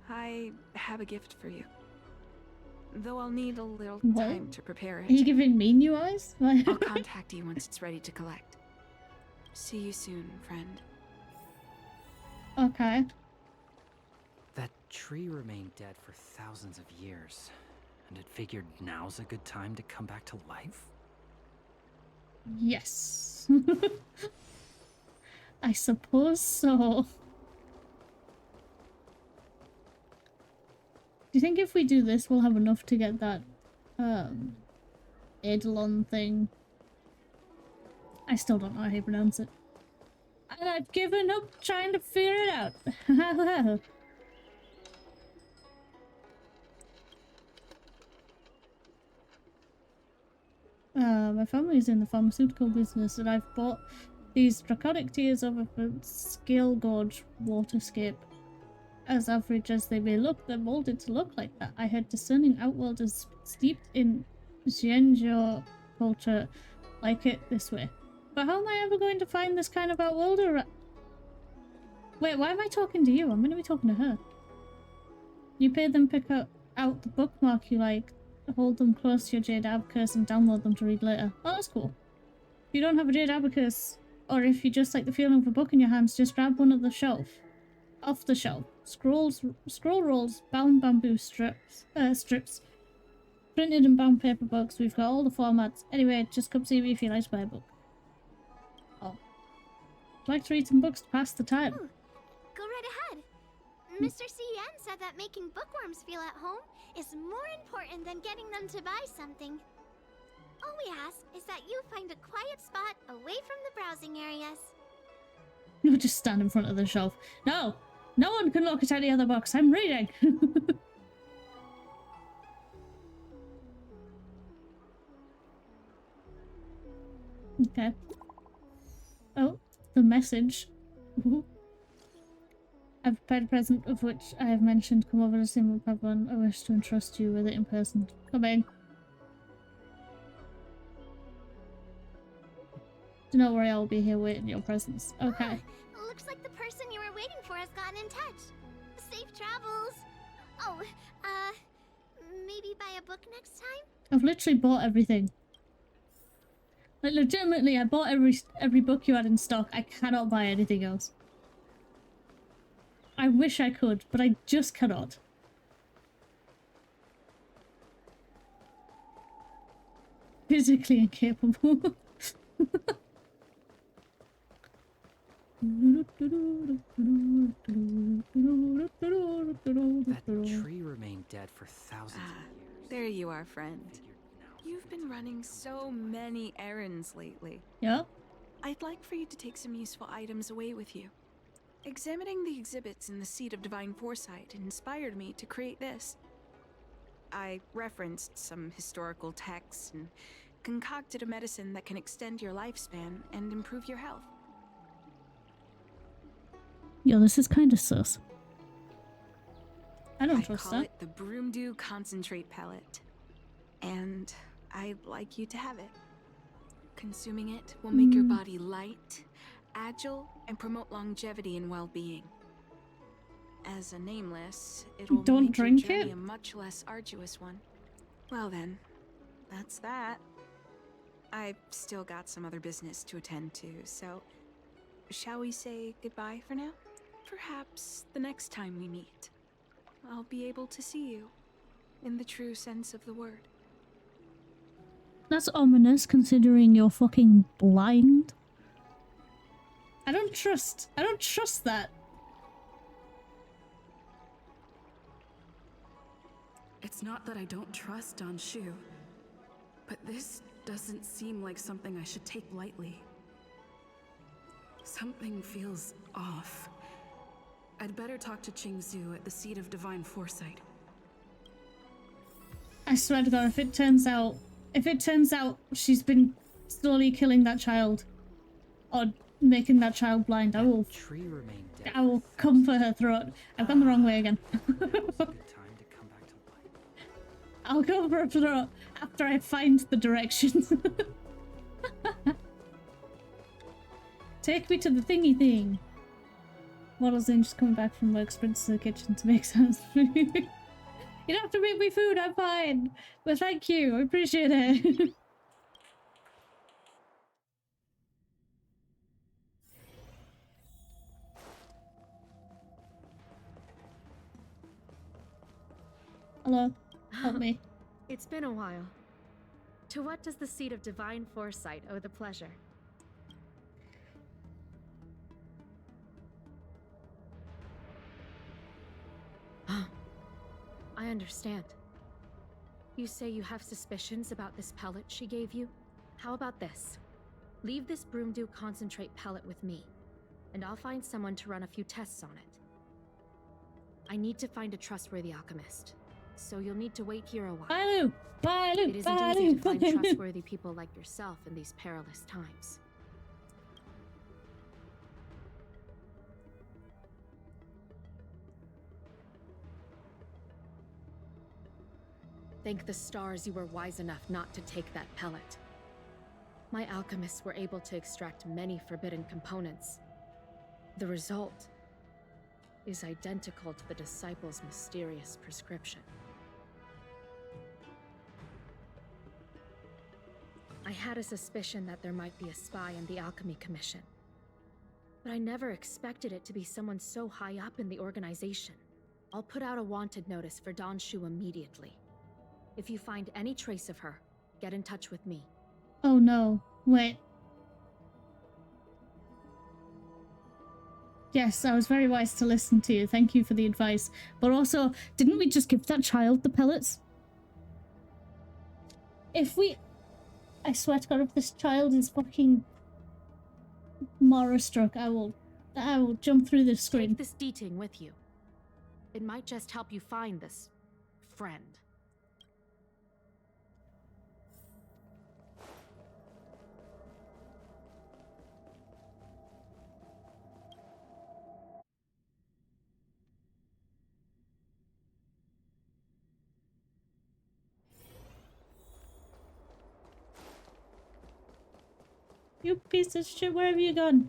I have a gift for you. Though I'll need a little time to prepare it. Are you giving me new eyes? I'll contact you once it's ready to collect. See you soon, friend. Okay. That tree remained dead for thousands of years, and it figured now's a good time to come back to life? Yes. I suppose so. Do you think if we do this, we'll have enough to get that, 𝕃𝕚𝕟𝕜𝕤 thing? I still don't know how you pronounce it. And I've given up trying to figure it out. My family's in the pharmaceutical business, and I've bought these draconic tears over for Scale Gorge Waterscape. As average as they may look, they're molded to look like that. I heard discerning outworlders steeped in 𝕃𝕚𝕟𝕜𝕤 culture like it this way. But how am I ever going to find this kind of outworlder? Wait, why am I talking to you? I'm going to be talking to her. You pay them pick out the bookmark you like, hold them close to your jade abacus and download them to read later. Oh, that's cool. If you don't have a jade abacus, or if you just like the feeling of a book in your hands, just grab one of the shelf. Off the shelf. Scroll rolls, bound bamboo strips, printed and bound paper books. We've got all the formats. Anyway, just come see me if you like to buy a book. Oh. I'd like to read some books to pass the time. Ooh, go right ahead. Mr. CN said that making bookworms feel at home is more important than getting them to buy something. All we ask is that you find a quiet spot away from the browsing areas. You just stand in front of the shelf. No! No one can look at any other books. I'm reading! Okay. Oh, the message. I've prepared a present of which I have mentioned. Come over to Simon Pavlin. I wish to entrust you with it in person. Coming. Do not worry, I will be here waiting your presence. Okay. Looks like the person you were waiting for has gotten in touch. Safe travels. Oh, maybe buy a book next time? I've literally bought everything. Like, legitimately, I bought every book you had in stock. I cannot buy anything else. I wish I could, but I just cannot. Physically incapable. That tree remained dead for thousands of years. There you are, friend. You've been running so many errands lately. Yeah? I'd like for you to take some useful items away with you. Examining the exhibits in the Seat of Divine Foresight inspired me to create this. I referenced some historical texts and concocted a medicine that can extend your lifespan and improve your health. Yo, this is kind of sus. I don't trust call that. it the 𝕃𝕚𝕟𝕜𝕤 Concentrate Pellet. And I'd like you to have it. Consuming it will make your body light, agile, and promote longevity and well-being. As a nameless, it'll make your journey a much less arduous one. Well then, that's that. I've still got some other business to attend to, so shall we say goodbye for now? Perhaps the next time we meet, I'll be able to see you in the true sense of the word. That's ominous considering you're fucking blind. I don't trust that. It's not that I don't trust Shu, but this doesn't seem like something I should take lightly. Something feels off. I'd better talk to Qingzhou at the Seat of Divine Foresight. I swear to God, if it turns out she's been slowly killing that child. Or making that child blind. I will come for her throat. I've gone the wrong way again. I'll go for her throat after I find the directions. Take me to the thingy thing. Waddles in, just coming back from work, sprints to the kitchen to make some food. You don't have to make me food, I'm fine. But thank you, I appreciate it. Hello, help me. It's been a while. To what does the seat of divine foresight owe the pleasure? I understand. You say you have suspicions about this pellet she gave you? How about this? Leave this Broomdew concentrate pellet with me, and I'll find someone to run a few tests on it. I need to find a trustworthy alchemist, so you'll need to wait here a while. It isn't easy to find trustworthy people like yourself in these perilous times. Thank the stars you were wise enough not to take that pellet. My alchemists were able to extract many forbidden components. The result is identical to the disciple's mysterious prescription. I had a suspicion that there might be a spy in the Alchemy Commission, but I never expected it to be someone so high up in the organization. I'll put out a wanted notice for Don Shu immediately. If you find any trace of her, get in touch with me. Oh no, wait. Yes, I was very wise to listen to you. Thank you for the advice. But also, didn't we just give that child the pellets? If we... I swear to God, if this child is fucking Mara-struck, I will jump through the screen. Take this 𝕃𝕚𝕟 with you. It might just help you find this friend. You piece of shit, where have you gone?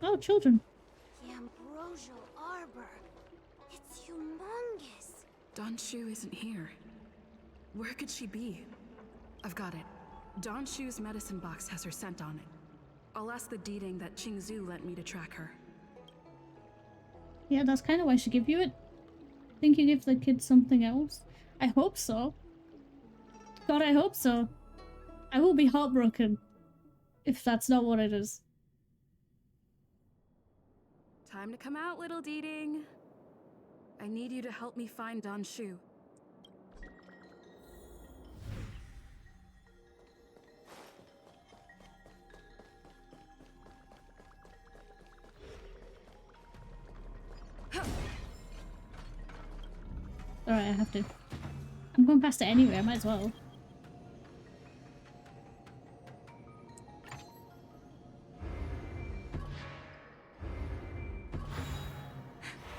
Oh, children. The ambrosial arbor. It's humongous. Don Shu isn't here. Where could she be? I've got it. Don Shu's medicine box has her scent on it. I'll ask the 𝕃𝕚𝕟 that Qingzhou lent me to track her. Yeah, that's kind of why she gave you it. Think you give the kid something else? I hope so. God, I hope so. I will be heartbroken if that's not what it is. Time to come out, little 𝕃𝕚𝕟. I need you to help me find Don Shu. Alright, I have to. I'm going past it anyway, I might as well.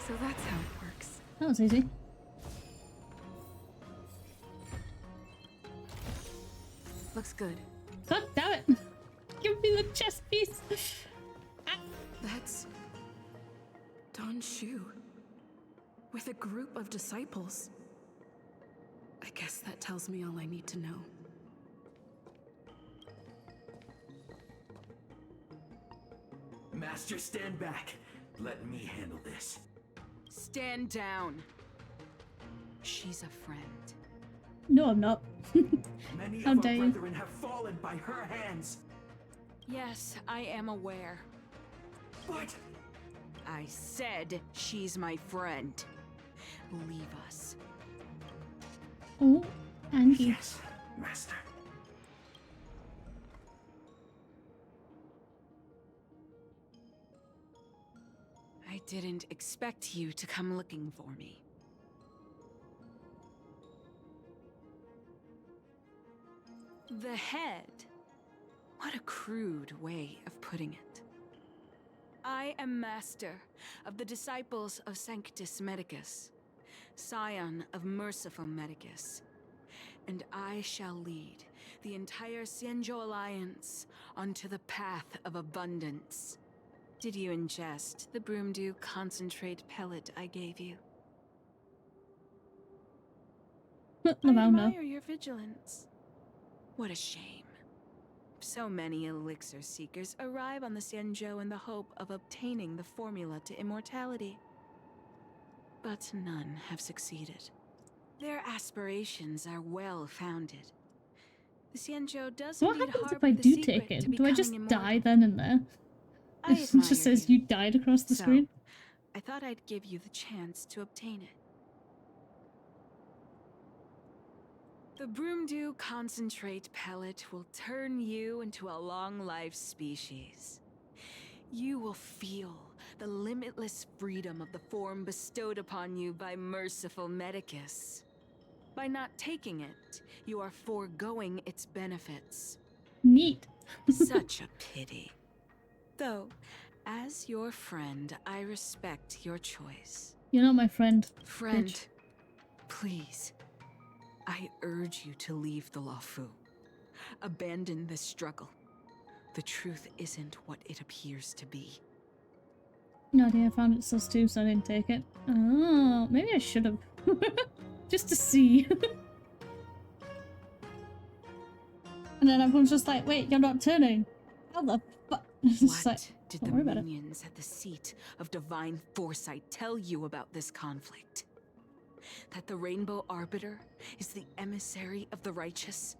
So that's how it works. That was easy. Looks good. God damn it! Give me the chest piece! That's Don Shu with a group of disciples. I guess that tells me all I need to know. Master, stand back. Let me handle this. Stand down. She's a friend. No, I'm not. Many How of our dare you. brethren have fallen by her hands. Yes, I am aware. But I said she's my friend. Leave us. Oh, Angie. Yes, Master. I didn't expect you to come looking for me. The head. What a crude way of putting it. I am master of the disciples of Sanctus Medicus, scion of merciful Medicus, and I shall lead the entire Xianzhou Alliance onto the path of abundance. Did you ingest the Broomdew concentrate pellet I gave you? I admire your vigilance. What a shame. So many elixir seekers arrive on the Xianzhou in the hope of obtaining the formula to immortality. But none have succeeded. Their aspirations are well founded. The Xianzhou does What indeed happens if harbor I the do secret take to it? Do I just becoming die immortal. then and there? I It admire just says you died across the screen. I thought I'd give you the chance to obtain it. The Broomdew concentrate pellet will turn you into a long-lived species. You will feel the limitless freedom of the form bestowed upon you by merciful Medicus. By not taking it, you are foregoing its benefits. Neat. Such a pity. Though, as your friend, I respect your choice. You're not my friend. Friend, bitch. please. I urge you to leave the Luofu. Abandon this struggle. The truth isn't what it appears to be. No idea, I found it sus too, so I didn't take it. Oh, maybe I should have. Just to see. And then everyone's just like, wait, you're not turning. How the fuck? What did the don't worry about it. minions at the seat of divine foresight tell you about this conflict? That the Rainbow Arbiter is the emissary of the righteous?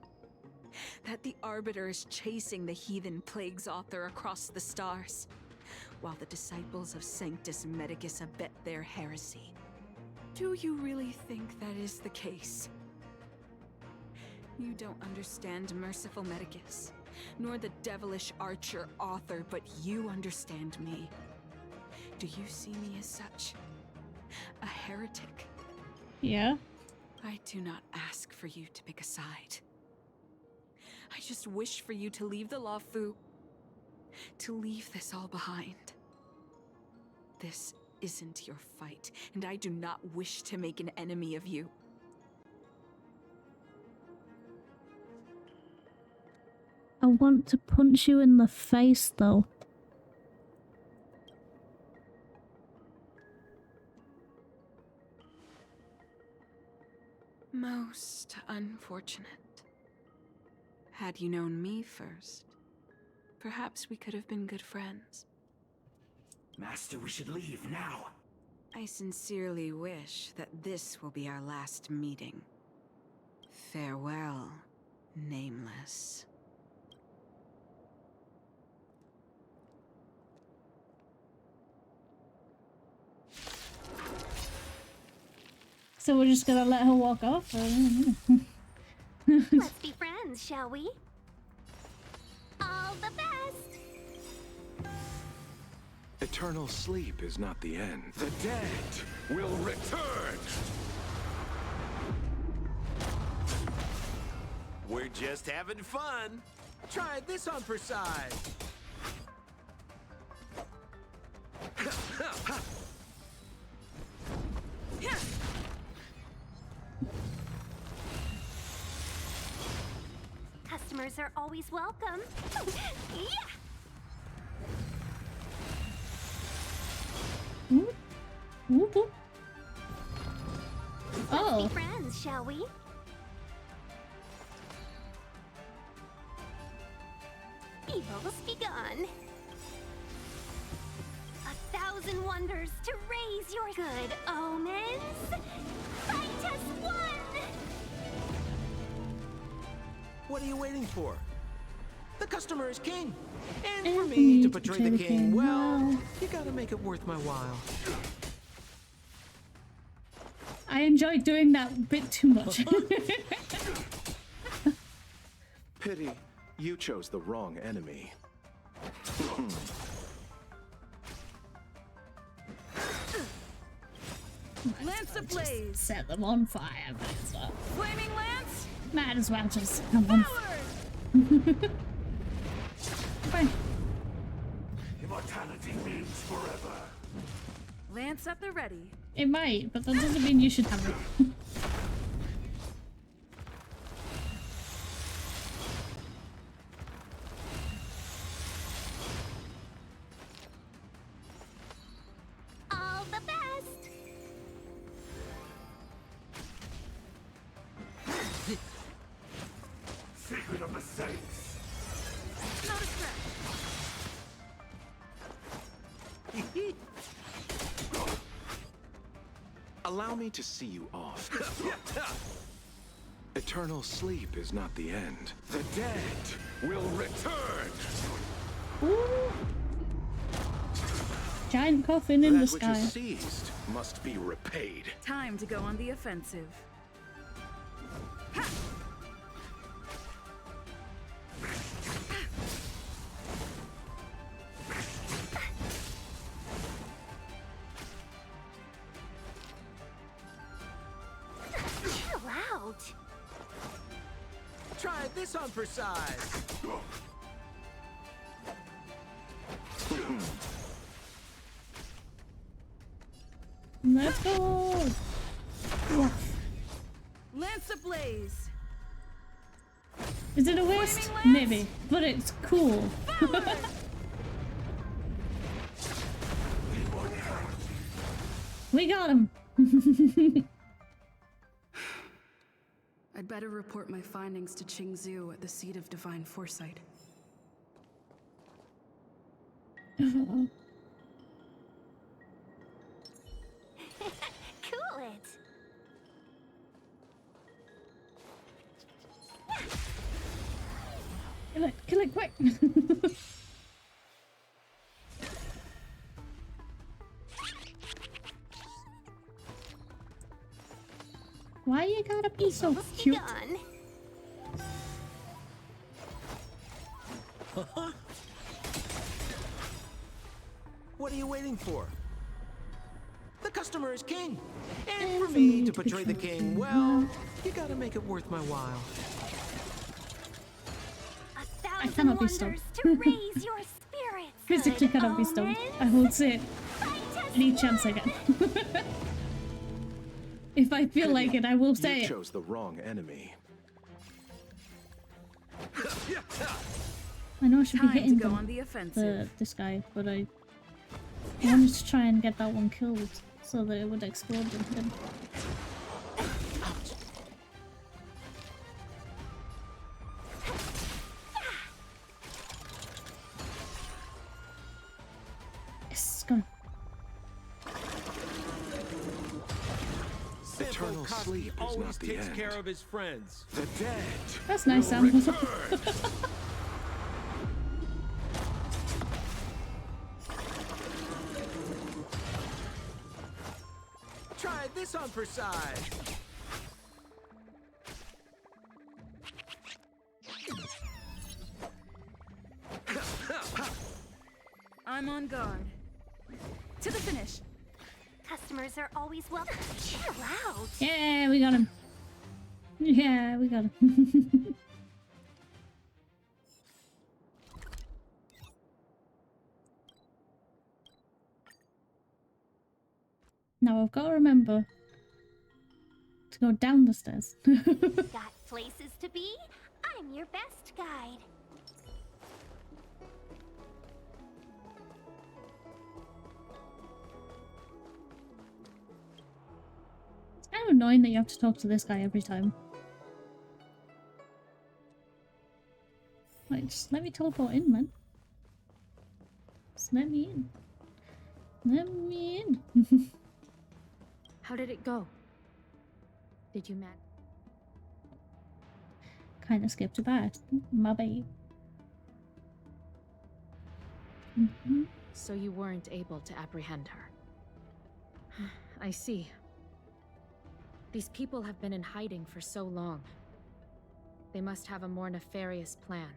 That the Arbiter is chasing the heathen plagues author across the stars, while the disciples of Sanctus Medicus abet their heresy? Do you really think that is the case? You don't understand merciful Medicus, nor the devilish archer author, but you understand me. Do you see me as such? A heretic? Yeah. I do not ask for you to pick a side. I just wish for you to leave the Luofu, to leave this all behind. This isn't your fight, and I do not wish to make an enemy of you. I want to punch you in the face, though. Most unfortunate. Had you known me first, perhaps we could have been good friends. Master, we should leave now. I sincerely wish that this will be our last meeting. Farewell, Nameless. So we're just gonna let her walk off? Let's be friends, shall we? All the best! Eternal sleep is not the end. The dead will return! We're just having fun. Try this on for size. Customers are always welcome. Yeah! Whoop, whoop. Oh. Let's be friends, shall we? Evils be gone. 1,000 wonders to raise your good omens. Fight us one! What are you waiting for? The customer is king. And for me to portray the king, well, you gotta make it worth my while. I enjoyed doing that bit too much. Pity, you chose the wrong enemy. Lance ablaze! Set them on fire, might as well. Flaming lance! Might as well just set them on fire. Forward! Fine. Immortality means forever. Lance at the ready. It might, but that doesn't mean you should have it. All the best. Secret of the Saints. Not a threat. Allow me to see you off. Eternal sleep is not the end. The dead will return. Ooh. Giant coffin in the sky. That which is seized must be repaid. Time to go on the offensive. Ha! Chill out. Try this on for size. Let's go. Lance ablaze. Is it a waste? Maybe, but it's cool. We got him. I'd better report my findings to Qingzhou at the seat of divine foresight. Cool it. Kill it quick. Why you gotta be so cute? What are you waiting for? The customer is king. And for me to portray the king, well, you gotta make it worth my while. I cannot be stopped. To raise your spirits. Physically cannot be stopped. I will say it any chance I get. If I feel like it, I will say You it. chose the wrong enemy. I know I should be Time hitting to go on the offensive. this guy, but I wanted to try and get that one killed so that it would explode into him. Yes, go. Eternal sleep is not the takes end. care of his friends. The dead. That's nice sound. Try this on for size. I'm on guard. To the finish. Customers are always welcome. Chill out. Yeah, we got him. Yeah, we got him. Now I've got to remember to go down the stairs. Got places to be? I'm your best guide. It's kind of annoying that you have to talk to this guy every time. Like, just let me teleport in, man. Just let me in. Let me in. How did it go? Did you manage? Kind of skipped a bit. My babe. So you weren't able to apprehend her. I see. These people have been in hiding for so long. They must have a more nefarious plan.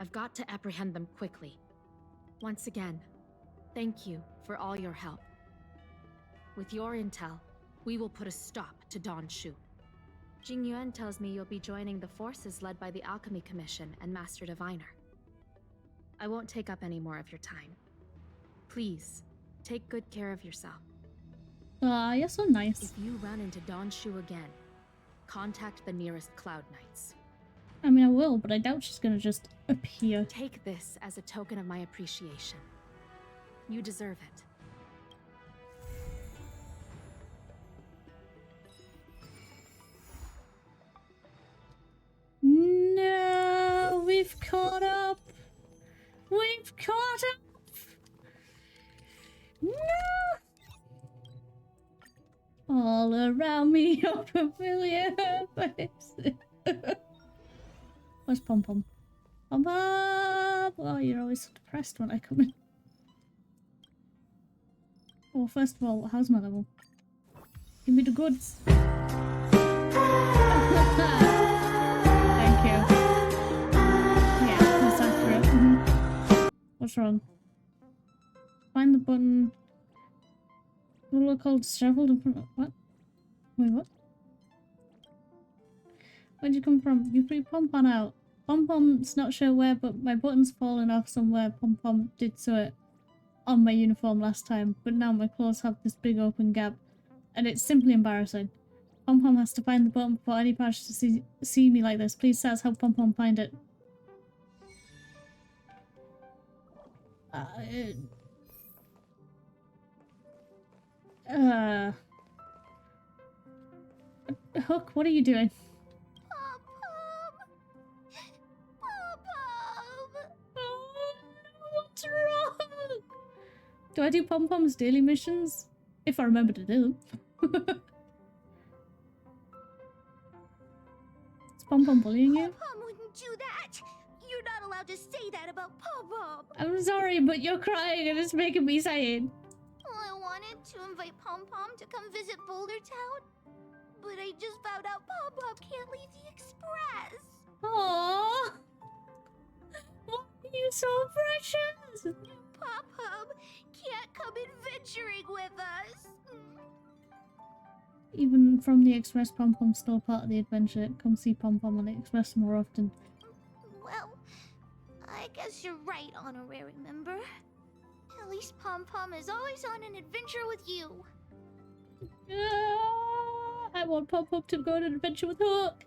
I've got to apprehend them quickly. Once again, thank you for all your help. With your intel, we will put a stop to Don Shu. Jingyuan tells me you'll be joining the forces led by the Alchemy Commission and Master Diviner. I won't take up any more of your time. Please, take good care of yourself. You're so nice. If you run into Donshu again, contact the nearest Cloud Knights. I mean, I will, but I doubt she's gonna just appear. Take this as a token of my appreciation. You deserve it. No, we've caught up. We've caught up. No. All around me are familiar faces. Where's Pom Pom? Pom Pom! Oh, you're always so depressed when I come in. Well, first of all, how's my level? Give me the goods. Thank you. Yeah, that's accurate. What's wrong? Find the button. What are called disheveled in front of what? Wait, what? Where'd you come from? You threw Pom Pom out. Pom Pom's not sure where, but my button's fallen off somewhere. Pom Pom did sew it on my uniform last time, but now my clothes have this big open gap, and it's simply embarrassing. Pom Pom has to find the button before any patch to see me like this. Please, Saz, help Pom Pom find it. Hook, what are you doing? What's wrong? Do I do Pom Pom's daily missions? If I remember to do them. Is Pom Pom bullying you? Pom wouldn't do that. You're not allowed to say that about Pom Pom. I'm sorry, but you're crying and it's making me sad. Well, I wanted to invite Pom Pom to come visit Boulder Town, but I just found out Pom Pom can't leave the Express. Aww. Why are you so precious? Pom Pom can't come adventuring with us. Even from the Express, Pom Pom's still part of the adventure. Come see Pom Pom on the Express more often. Well, I guess you're right, honorary member. At least Pom Pom is always on an adventure with you. I want Pom Pom to go on an adventure with Hook.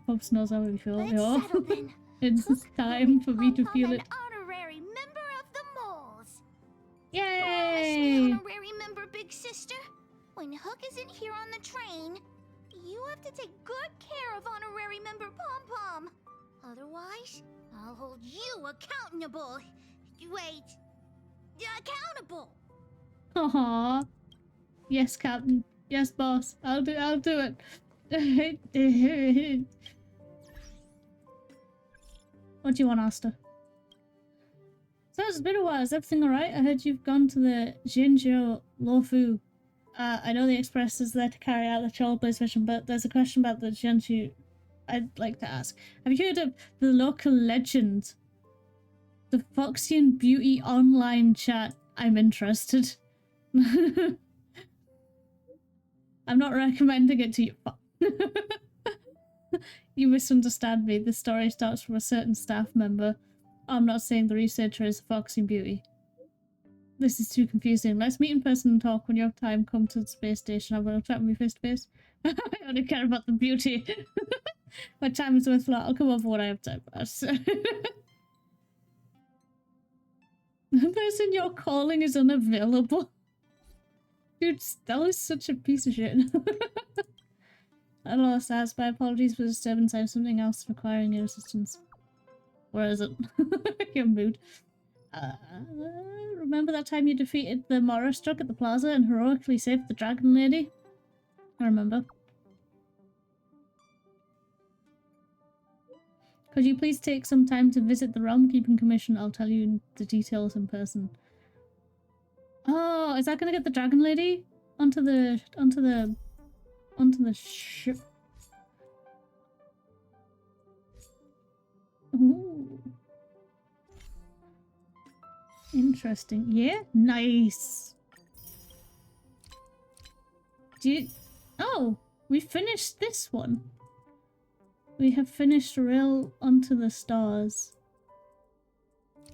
Pops knows how we feel. Let's settle then. It's time for me to feel it. Honorary member of the moles. Yay! Promise me, honorary member big sister. When Hook isn't here on the train, you have to take good care of honorary member Pom Pom. Otherwise, I'll hold you accountable. Wait, accountable. Aww. Yes, Captain. Yes, boss. I'll do it. What do you want, Asta? So it's been a while. Is everything alright? I heard you've gone to the Jinzhou Luofu. I know the Express is there to carry out the Trollblaze mission, but there's a question about the Jianzhou I'd like to ask. Have you heard of the local legend? The Foxian Beauty online chat. I'm interested. I'm not recommending it to you. You misunderstand me. The story starts from a certain staff member. I'm not saying the researcher is the Foxian Beauty. This is too confusing. Let's meet in person and talk when you have time. Come to the space station. I'm going to chat with me face to face. I only care about the beauty. My time is worth a lot. I'll come over when I have time. The person you're calling is unavailable. Dude, Stella's such a piece of shit. I lost Saz. My apologies for disturbance. I have something else requiring your assistance. Where is it? Your mood. Remember that time you defeated the Morris truck at the plaza and heroically saved the dragon lady? I remember. Could you please take some time to visit the Realm Keeping Commission? I'll tell you the details in person. Oh, is that gonna get the dragon lady onto the ship? Ooh. Interesting. Yeah? Nice. Do you... Oh! We finished this one. We have finished Rail Onto the Stars.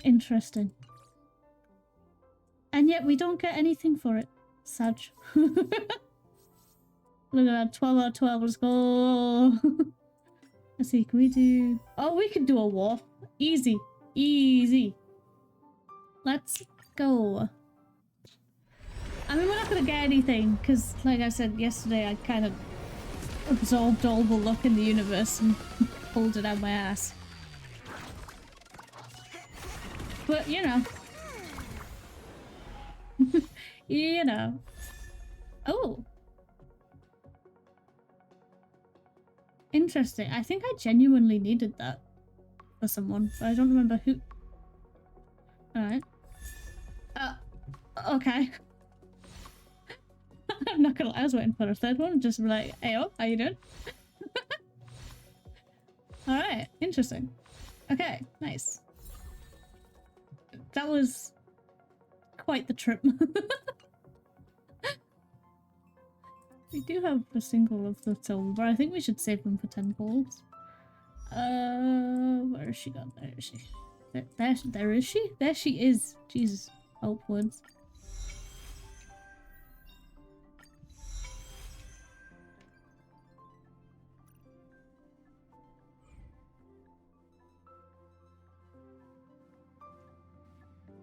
Interesting. And yet we don't get anything for it. Sad. Look at that, 12 out of 12, let's go. Let's see, can we do... Oh, we can do a war. Easy. Easy. Let's go. I mean, we're not gonna get anything, because like I said yesterday, I kind of absorbed all the luck in the universe and pulled it out my ass. But, you know. You know. Oh. Interesting. I think I genuinely needed that for someone, but I don't remember who. Alright. Okay. I'm not gonna lie, I was waiting for a third one, just be like, hey, oh, how you doing? Alright, interesting. Okay, nice. That was quite the trip. We do have a single of the silver, but I think we should save them for 10 golds. Where is she gone? There is she. There is she? There she is. Jesus. Upwards.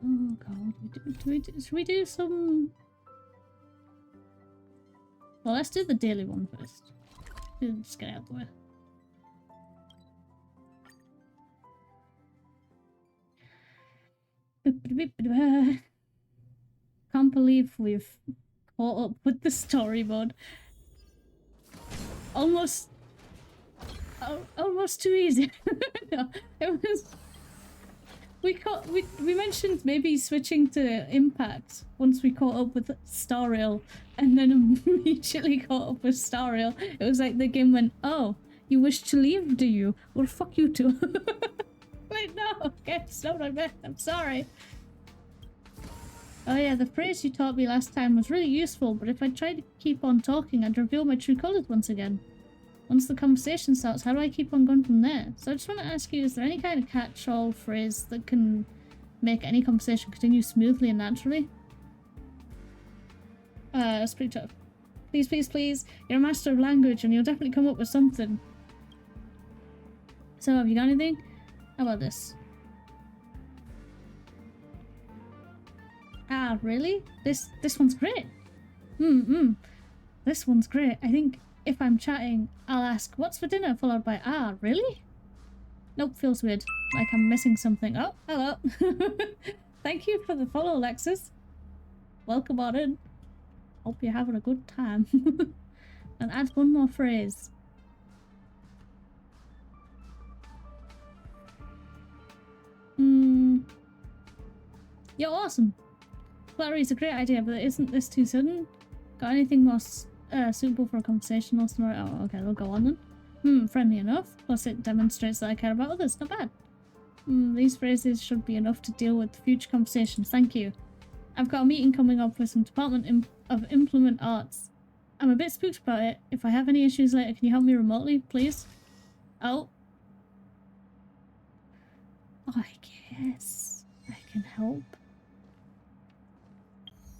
Oh god, should we do some... Well, let's do the daily one first. Let's get out of the way. Can't believe we've caught up with the story mode. Almost too easy. No, it was... We mentioned maybe switching to Impact once we caught up with Star Rail, and then immediately caught up with Star Rail. It was like the game went, oh, you wish to leave, do you? Well, fuck you too. Wait, no, okay, it's not what I meant. I'm sorry. Oh yeah, the phrase you taught me last time was really useful, but if I tried to keep on talking, I'd reveal my true colours once again. Once the conversation starts, how do I keep on going from there? So I just want to ask you, is there any kind of catch-all phrase that can make any conversation continue smoothly and naturally? That's pretty tough. Please, please, please. You're a master of language and you'll definitely come up with something. So have you got anything? How about this? Ah, really? This one's great. This one's great. I think if I'm chatting, I'll ask, what's for dinner? Followed by, ah, really? Nope, feels weird. Like I'm missing something. Oh, hello. Thank you for the follow, Lexus. Welcome on in. Hope you're having a good time. And add one more phrase. You're awesome. Flattery's a great idea, but isn't this too sudden? Got anything more suitable for a conversation or somewhere? Oh, okay, we'll go on then. Friendly enough. Plus it demonstrates that I care about others. Not bad. These phrases should be enough to deal with future conversations. Thank you. I've got a meeting coming up with some Department of Implement Arts. I'm a bit spooked about it. If I have any issues later, can you help me remotely, please? Oh. Oh, I guess I can help.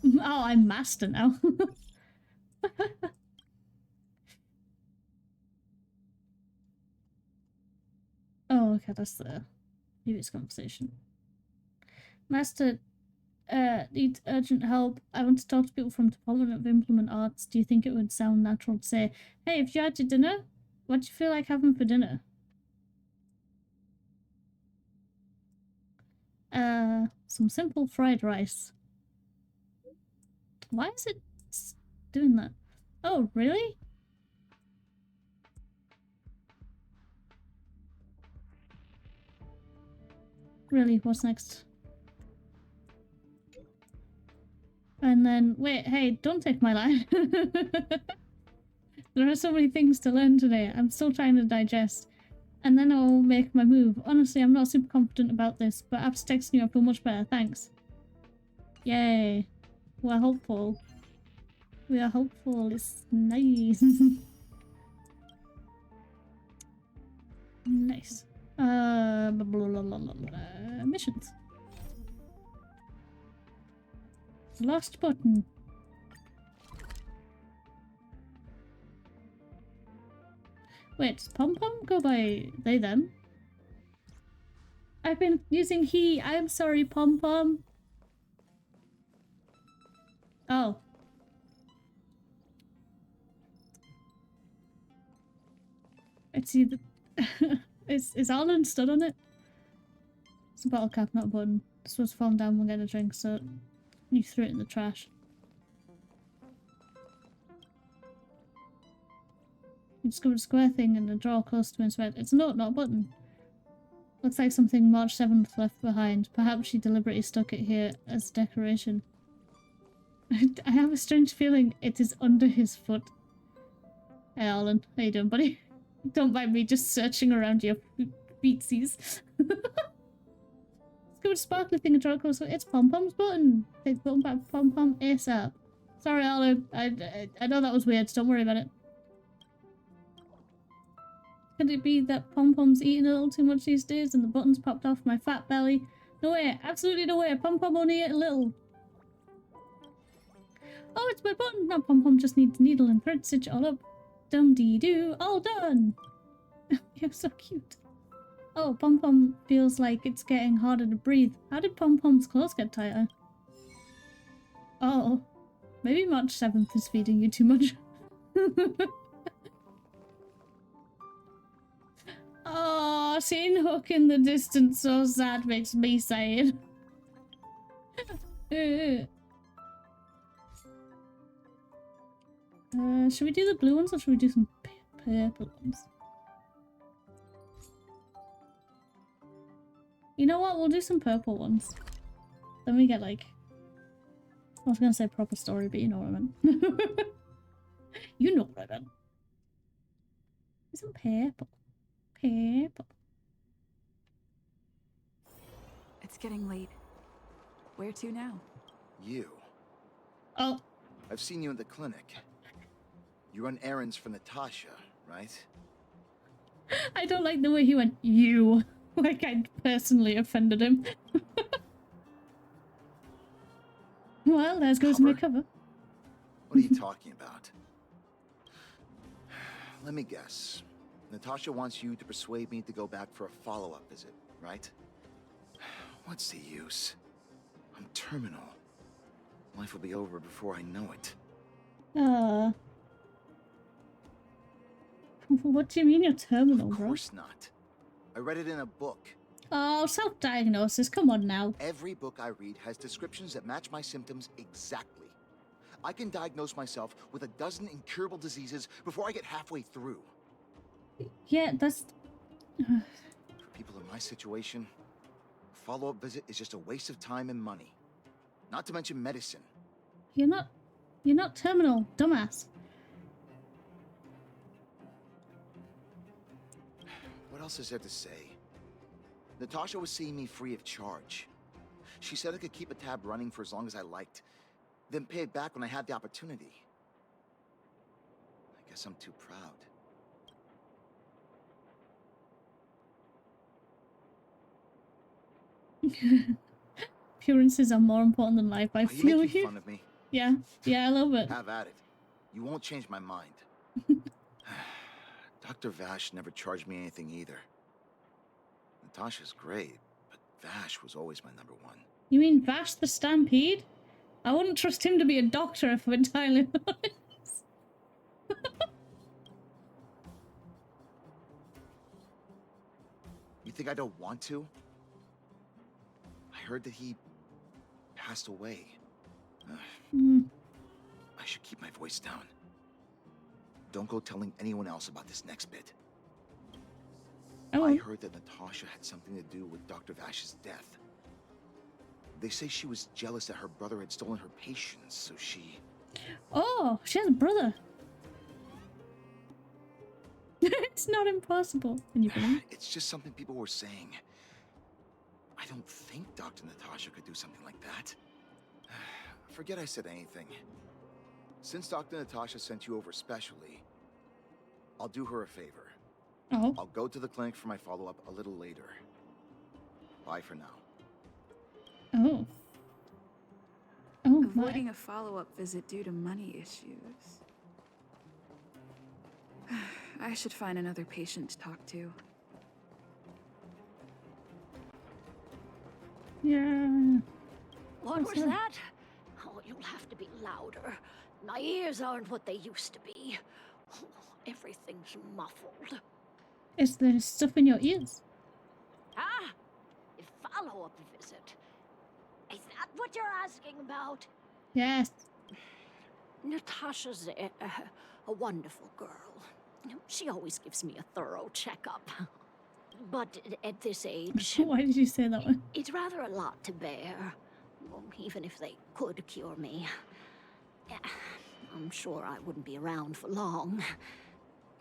Oh, I'm master now. Oh, okay, that's the previous conversation. Master, needs urgent help. I want to talk to people from Department of Implement Arts. Do you think it would sound natural to say, hey, if you had your dinner, what do you feel like having for dinner? Some simple fried rice. Why is it doing that? Oh, really? Really, what's next? And then, wait, hey, don't take my line. There are so many things to learn today. I'm still trying to digest. And then I'll make my move. Honestly, I'm not super confident about this, but after texting you, I feel much better. Thanks. Yay. We're hopeful. We are hopeful. It's nice. Nice. Missions. Lost button. Wait, does Pom Pom go by they them? I've been using he. I'm sorry, Pom Pom. Oh. It's either is Arlen stood on it? It's a bottle cap, not a button. This was falling down when getting a drink, so you threw it in the trash. You discovered a square thing in a drawer close to his bed. It's a note, not a button. Looks like something March 7th left behind. Perhaps she deliberately stuck it here as decoration. I have a strange feeling it is under his foot. Hey Arlen, how you doing, buddy? Don't mind me just searching around your feetsies. Discovered a sparkly thing in a drawer close. It's Pom Pom's button. Take the button back, Pom Pom ASAP. Sorry Arlen, I know that was weird, don't worry about it. Could it be that Pom Pom's eating a little too much these days and the buttons popped off my fat belly? No way, absolutely no way. Pom Pom only ate a little. Oh, it's my button. Now Pom Pom just needs needle and thread stitch all up. Dum-dee-doo, all done. You're so cute. Oh, Pom Pom feels like it's getting harder to breathe. How did Pom Pom's clothes get tighter? Oh, maybe March 7th is feeding you too much. Oh, seeing Hook in the distance so sad makes me sad. Should we do the blue ones or should we do some purple ones? You know what? We'll do some purple ones. Then we get like... I was gonna say proper story, but you know what I meant. You know what I meant. Do some purple. Purple. It's getting late. Where to now? You. Oh. I've seen you in the clinic. You run errands for Natasha, right? I don't like the way he went, you. Like I personally offended him. Well, there goes my cover. What are you talking about? Let me guess. Natasha wants you to persuade me to go back for a follow-up visit, right? What's the use? I'm terminal. Life will be over before I know it. What do you mean you're terminal, bro? Of course not. I read it in a book. Oh, self-diagnosis, come on now. Every book I read has descriptions that match my symptoms exactly. I can diagnose myself with a dozen incurable diseases before I get halfway through. Yeah, that's... For people in my situation, a follow-up visit is just a waste of time and money. Not to mention medicine. You're not terminal, dumbass. What else is there to say? Natasha was seeing me free of charge. She said I could keep a tab running for as long as I liked, then pay it back when I had the opportunity. I guess I'm too proud. Appearances are more important than life. I feel you making you. Fun of me? Yeah, a little bit. Have at it. You won't change my mind. Dr. Vash never charged me anything either. Natasha's great, but Vash was always my number one. You mean Vash the Stampede? I wouldn't trust him to be a doctor if I'm entirely honest. You think I don't want to? I heard that he passed away. I should keep my voice down. Don't go telling anyone else about this next bit. I heard that Natasha had something to do with Dr. Vash's death. They say she was jealous that her brother had stolen her patients, so she... Oh, she has a brother. It's not impossible. Can you believe? It's just something people were saying. I don't think Dr. Natasha could do something like that. Forget I said anything. Since Dr. Natasha sent you over specially, I'll do her a favor. Oh. I'll go to the clinic for my follow-up a little later. Bye for now. Oh. Oh, Avoiding a follow-up visit due to money issues. I should find another patient to talk to. Yeah. What was that? Oh, you'll have to be louder. My ears aren't what they used to be. Oh, everything's muffled. Is there stuff in your ears? Ah, a follow-up visit. Is that what you're asking about? Yes. Natasha's a wonderful girl. She always gives me a thorough checkup. But at this age... Why did you say that one? It's rather a lot to bear. Well, even if they could cure me. I'm sure I wouldn't be around for long.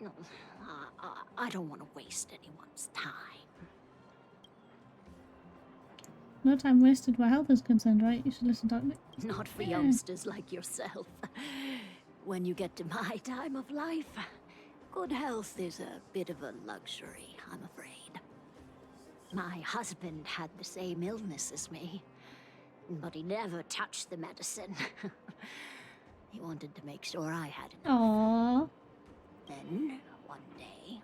No, I don't want to waste anyone's time. No time wasted where health is concerned, right? You should listen to me. Not for youngsters like yourself. When you get to my time of life, good health is a bit of a luxury, I'm afraid. My husband had the same illness as me, but he never touched the medicine. He wanted to make sure I had enough. Aww. Then, one day,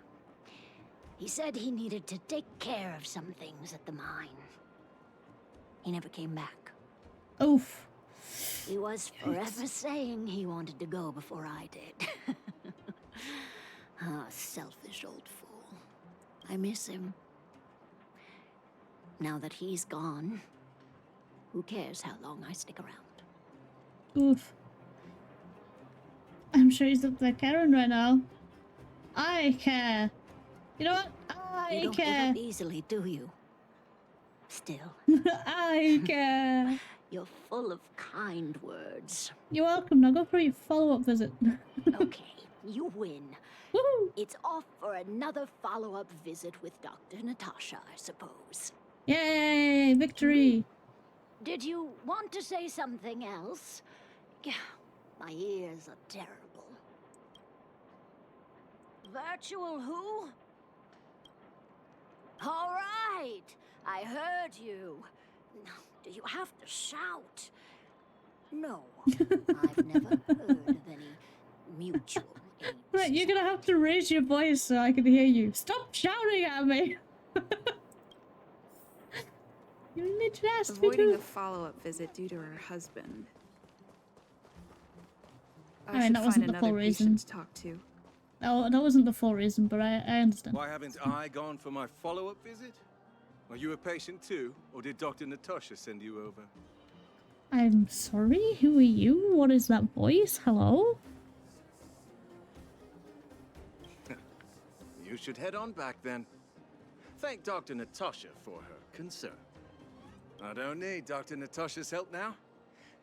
he said he needed to take care of some things at the mine. He never came back. Oof. He was forever saying he wanted to go before I did. Ah, selfish old fool. I miss him. Now that he's gone, who cares how long I stick around? Oof. I'm sure he's up there caring right now. I care. You know what? You don't give up easily, do you? Still. I care. You're full of kind words. You're welcome. Now go for your follow-up visit. Okay, you win. Woohoo! It's off for another follow-up visit with Dr. Natasha, I suppose. Yay! Victory! Did you want to say something else? My ears are terrible. Virtual who? All right, I heard you. Do you have to shout? No, I've never heard of any mutual aids. Right, you're gonna have to raise your voice so I can hear you. Stop shouting at me! You need to ask me Avoiding to... a follow-up visit due to her husband. I mean, that wasn't the full reason. To talk to. Oh, that wasn't the full reason, but I understand. Why haven't I gone for my follow-up visit? Are you a patient too, or did Dr. Natasha send you over? I'm sorry, who are you? What is that voice? Hello? You should head on back then. Thank Dr. Natasha for her concern. I don't need Dr. Natasha's help now.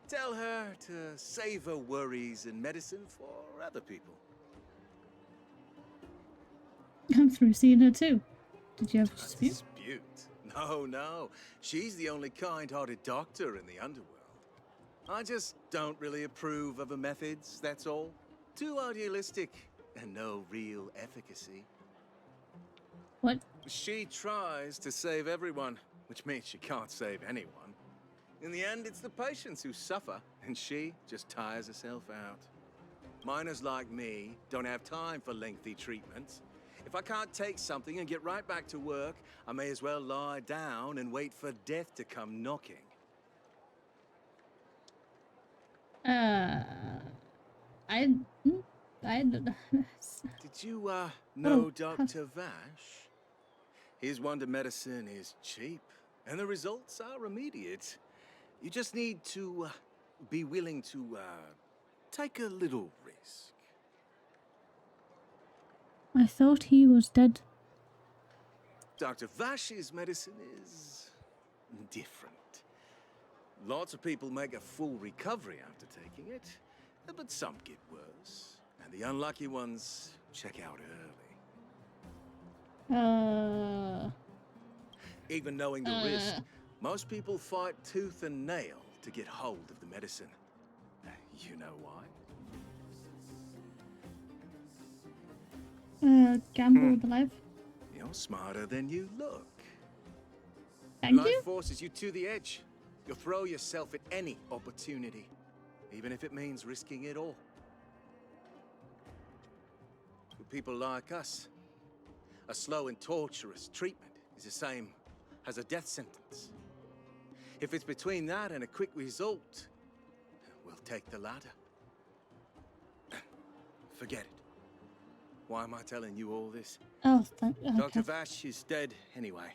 Tell her to save her worries and medicine for other people. I'm through seeing her too. Did you have a dispute? Dispute? No. She's the only kind-hearted doctor in the underworld. I just don't really approve of her methods, that's all. Too idealistic and no real efficacy. What? She tries to save everyone, which means she can't save anyone. In the end, it's the patients who suffer, and she just tires herself out. Miners like me don't have time for lengthy treatments. If I can't take something and get right back to work, I may as well lie down and wait for death to come knocking. Did you, know Dr. Vash? His wonder medicine is cheap, and the results are immediate. You just need to, be willing to, take a little risk. I thought he was dead. Dr. Vash's medicine is different. Lots of people make a full recovery after taking it, but some get worse, and the unlucky ones check out early. Even knowing the risk, most people fight tooth and nail to get hold of the medicine. You know why? Gamble with the life. smarter than you look. Thank Life you. forces you to the edge. You'll throw yourself at any opportunity, even if it means risking it all. For people like us, a slow and torturous treatment is the same as a death sentence. If it's between that and a quick result, we'll take the latter. Forget it. Why am I telling you all this? Oh, thank you. Dr. Vash is dead anyway.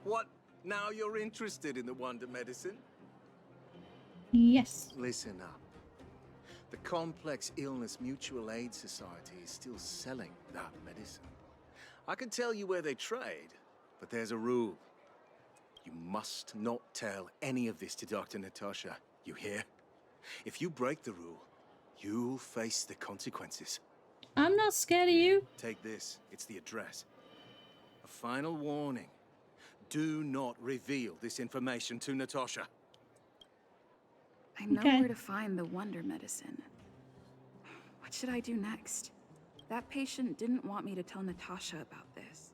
What? Now you're interested in the wonder medicine? Yes. Listen up. The Complex Illness Mutual Aid Society is still selling that medicine. I can tell you where they trade, but there's a rule. You must not tell any of this to Dr. Natasha. You hear? If you break the rule, you'll face the consequences. I'm not scared of you. Take this. It's the address. A final warning. Do not reveal this information to Natasha. I know where to find the wonder medicine. What should I do next? That patient didn't want me to tell Natasha about this.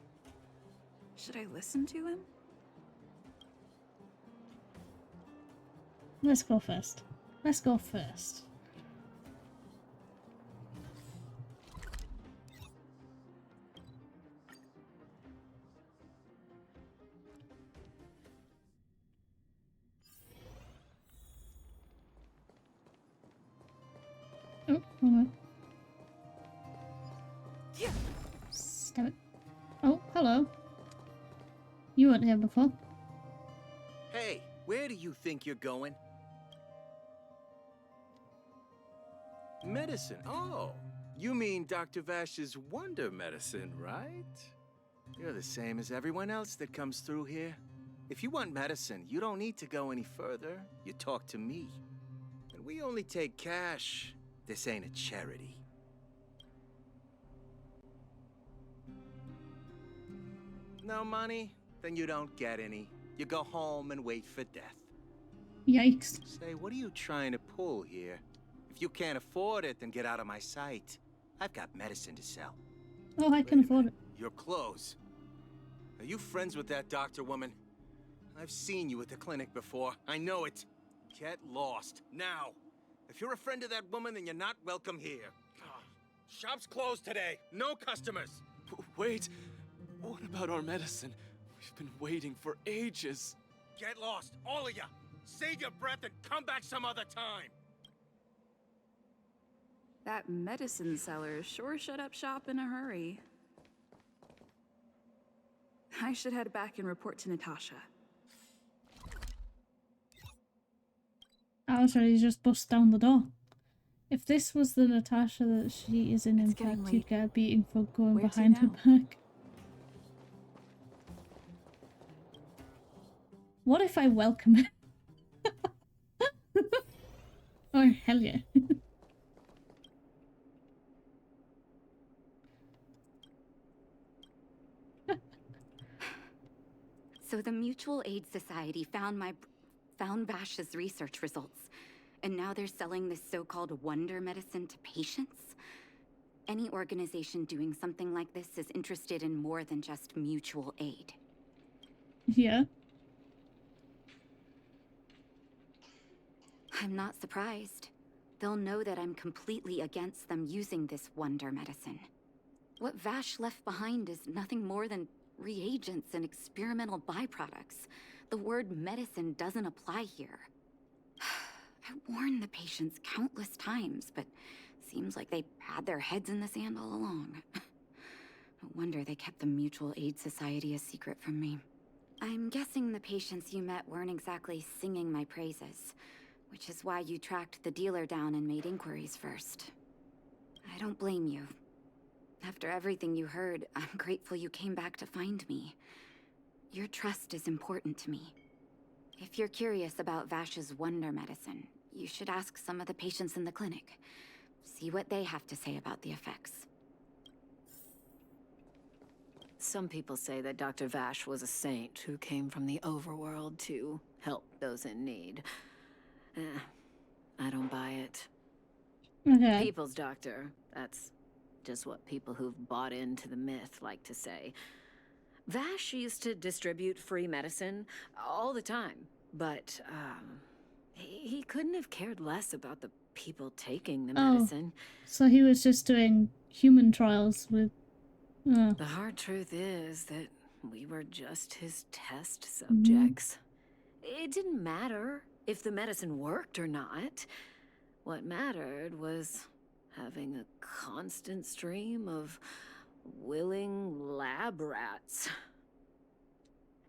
Should I listen to him? Let's go first. Let's go first. Oh, hold on. Stab it. Oh, hello. You weren't here before. Hey, where do you think you're going? Medicine. Oh, you mean Dr. Vash's wonder medicine, right? You're the same as everyone else that comes through here. If you want medicine, you don't need to go any further. You talk to me. And we only take cash. This ain't a charity. No money? Then you don't get any. You go home and wait for death. Yikes. Say, what are you trying to pull here? If you can't afford it, then get out of my sight. I've got medicine to sell. Oh, I can afford it. Your clothes. Are you friends with that doctor woman? I've seen you at the clinic before. I know it. Get lost. Now. If you're a friend of that woman, then you're not welcome here. Shop's closed today. No customers. Wait. What about our medicine? We've been waiting for ages. Get lost, all of you. Save your breath and come back some other time. That medicine seller sure shut up shop in a hurry. I should head back and report to Natasha. I was ready to just bust down the door. If this was the Natasha that she is in fact, you'd get a beating for going behind her back. What if I welcome it? Oh, hell yeah. So the Mutual Aid Society found Vash's research results, and now they're selling this so-called wonder medicine to patients? Any organization doing something like this is interested in more than just mutual aid. Yeah. I'm not surprised. They'll know that I'm completely against them using this wonder medicine. What Vash left behind is nothing more than reagents and experimental byproducts. The word medicine doesn't apply here. I warned the patients countless times, but seems like they had their heads in the sand all along. No wonder they kept the Mutual Aid Society a secret from me. I'm guessing the patients you met weren't exactly singing my praises, which is why you tracked the dealer down and made inquiries first. I don't blame you. After everything you heard, I'm grateful you came back to find me. Your trust is important to me. If you're curious about Vash's wonder medicine, you should ask some of the patients in the clinic. See what they have to say about the effects. Some people say that Dr. Vash was a saint who came from the overworld to help those in need. I don't buy it. Okay. People's doctor. That's just what people who've bought into the myth like to say. Vash used to distribute free medicine all the time, but he couldn't have cared less about the people taking the medicine. So he was just doing human trials with... The hard truth is that we were just his test subjects. It didn't matter if the medicine worked or not. What mattered was having a constant stream of willing lab rats.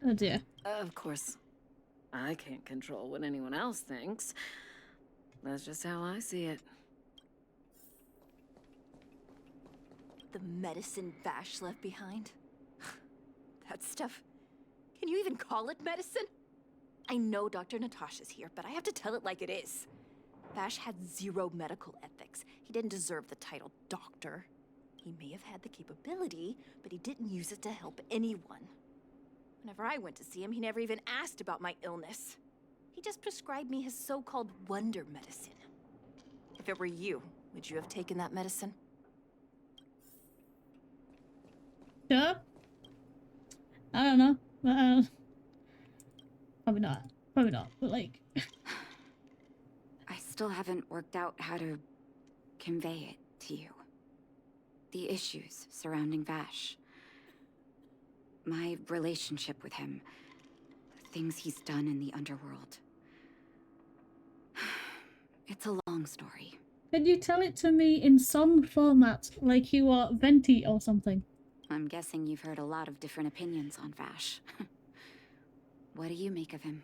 Oh dear. Of course, I can't control what anyone else thinks. That's just how I see it. The medicine Vash left behind? That stuff... Can you even call it medicine? I know Dr. Natasha's here, but I have to tell it like it is. Vash had zero medical ethics. He didn't deserve the title doctor. He may have had the capability, but he didn't use it to help anyone. Whenever I went to see him, he never even asked about my illness. He just prescribed me his so-called wonder medicine. If it were you, would you have taken that medicine? Yeah. I don't know. Probably not. Probably not. But like... I still haven't worked out how to convey it to you. The issues surrounding Vash. My relationship with him. The things he's done in the underworld. It's a long story. Can you tell it to me in song format, like you are Venti or something? I'm guessing you've heard a lot of different opinions on Vash. What do you make of him?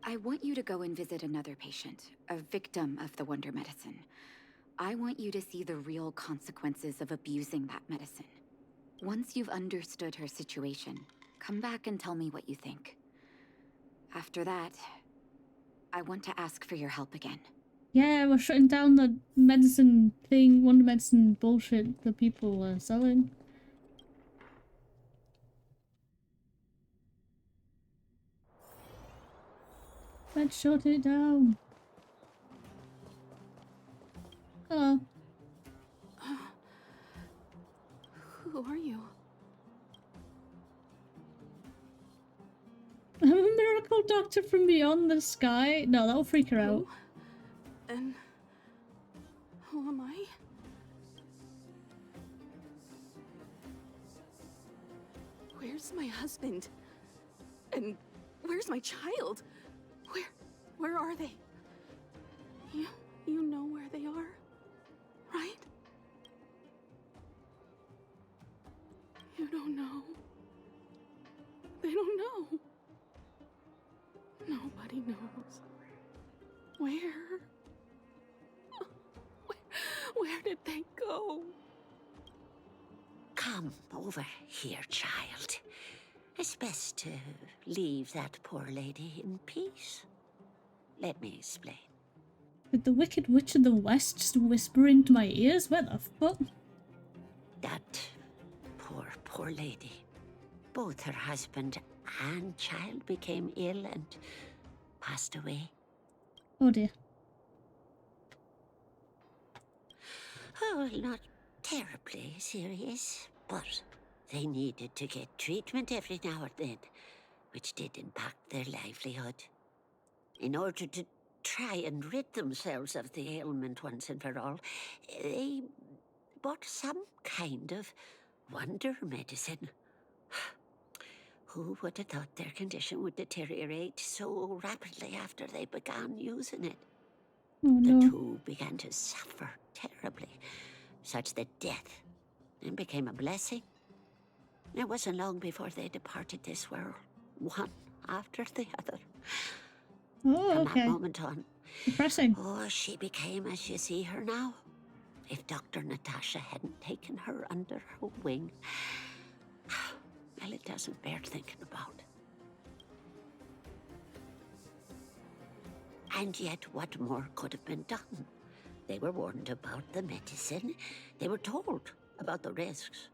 I want you to go and visit another patient, a victim of the wonder medicine. I want you to see the real consequences of abusing that medicine. Once you've understood her situation, come back and tell me what you think. After that, I want to ask for your help again. Yeah, we're shutting down the medicine thing, wonder medicine bullshit that people are selling. Let's shut it down. Hello. Who are you? I'm a miracle doctor from beyond the sky. No, that'll freak her out. And who am I? Where's my husband? And where's my child? Where are they? You know where they are, right? You don't know. They don't know. Nobody knows. Where did they go? Come over here, child. It's best to leave that poor lady in peace. Let me explain. Did the Wicked Witch of the West just whisper into my ears? What the fuck? That poor lady. Both her husband and child became ill and passed away. Oh dear. Oh, well, not terribly serious, but they needed to get treatment every now and then, which did impact their livelihood. In order to try and rid themselves of the ailment once and for all, they bought some kind of wonder medicine. Who would have thought their condition would deteriorate so rapidly after they began using it? Oh, no. The two began to suffer terribly, such that death then became a blessing. It wasn't long before they departed this world, one after the other. Oh, From okay. that moment on, Depressing. oh, she became as you see her now. If Dr. Natasha hadn't taken her under her wing, well, it doesn't bear thinking about. And yet, what more could have been done? They were warned about the medicine. They were told about the risks.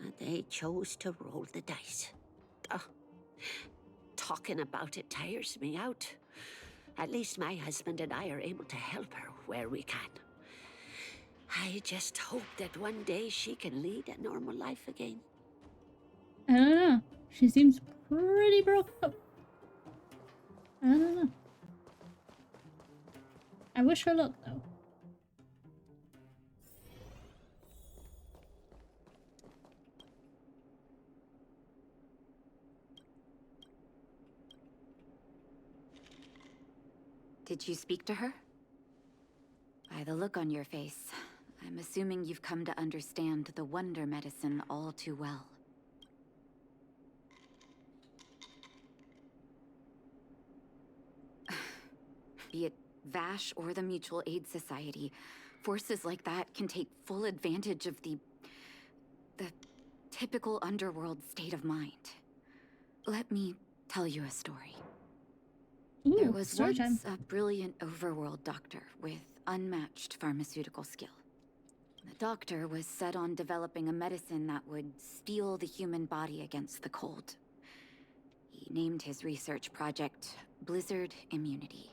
And they chose to roll the dice. Talking about it tires me out. At least my husband and I are able to help her where we can. I just hope that one day she can lead a normal life again. I don't know. She seems pretty broke up. I don't know. I wish her luck, though. Did you speak to her? By the look on your face, I'm assuming you've come to understand the wonder medicine all too well. Be it Vash or the Mutual Aid Society, forces like that can take full advantage of the typical underworld state of mind. Let me tell you a story. Ooh, there was once a brilliant overworld doctor with unmatched pharmaceutical skill. The doctor was set on developing a medicine that would steel the human body against the cold. He named his research project Blizzard Immunity.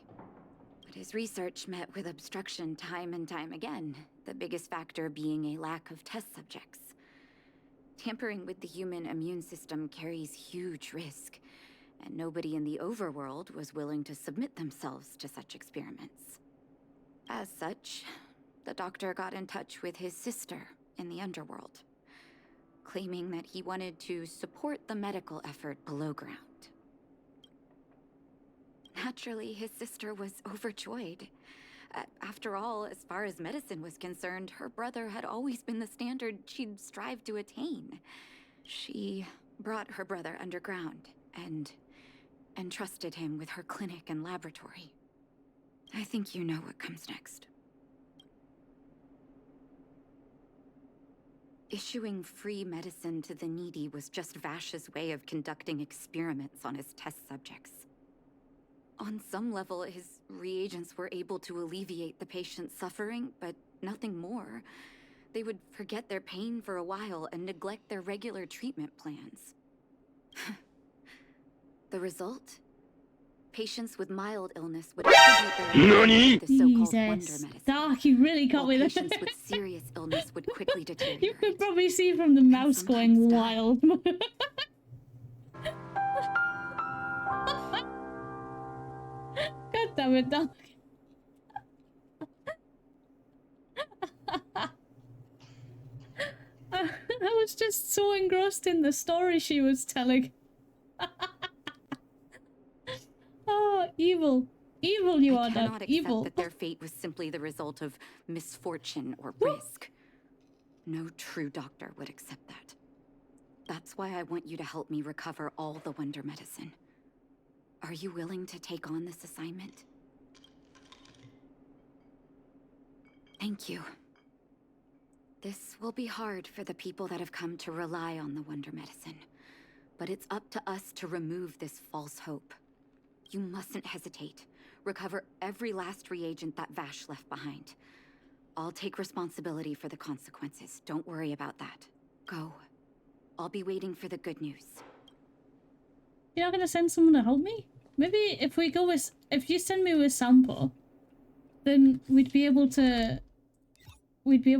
But his research met with obstruction time and time again, the biggest factor being a lack of test subjects. Tampering with the human immune system carries huge risk, and nobody in the overworld was willing to submit themselves to such experiments. As such, the doctor got in touch with his sister in the underworld, claiming that he wanted to support the medical effort below ground. Naturally, his sister was overjoyed. After all, as far as medicine was concerned, her brother had always been the standard she'd strive to attain. She brought her brother underground and entrusted him with her clinic and laboratory. I think you know what comes next. Issuing free medicine to the needy was just Vash's way of conducting experiments on his test subjects. On some level, his reagents were able to alleviate the patient's suffering, but nothing more. They would forget their pain for a while and neglect their regular treatment plans. The result? Patients with mild illness would attribute their illness to the so-called wonder medicine. Dark, you really got me there. Patients with serious illness would quickly deteriorate. You could probably see from the mouse going wild. God damn it, Dark. I was just so engrossed in the story she was telling. Oh, evil. Evil you are, cannot accept evil. that their fate was simply the result of misfortune or risk. No true doctor would accept that. That's why I want you to help me recover all the wonder medicine. Are you willing to take on this assignment? Thank you. This will be hard for the people that have come to rely on the wonder medicine, but it's up to us to remove this false hope. You mustn't hesitate. Recover every last reagent that Vash left behind. I'll take responsibility for the consequences. Don't worry about that. Go. I'll be waiting for the good news. You're not gonna send someone to help me? Maybe if we go with... If you send me with Sampo, then we'd be able to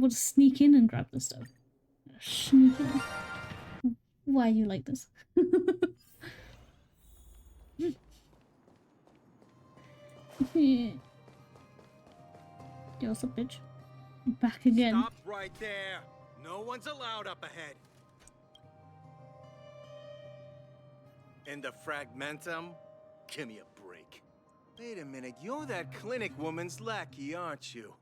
sneak in and grab the stuff. Sneak in. Why are you like this? Yo, what's up, bitch? I'm back again. Stop right there. No one's allowed up ahead. In the fragmentum? Give me a break. Wait a minute, you're that clinic woman's lackey, aren't you?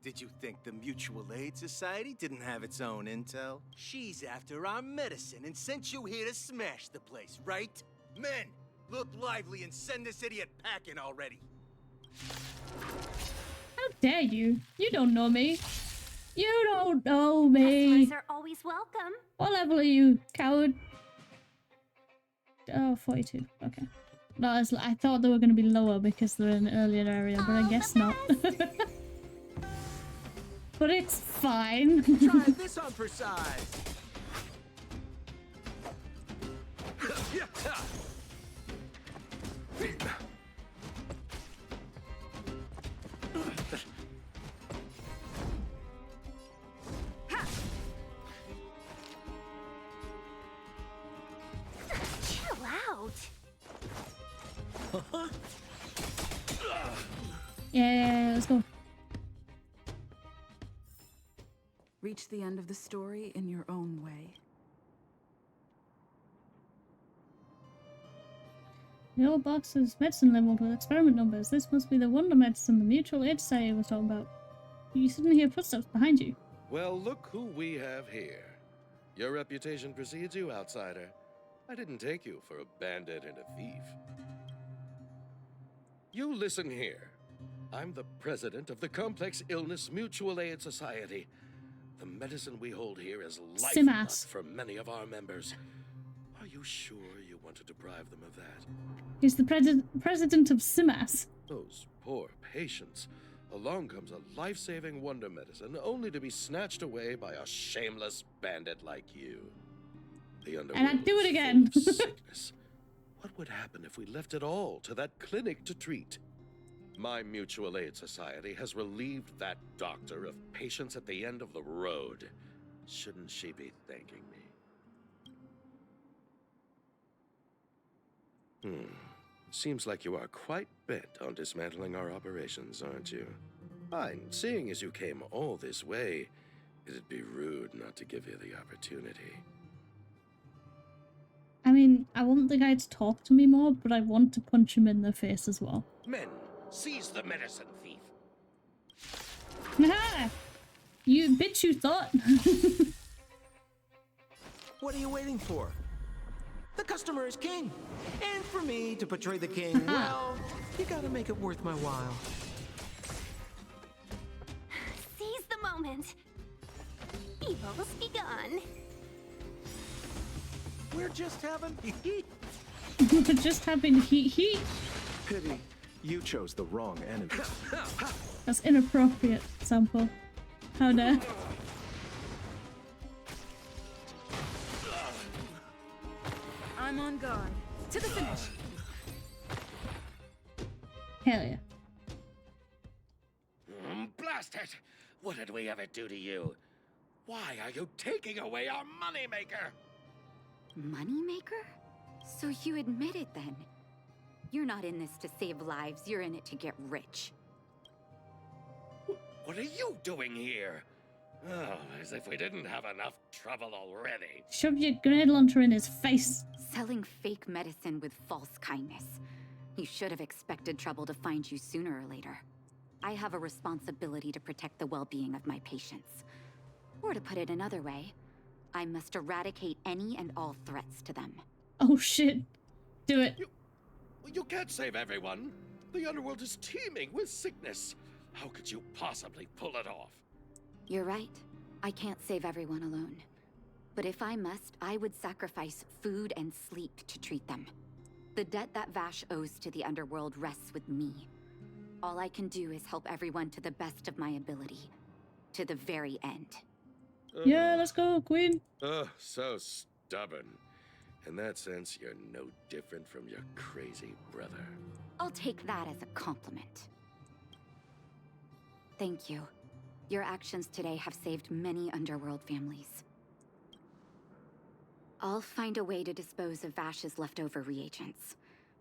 Did you think the Mutual Aid Society didn't have its own intel? She's after our medicine and sent you here to smash the place, right? Men, look lively and send this idiot packing already. How dare you? You don't know me. You don't know me. Customers are always welcome. What level are you, coward? Oh, 42. Okay. No, I thought they were going to be lower because they're in an earlier area, but I guess not. But it's fine. Try this on for size. Yeah, let's go. Reach the end of the story in your own way. The old box is medicine labeled with experiment numbers. This must be the wonder medicine the mutual aid society was talking about. You suddenly hear footsteps behind you. Well, look who we have here. Your reputation precedes you, outsider. I didn't take you for a bandit and a thief. You listen here. I'm the president of the Complex Illness Mutual Aid Society. The medicine we hold here is lifeblood for many of our members. Are you sure you want to deprive them of that? He's the president of SIMAS. Those poor patients. Along comes a life-saving wonder medicine, only to be snatched away by a shameless bandit like you. The underworld And I'd do it again. is full of sickness. What would happen if we left it all to that clinic to treat? My mutual aid society has relieved that doctor of patients at the end of the road. Shouldn't she be thanking me? Seems like you are quite bent on dismantling our operations, aren't you? Fine, seeing as you came all this way, it'd be rude not to give you the opportunity. I mean, I want the guy to talk to me more, but I want to punch him in the face as well. Men, seize the medicine thief. Aha! You bitch, you thought. What are you waiting for? The customer is king. And for me to portray the king, well, you gotta make it worth my while. Seize the moment. Evil's begun. We're just having heat. We're just having heat. Pity, you chose the wrong enemy. That's inappropriate, Sample. How dare. I'm on guard. To the finish. Hell yeah. Blast it! What did we ever do to you? Why are you taking away our moneymaker? Moneymaker? So you admit it then? You're not in this to save lives, you're in it to get rich. What are you doing here? Oh, as if we didn't have enough trouble already. Shove your grenade launcher in his face. Selling fake medicine with false kindness. You should have expected trouble to find you sooner or later. I have a responsibility to protect the well-being of my patients. Or to put it another way, I must eradicate any and all threats to them. Oh shit. Do it. You can't save everyone. The underworld is teeming with sickness. How could you possibly pull it off? You're right. I can't save everyone alone. But if I must, I would sacrifice food and sleep to treat them. The debt that Vash owes to the underworld rests with me. All I can do is help everyone to the best of my ability. To the very end. Yeah, let's go, Queen. Oh, so stubborn. In that sense, you're no different from your crazy brother. I'll take that as a compliment. Thank you. Your actions today have saved many underworld families. I'll find a way to dispose of Vash's leftover reagents.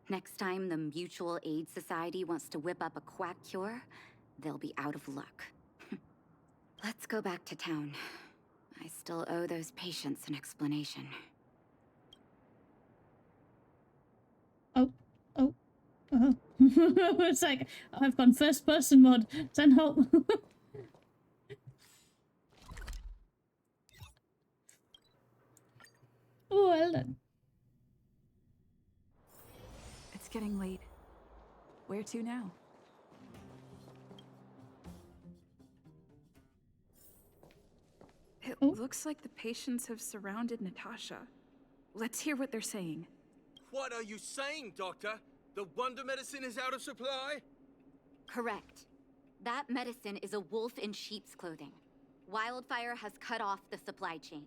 Next time the Mutual Aid Society wants to whip up a quack cure, they'll be out of luck. Let's go back to town. I still owe those patients an explanation. It's like, I've gone first person mode. Send help. Oh, well done. It's getting late. Where to now? It looks like the patients have surrounded Natasha. Let's hear what they're saying. What are you saying, Doctor? The wonder medicine is out of supply? Correct. That medicine is a wolf in sheep's clothing. Wildfire has cut off the supply chain.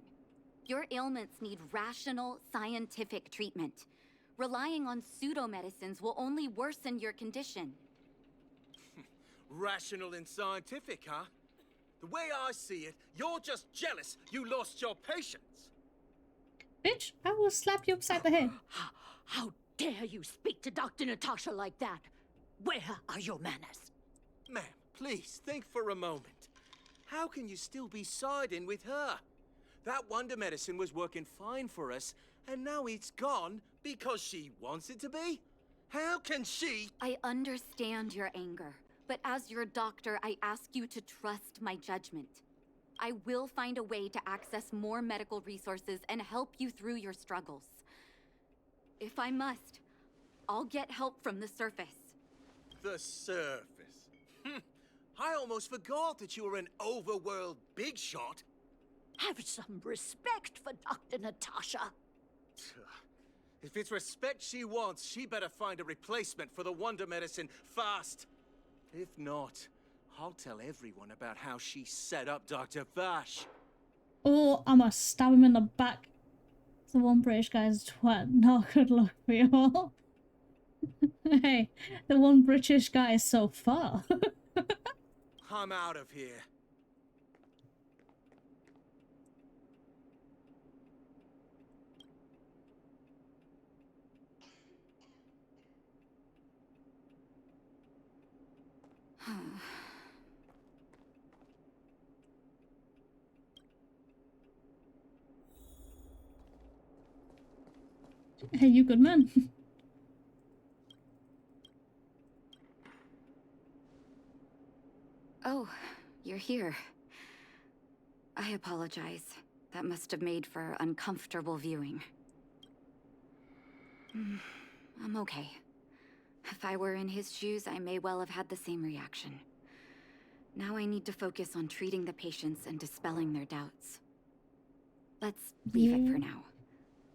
Your ailments need rational, scientific treatment. Relying on pseudo-medicines will only worsen your condition. Rational and scientific, huh? The way I see it, you're just jealous you lost your patients. Bitch, I will slap you upside the head. How dare you speak to Dr. Natasha like that? Where are your manners? Ma'am, please, think for a moment. How can you still be siding with her? That wonder medicine was working fine for us, and now it's gone because she wants it to be? How can she— I understand your anger, but as your doctor, I ask you to trust my judgment. I will find a way to access more medical resources and help you through your struggles. If I must, I'll get help from the surface. The surface? I almost forgot that you were an overworld big shot. Have some respect for Dr. Natasha. If it's respect she wants, she better find a replacement for the wonder medicine fast. If not, I'll tell everyone about how she set up Dr. Vash. Or I must stab him in the back. The one British guy's a twat. Not good luck for you all. Hey, the one British guy is so far. I'm out of here. Hey, you good man. Oh, you're here. I apologize. That must have made for uncomfortable viewing. I'm okay. If I were in his shoes, I may well have had the same reaction. Now I need to focus on treating the patients and dispelling their doubts. Let's leave it for now.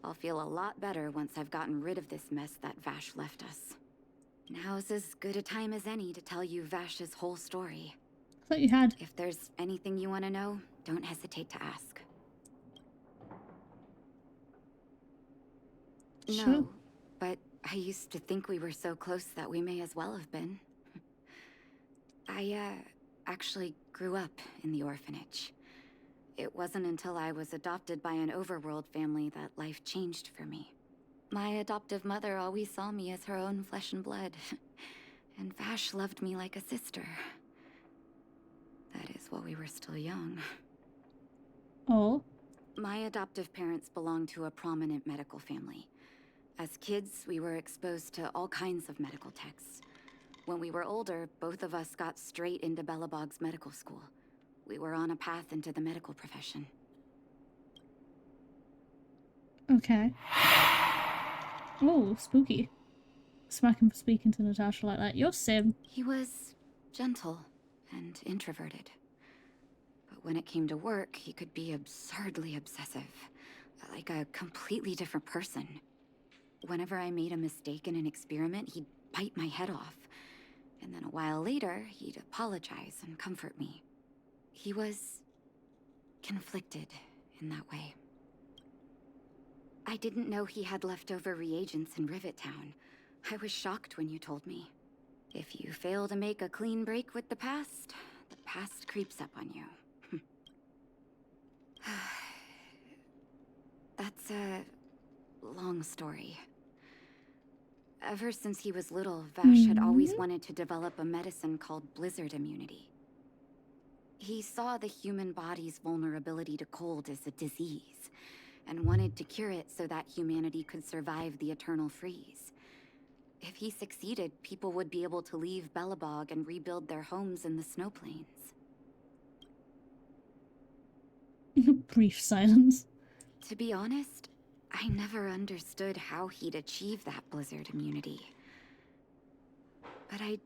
I'll feel a lot better once I've gotten rid of this mess that Vash left us. Now's as good a time as any to tell you Vash's whole story. I thought you had. If there's anything you want to know, don't hesitate to ask. Sure. No, but I used to think we were so close that we may as well have been. I, actually grew up in the orphanage. It wasn't until I was adopted by an overworld family that life changed for me. My adoptive mother always saw me as her own flesh and blood, and Vash loved me like a sister. That is while we were still young. Oh? My adoptive parents belonged to a prominent medical family. As kids, we were exposed to all kinds of medical texts. When we were older, both of us got straight into 𝕃𝕚𝕟's medical school. We were on a path into the medical profession. Okay. Oh, spooky. Smack him for speaking to Natasha like that. You're Sim. He was gentle and introverted. But when it came to work, he could be absurdly obsessive. Like a completely different person. Whenever I made a mistake in an experiment, he'd bite my head off. And then a while later, he'd apologize and comfort me. He was conflicted in that way. I didn't know he had leftover reagents in Rivet Town. I was shocked when you told me. If you fail to make a clean break with the past creeps up on you. That's a long story. Ever since he was little, Vash had always wanted to develop a medicine called blizzard immunity. He saw the human body's vulnerability to cold as a disease, and wanted to cure it so that humanity could survive the eternal freeze. If he succeeded, people would be able to leave 𝕃𝕚𝕟 and rebuild their homes in the snow plains. Brief silence. To be honest, I never understood how he'd achieve that blizzard immunity. But I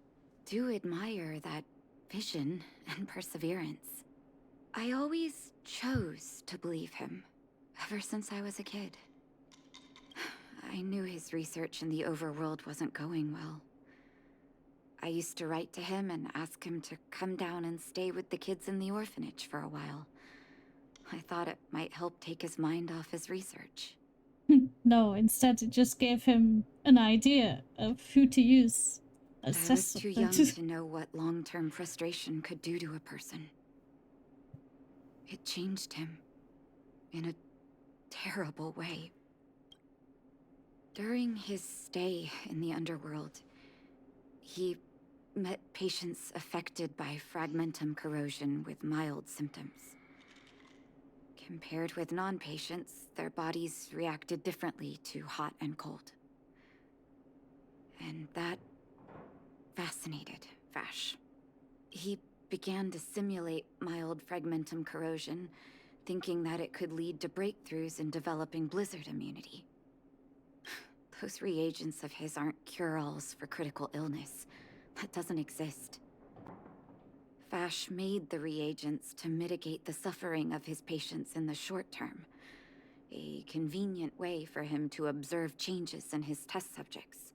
do admire that vision and perseverance. I always chose to believe him, ever since I was a kid. I knew his research in the overworld wasn't going well. I used to write to him and ask him to come down and stay with the kids in the orphanage for a while. I thought it might help take his mind off his research. No, instead it just gave him an idea of who to use. I was too young to know what long-term frustration could do to a person. It changed him in a terrible way. During his stay in the underworld, he met patients affected by fragmentum corrosion with mild symptoms. Compared with non-patients, their bodies reacted differently to hot and cold. And that fascinated Vash. He began to simulate mild fragmentum corrosion, thinking that it could lead to breakthroughs in developing blizzard immunity. Those reagents of his aren't cure-alls for critical illness. That doesn't exist. Vash made the reagents to mitigate the suffering of his patients in the short term. A convenient way for him to observe changes in his test subjects.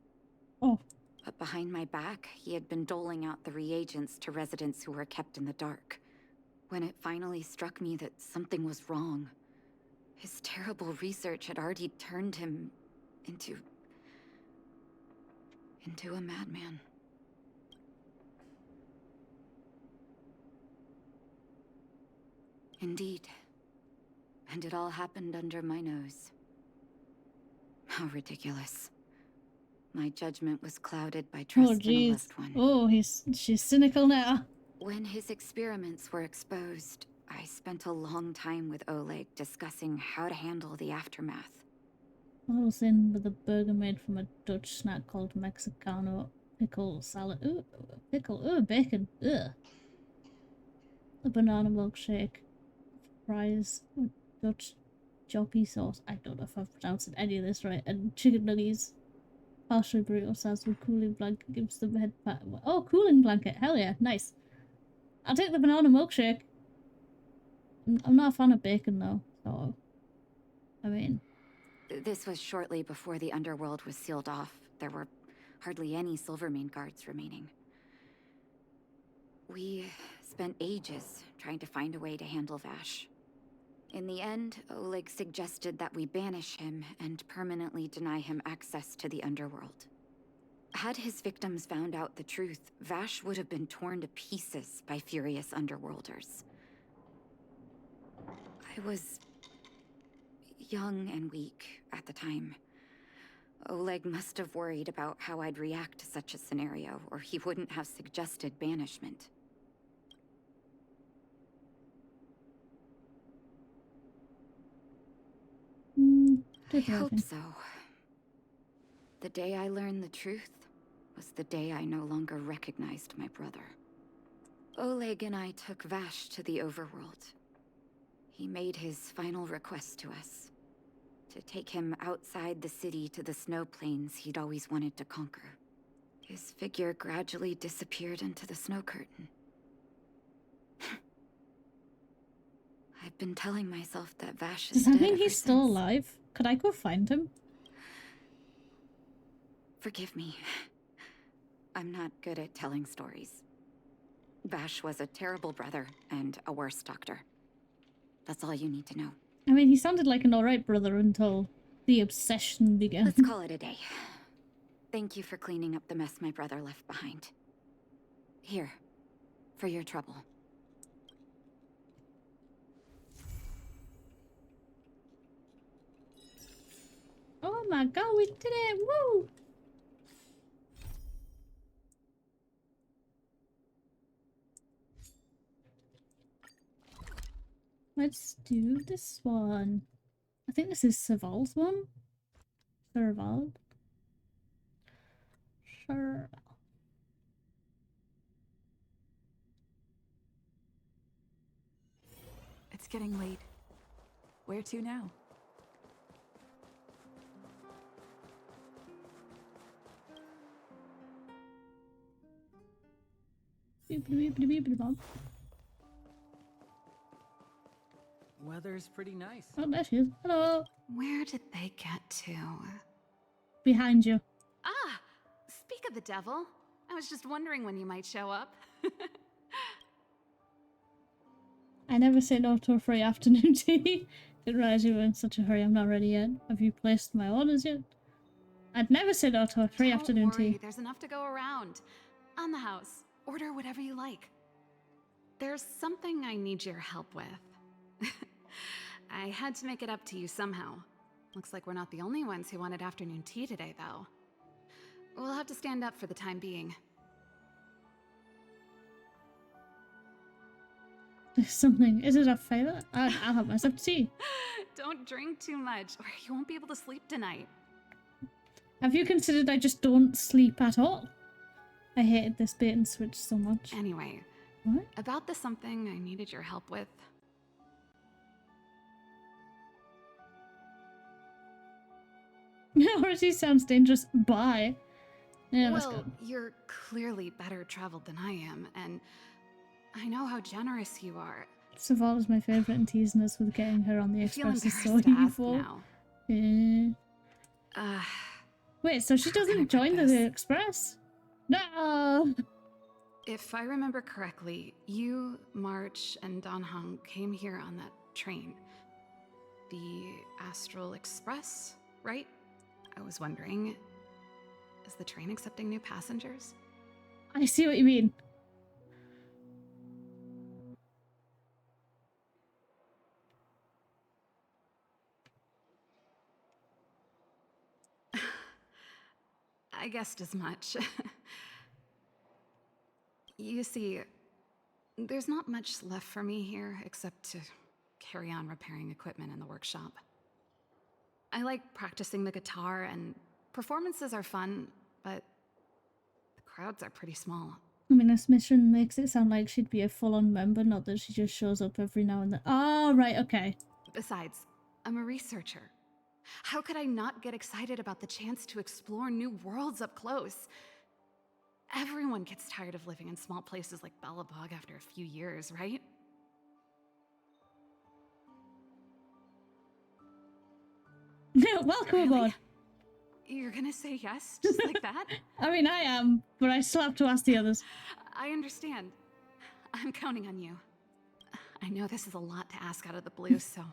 Oh. But behind my back, he had been doling out the reagents to residents who were kept in the dark. When it finally struck me that something was wrong, his terrible research had already turned him into a madman. Indeed. And it all happened under my nose. How ridiculous. My judgment was clouded by trust in a loved one. Oh, she's cynical now. When his experiments were exposed, I spent a long time with Oleg discussing how to handle the aftermath. I was in with a burger made from a Dutch snack called Mexicano pickle salad. Ooh, pickle. Ooh, bacon. Ugh. A banana milkshake. Fries with Dutch jockey sauce. I don't know if I'm pronouncing any of this right. And chicken nuggets. Partially burrito sauce with cooling blanket gives them head pat. Oh, cooling blanket. Hell yeah. Nice. I'll take the banana milkshake. I'm not a fan of bacon though, so I mean. This was shortly before the underworld was sealed off. There were hardly any Silvermane guards remaining. We spent ages trying to find a way to handle Vash. In the end, Oleg suggested that we banish him and permanently deny him access to the underworld. Had his victims found out the truth, Vash would have been torn to pieces by furious underworlders. I was young and weak at the time. Oleg must have worried about how I'd react to such a scenario, or he wouldn't have suggested banishment. I hope so. The day I learned the truth was the day I no longer recognized my brother. Oleg and I took Vash to the overworld. He made his final request to us. To take him outside the city to the snow plains he'd always wanted to conquer. His figure gradually disappeared into the snow curtain. I've been telling myself that Vash is dead. Does that mean he's still alive? Could I go find him? Forgive me. I'm not good at telling stories. Vash was a terrible brother and a worse doctor. That's all you need to know. I mean, he sounded like an alright brother until the obsession began. Let's call it a day. Thank you for cleaning up the mess my brother left behind. Here, for your trouble. Oh my god, we did it! Woo! Let's do this one. I think this is Serval's one. Serval. Sure. It's getting late. Where to now? Weather's pretty nice. Oh, there she is. Hello. Where did they get to? Behind you. Ah! Speak of the devil. I was just wondering when you might show up. I never say no to a free afternoon tea. Didn't realize you were in such a hurry. I'm not ready yet. Have you placed my orders yet? I'd never say no to a free afternoon tea. There's enough to go around. On the house. Order whatever you like. There's something I need your help with. I had to make it up to you somehow. Looks like we're not the only ones who wanted afternoon tea today, though. We'll have to stand up for the time being. There's something. Is it a favor? I'll have myself tea. Don't drink too much, or you won't be able to sleep tonight. Have you considered I just don't sleep at all? I hated this bait and switch so much. Anyway, what? About the something I needed your help with. Already sounds dangerous. Bye. Yeah, let's go. Well, you're clearly better traveled than I am, and I know how generous you are. Saval is my favorite, and teasing us with getting her on the express is so evil. Now. Yeah. Wait, so she doesn't join the express? No. If I remember correctly, you, March, and Don Hung came here on that train. The Astral Express, right? I was wondering, is the train accepting new passengers? I see what you mean. I guessed as much. You see, there's not much left for me here except to carry on repairing equipment in the workshop. I like practicing the guitar, and performances are fun, but the crowds are pretty small. I mean, this mission makes it sound like she'd be a full-on member, not that she just shows up every now and then. Oh, right, okay. Besides, I'm a researcher. How could I not get excited about the chance to explore new worlds up close? Everyone gets tired of living in small places like Belobog after a few years, right? Welcome aboard. You're gonna say yes, just like that? I mean, I am, but I still have to ask the others. I understand. I'm counting on you. I know this is a lot to ask out of the blue, so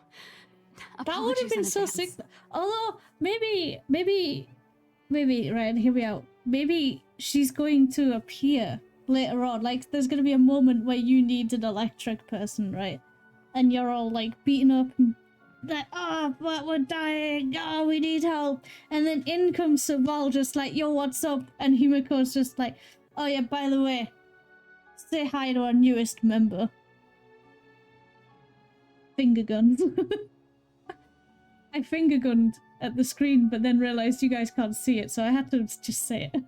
that would have been so sick. Although, maybe, right, hear me out. Maybe she's going to appear later on. Like, there's going to be a moment where you need an electric person, right? And you're all, like, beaten up and like, oh, but we're dying. Oh, we need help. And then in comes Saval just like, yo, what's up? And Himiko's just like, oh yeah, by the way, say hi to our newest member. Finger guns. I finger gunned at the screen, but then realized you guys can't see it, so I had to just say it.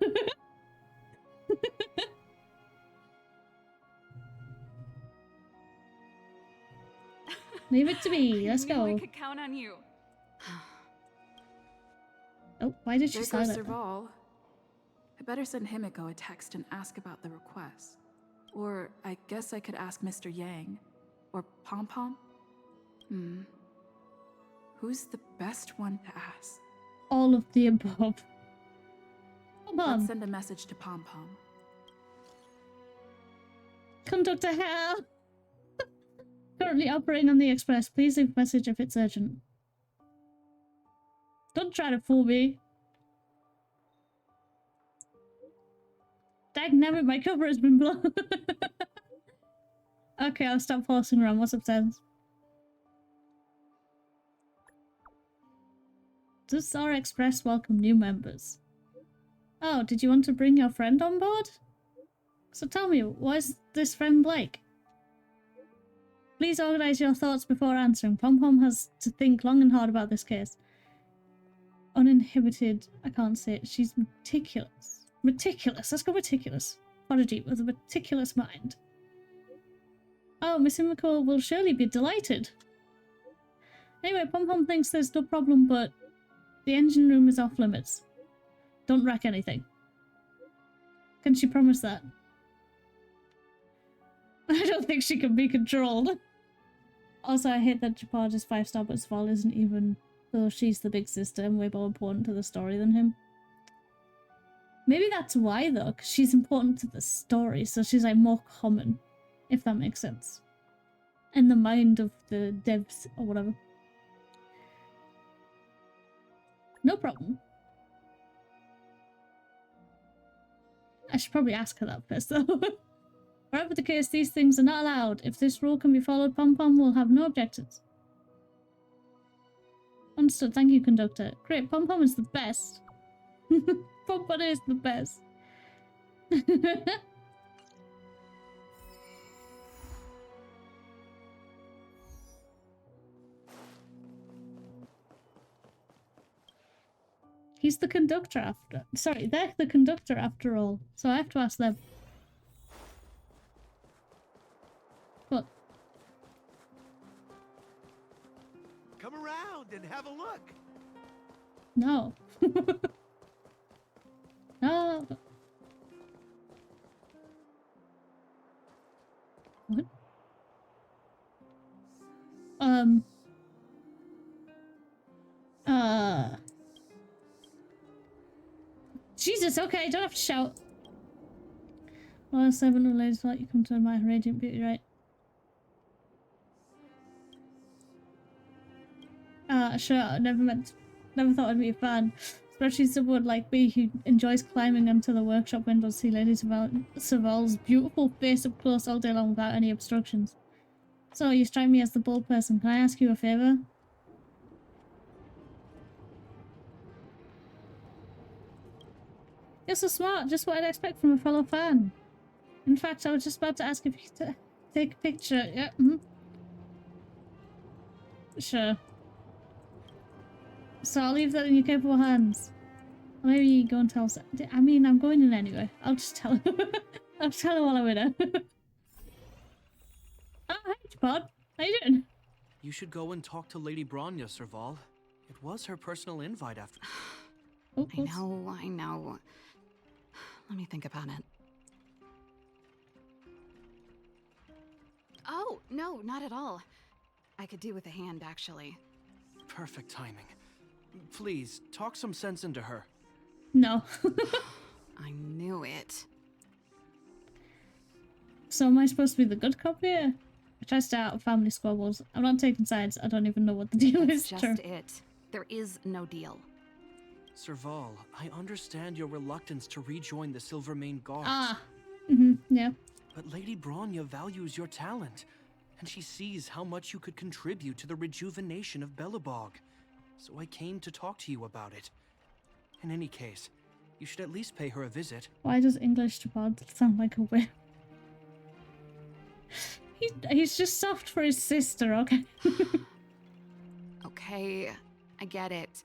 Leave it to me. Let's go. I could count on you. Oh, why did she say that? Serval. I better send Himiko a text and ask about the request. Or I guess I could ask Mr. Yang. Or Pom Pom. Who's the best one to ask? All of the above. Let's send a message to Pom Pom. Conductor hell. Currently operating on the express. Please leave a message if it's urgent. Don't try to fool me. Dagnabbit, my cover has been blown. Okay, I'll stop horsing around. What's upstairs? Does our express welcome new members? Oh, did you want to bring your friend on board? So tell me, what is this friend like? Please organize your thoughts before answering. Pom Pom has to think long and hard about this case. Uninhibited, I can't say it. She's meticulous. Meticulous, let's go meticulous. Prodigy with a meticulous mind. Oh, Miss Himiko will surely be delighted. Anyway, Pom Pom thinks there's no problem, but the engine room is off limits. Don't wreck anything. Can she promise that? I don't think she can be controlled. Also, I hate that Japaj is 5-star, but Sval isn't even, though she's the big sister and way more important to the story than him. Maybe that's why, though, because she's important to the story, so she's like more common, if that makes sense. In the mind of the devs or whatever. No problem. I should probably ask her that first, though. Whatever the case, these things are not allowed. If this rule can be followed, Pom Pom will have no objections. Understood. Thank you, conductor. Great. Pom-pom is the best. Pom-pom is the best. He's the conductor after. Sorry, they're the conductor after all. So I have to ask them. What? Come around and have a look. No. No. What? Jesus, okay, don't have to shout. Well, 7 of ladies like you come to admire radiant beauty, right? Sure, never thought I'd be a fan. Especially someone like me who enjoys climbing onto the workshop windows to see Lady Serval's beautiful face up close all day long without any obstructions. So, you strike me as the bold person. Can I ask you a favour? You're so smart, just what I'd expect from a fellow fan. In fact, I was just about to ask if you could take a picture. Yeah, Sure. So I'll leave that in your capable hands. Or maybe you go and tell us. I mean, I'm going in anyway. I'll just tell her. I'll tell her while I'm in her. Oh, hi, Pod. How you doing? You should go and talk to Lady 𝕃𝕚𝕟𝕜, Serval. It was her personal invite after. I know. Let me think about it. Oh, no, not at all. I could do with a hand, actually. Perfect timing. Please, talk some sense into her. No. I knew it. So am I supposed to be the good cop here? I try to stay out of family squabbles. I'm not taking sides. I don't even know what the deal is. That's just it. There is no deal. Serval, I understand your reluctance to rejoin the 𝕃𝕚𝕟𝕜 Guards. Yeah. But Lady 𝕃𝕚𝕟 values your talent, and she sees how much you could contribute to the rejuvenation of Belobog. So I came to talk to you about it. In any case, you should at least pay her a visit. Why does English to Pod sound like a whip? He's just soft for his sister, okay? Okay, I get it.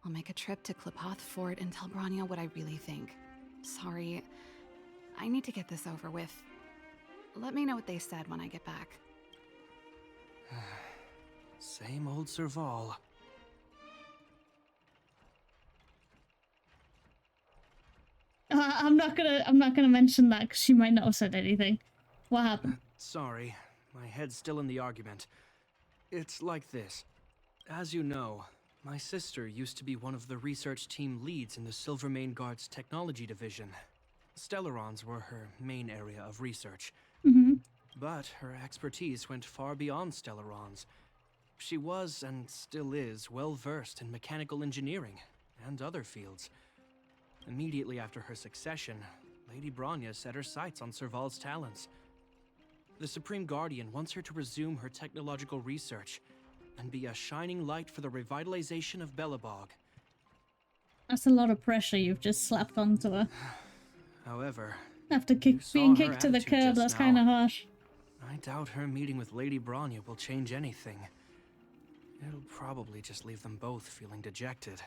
I'll make a trip to 𝕃𝕚𝕟 Fort and tell 𝕃𝕚𝕟 what I really think. Sorry, I need to get this over with. Let me know what they said when I get back. Same old Serval. I'm not gonna mention that because she might not have said anything. What happened? Sorry, my head's still in the argument. It's like this. As you know, my sister used to be one of the research team leads in the 𝕃𝕚𝕟𝕜 Guard's technology division. Stellarons were her main area of research. But her expertise went far beyond Stellarons. She was, and still is, well versed in mechanical engineering and other fields. Immediately after her succession, Lady 𝕃𝕚𝕟 set her sights on Serval's talents. The Supreme Guardian wants her to resume her technological research and be a shining light for the revitalization of Belobog. That's a lot of pressure you've just slapped onto her. However, after being kicked to the curb, that's kind of harsh. I doubt her meeting with Lady 𝕃𝕚𝕟 will change anything. It'll probably just leave them both feeling dejected.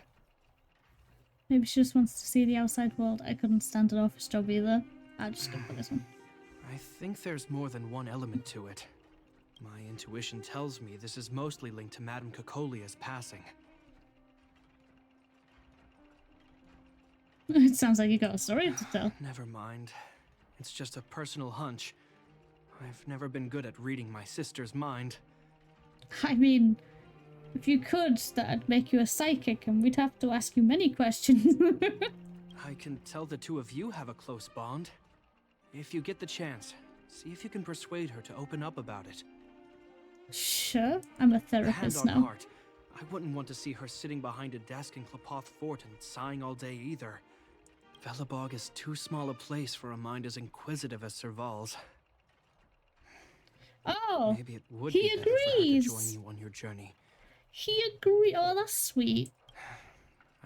Maybe she just wants to see the outside world. I couldn't stand an office job either. I'll just go for this one. I think there's more than one element to it. My intuition tells me this is mostly linked to Madame 𝕃𝕝𝕟's passing. It sounds like you got a story to tell. Never mind. It's just a personal hunch. I've never been good at reading my sister's mind. I mean, if you could, that'd make you a psychic and we'd have to ask you many questions. I can tell the two of you have a close bond. If you get the chance, see if you can persuade her to open up about it. Sure, I'm a therapist Hand on now. heart, I wouldn't want to see her sitting behind a desk in 𝕃𝕚𝕟 Fort and sighing all day either. Belobog is too small a place for a mind as inquisitive as Serval's. Oh, Maybe it would he be better for her to agrees. join you on your journey. He agreed. Oh, that's sweet.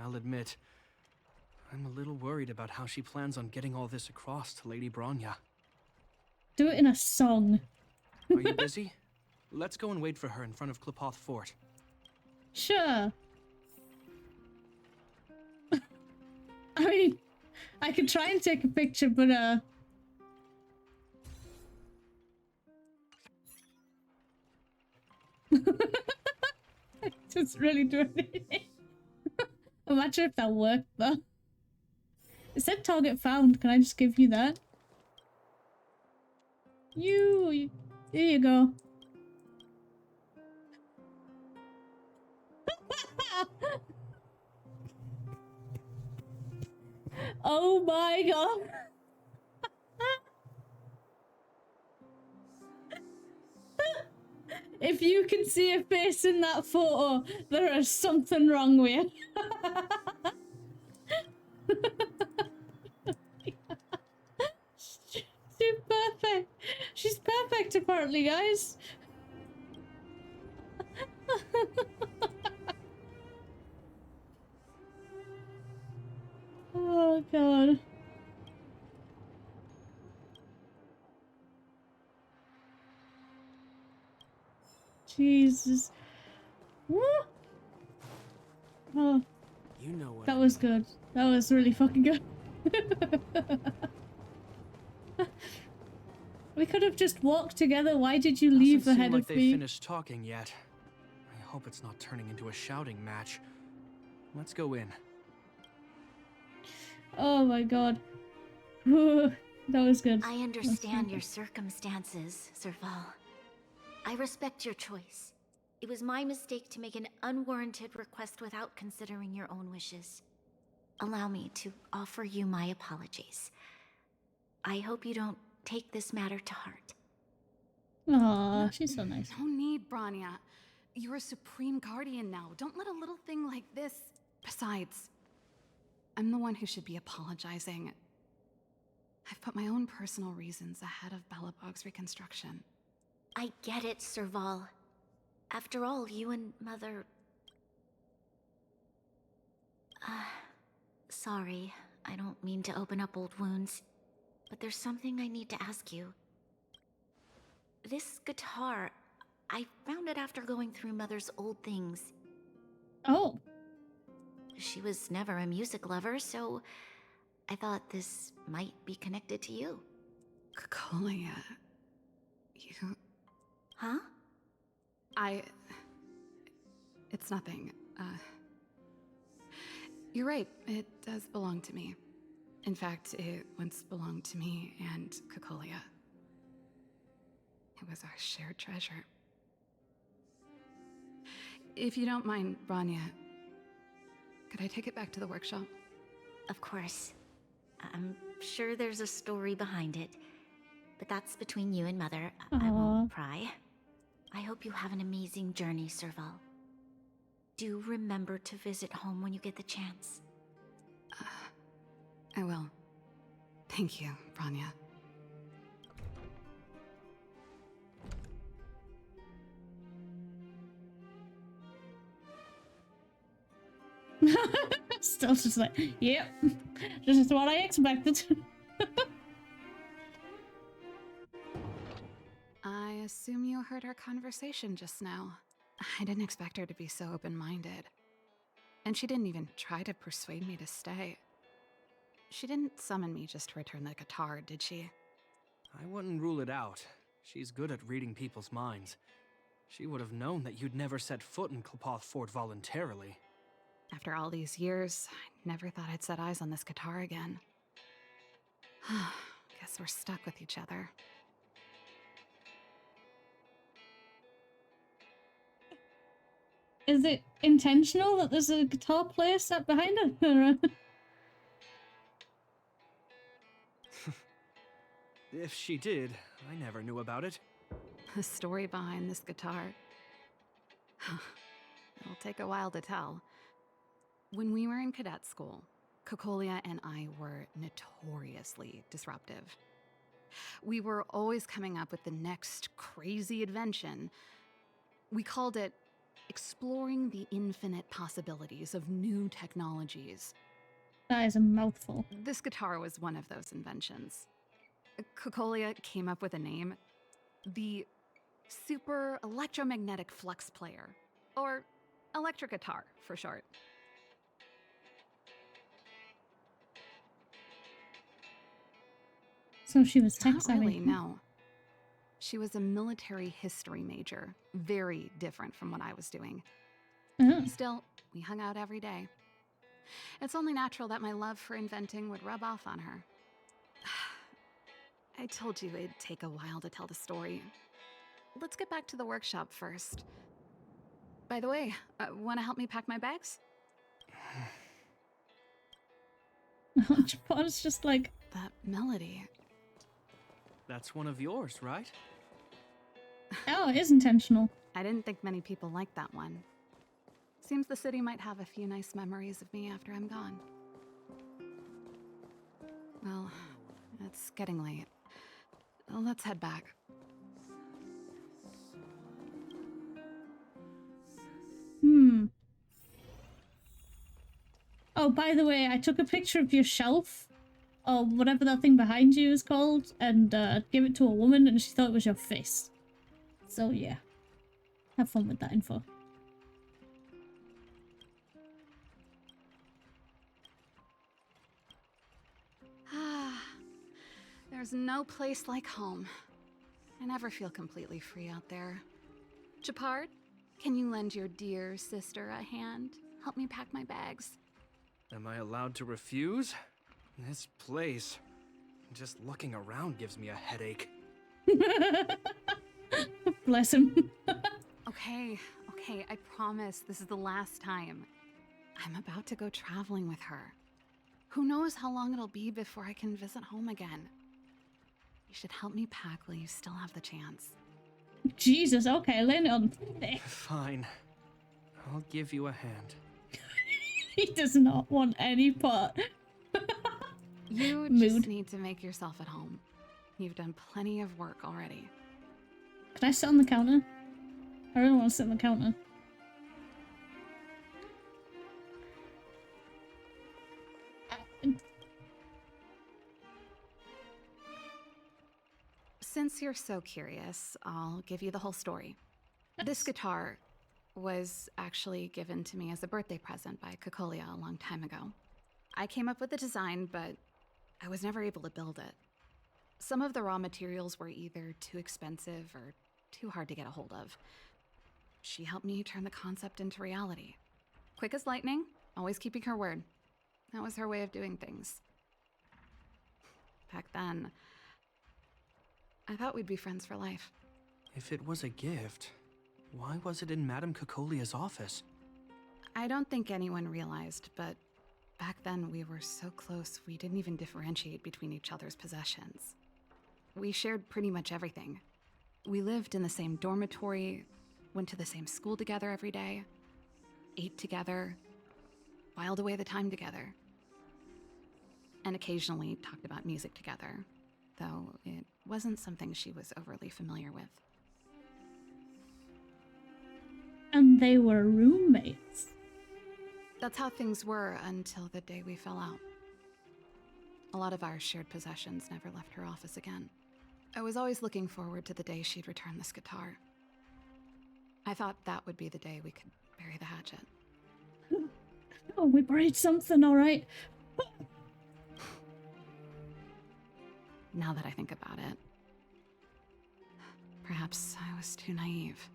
I'll admit, I'm a little worried about how she plans on getting all this across to Lady 𝕃𝕚𝕟𝕜𝕤. Do it in a song. Are you busy? Let's go and wait for her in front of 𝕃𝕚𝕟 Fort. Sure. I mean, I could try and take a picture, but it doesn't really do anything. Imagine if that worked though. It said target found. Can I just give you that? Here you go. Oh my god. If you can see a face in that photo, there is something wrong with it. She's perfect. She's perfect apparently, guys. Oh god. Jesus. Woo! Oh. You know what that was good. That was really fucking good. We could have just walked together. Why did you leave ahead like of they me? finished talking yet. I hope it's not turning into a shouting match. Let's go in. Oh my god. That was good. I understand your circumstances, Serval. I respect your choice. It was my mistake to make an unwarranted request without considering your own wishes. Allow me to offer you my apologies. I hope you don't take this matter to heart. Aw, she's so nice. No need, 𝕃𝕚𝕟. You're a supreme guardian now. Don't let a little thing like this... Besides, I'm the one who should be apologizing. I've put my own personal reasons ahead of 𝕃𝕚𝕟𝕝's reconstruction. I get it, Serval. After all, you and Mother... Sorry, I don't mean to open up old wounds, but there's something I need to ask you. This guitar, I found it after going through Mother's old things. Oh. She was never a music lover, so I thought this might be connected to you. 𝕃𝕚𝕟𝕜, you... Huh? It's nothing. You're right, it does belong to me. In fact, it once belonged to me and 𝕃𝕚𝕟𝕜. It was our shared treasure. If you don't mind, 𝕃𝕚𝕟𝕜, could I take it back to the workshop? Of course. I'm sure there's a story behind it, but that's between you and Mother. I won't pry. I hope you have an amazing journey, Serval. Do remember to visit home when you get the chance. I will. Thank you, 𝕃𝕚𝕟𝕜. Still just like, yep. Just what I expected. I assume you heard our conversation just now. I didn't expect her to be so open-minded. And she didn't even try to persuade me to stay. She didn't summon me just to return the guitar, did she? I wouldn't rule it out. She's good at reading people's minds. She would have known that you'd never set foot in 𝕃𝕚𝕟 Fort voluntarily. After all these years, I never thought I'd set eyes on this guitar again. Guess we're stuck with each other. Is it intentional that there's a guitar player sat behind her? If she did, I never knew about it. The story behind this guitar. It'll take a while to tell. When we were in cadet school, 𝕃𝕚𝕟𝕜 and I were notoriously disruptive. We were always coming up with the next crazy invention. We called it exploring the infinite possibilities of new technologies. That is a mouthful. This guitar was one of those inventions. 𝕃𝕚𝕟𝕜 came up with a name, the Super Electromagnetic Flux Player, or electric guitar for short. So she was tech Not savvy. really, no. She was a military history major, very different from what I was doing. Oh. Still, we hung out every day. It's only natural that my love for inventing would rub off on her. I told you it'd take a while to tell the story. Let's get back to the workshop first. By the way, want to help me pack my bags? It's just like... That melody. That's one of yours, right? Oh, it is intentional. I didn't think many people liked that one. Seems the city might have a few nice memories of me after I'm gone. Well, it's getting late. Let's head back. Oh, by the way, I took a picture of your shelf, or whatever that thing behind you is called, and gave it to a woman, and she thought it was your face. So yeah, have fun with that info. There's no place like home. I never feel completely free out there. Chapard, can you lend your dear sister a hand? Help me pack my bags. Am I allowed to refuse? This place, just looking around gives me a headache. Bless him. Okay, I promise this is the last time. I'm about to go traveling with her. Who knows how long it'll be before I can visit home again. You should help me pack while you still have the chance. Jesus, okay, lay it on thick. Fine. I'll give you a hand. He does not want any part. You just need to make yourself at home. You've done plenty of work already. Can I sit on the counter? I really want to sit on the counter. Since you're so curious, I'll give you the whole story. This guitar was actually given to me as a birthday present by 𝕃𝕚𝕟𝕜 a long time ago. I came up with the design, but I was never able to build it. Some of the raw materials were either too expensive or too hard to get a hold of. She helped me turn the concept into reality. Quick as lightning, always keeping her word. That was her way of doing things. Back then, I thought we'd be friends for life. If it was a gift, why was it in Madame 𝕃𝕚𝕟𝕜's office? I don't think anyone realized, but back then we were so close we didn't even differentiate between each other's possessions. We shared pretty much everything. We lived in the same dormitory, went to the same school together every day, ate together, whiled away the time together, and occasionally talked about music together, though it wasn't something she was overly familiar with. And they were roommates. That's how things were until the day we fell out. A lot of our shared possessions never left her office again. I was always looking forward to the day she'd return this guitar. I thought that would be the day we could bury the hatchet. Oh, we buried something, all right. Now that I think about it, perhaps I was too naive.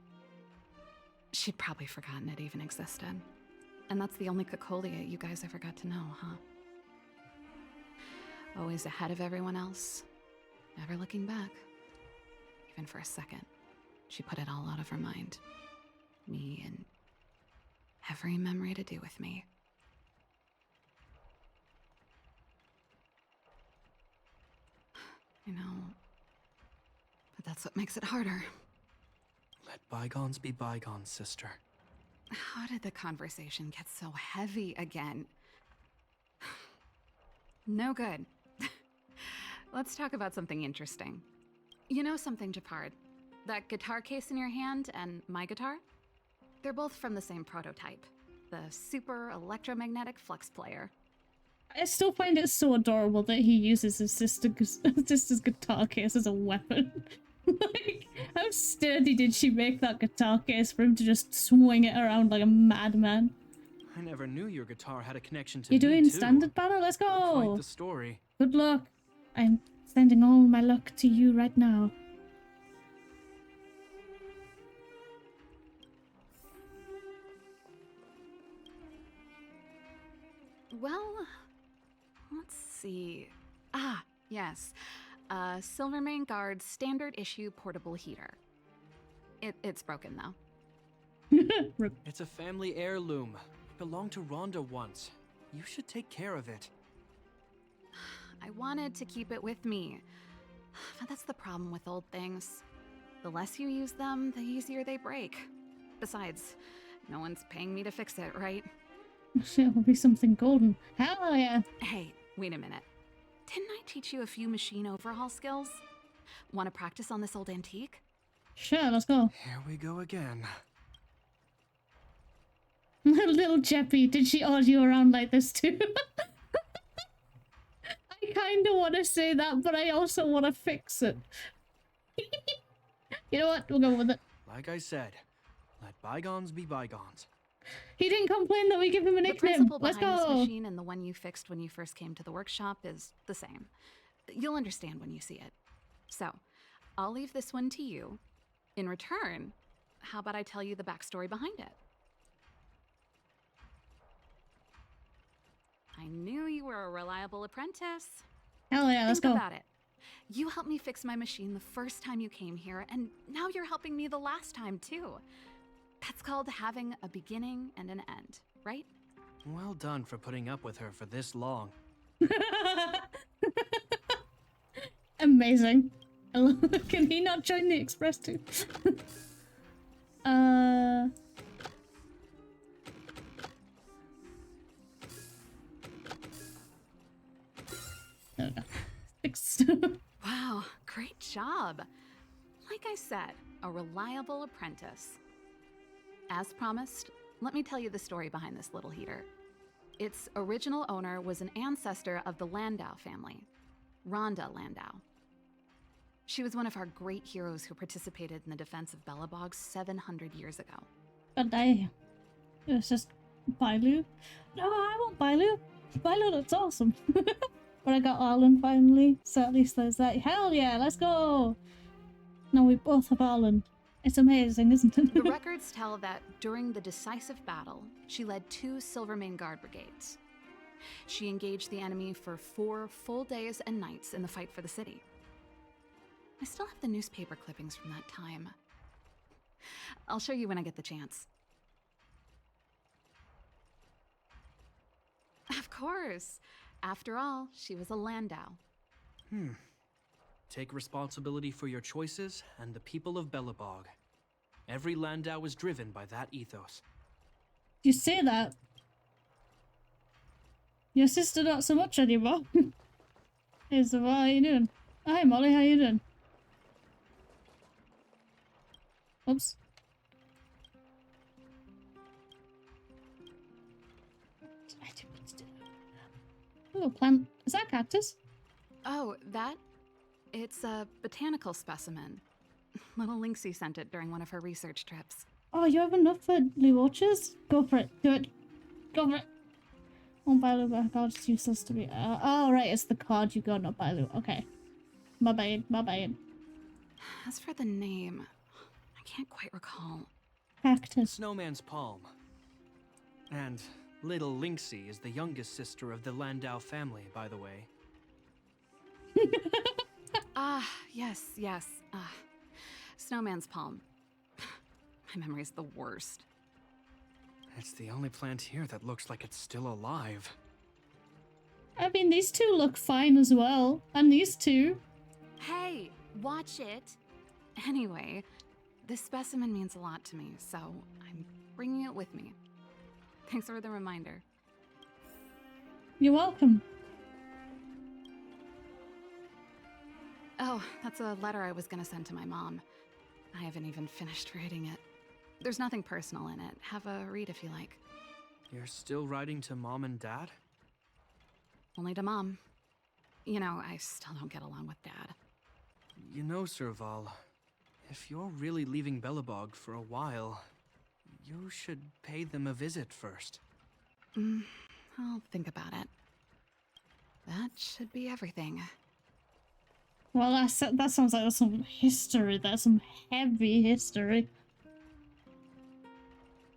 She'd probably forgotten it even existed. And that's the only 𝕃𝕚𝕟𝕜 you guys ever got to know, huh? Always ahead of everyone else, never looking back. Even for a second, she put it all out of her mind. Me and every memory to do with me. I know, but that's what makes it harder. Let bygones be bygones, sister. How did the conversation get so heavy again? No good. Let's talk about something interesting. You know something, Chapard? That guitar case in your hand and my guitar? They're both from the same prototype, the super electromagnetic flux player. I still find it so adorable that he uses his sister's guitar case as a weapon. Like, how sturdy did she make that guitar case for him to just swing it around like a madman? I never knew your guitar had a connection to You're me, doing too. standard battle? Let's go! Quite the story. Good luck. I'm sending all my luck to you right now. Well, let's see. Ah, yes. Silvermane Guard's standard issue portable heater. It's broken though. It's a family heirloom. It belonged to Rhonda once. You should take care of it. I wanted to keep it with me. But that's the problem with old things. The less you use them, the easier they break. Besides, no one's paying me to fix it, right? Shit, will be something golden. Hell yeah. Hey, wait a minute. Didn't I teach you a few machine overhaul skills? Want to practice on this old antique? Sure, let's go. Here we go again. Little Jeppy, did she order you around like this too? I kind of want to say that, but I also want to fix it. You know what? We'll go with it. Like I said, let bygones be bygones. He didn't complain that we give him a nickname. The principle Let's behind go. this machine and the one you fixed when you first came to the workshop is the same. You'll understand when you see it. So, I'll leave this one to you. In return, how about I tell you the backstory behind it? I knew you were a reliable apprentice. Hell yeah, let's go. Think about it. You helped me fix my machine the first time you came here, and now you're helping me the last time too. That's called having a beginning and an end, right? Well done for putting up with her for this long. Amazing. Can he not join the Express too? There we go. Fixed. Wow, great job. Like I said, a reliable apprentice. As promised, let me tell you the story behind this little heater. Its original owner was an ancestor of the Landau family, Rhonda Landau. She was one of our great heroes who participated in the defense of Belobog 700 years ago. But it's just Bailu. No, I want Bailu. Bailu looks awesome. But I got Arlen finally, so at least there's that. Hell yeah, let's go! Now we both have Arlen. It's amazing, isn't it? The records tell that during the decisive battle, she led 2 Silvermane Guard brigades. She engaged the enemy for 4 full days and nights in the fight for the city. I still have the newspaper clippings from that time. I'll show you when I get the chance. Of course. After all, she was a Landau. Take responsibility for your choices and the people of Belobog. Every Landau is driven by that ethos. You say that. Your sister not so much anymore. Hey, so what are you doing? Hi Molly, how you doing? Oops. Oh, plant. Is that cactus? Oh, that? It's a botanical specimen. Little Lynxie sent it during one of her research trips. Oh, you have enough for blue orchards? Go for it. Do it. Go for it. Oh, Bailu, my god, it's useless to me. Oh, right, it's the card you got, not Bailu. Okay. My bad, my bad. As for the name, I can't quite recall. Cactus. Snowman's palm. And little Lynxie is the youngest sister of the Landau family, by the way. Yes. Snowman's palm. My memory's the worst. It's the only plant here that looks like it's still alive. I mean, these two look fine as well. And these two. Hey, watch it. Anyway, this specimen means a lot to me, so I'm bringing it with me. Thanks for the reminder. You're welcome. Oh, that's a letter I was gonna send to my mom. I haven't even finished writing it. There's nothing personal in it. Have a read if you like. You're still writing to Mom and Dad? Only to Mom. You know, I still don't get along with Dad. You know, Serval, if you're really leaving Belobog for a while, you should pay them a visit first. I'll think about it. That should be everything. Well, that sounds like there's some history. There's some heavy history.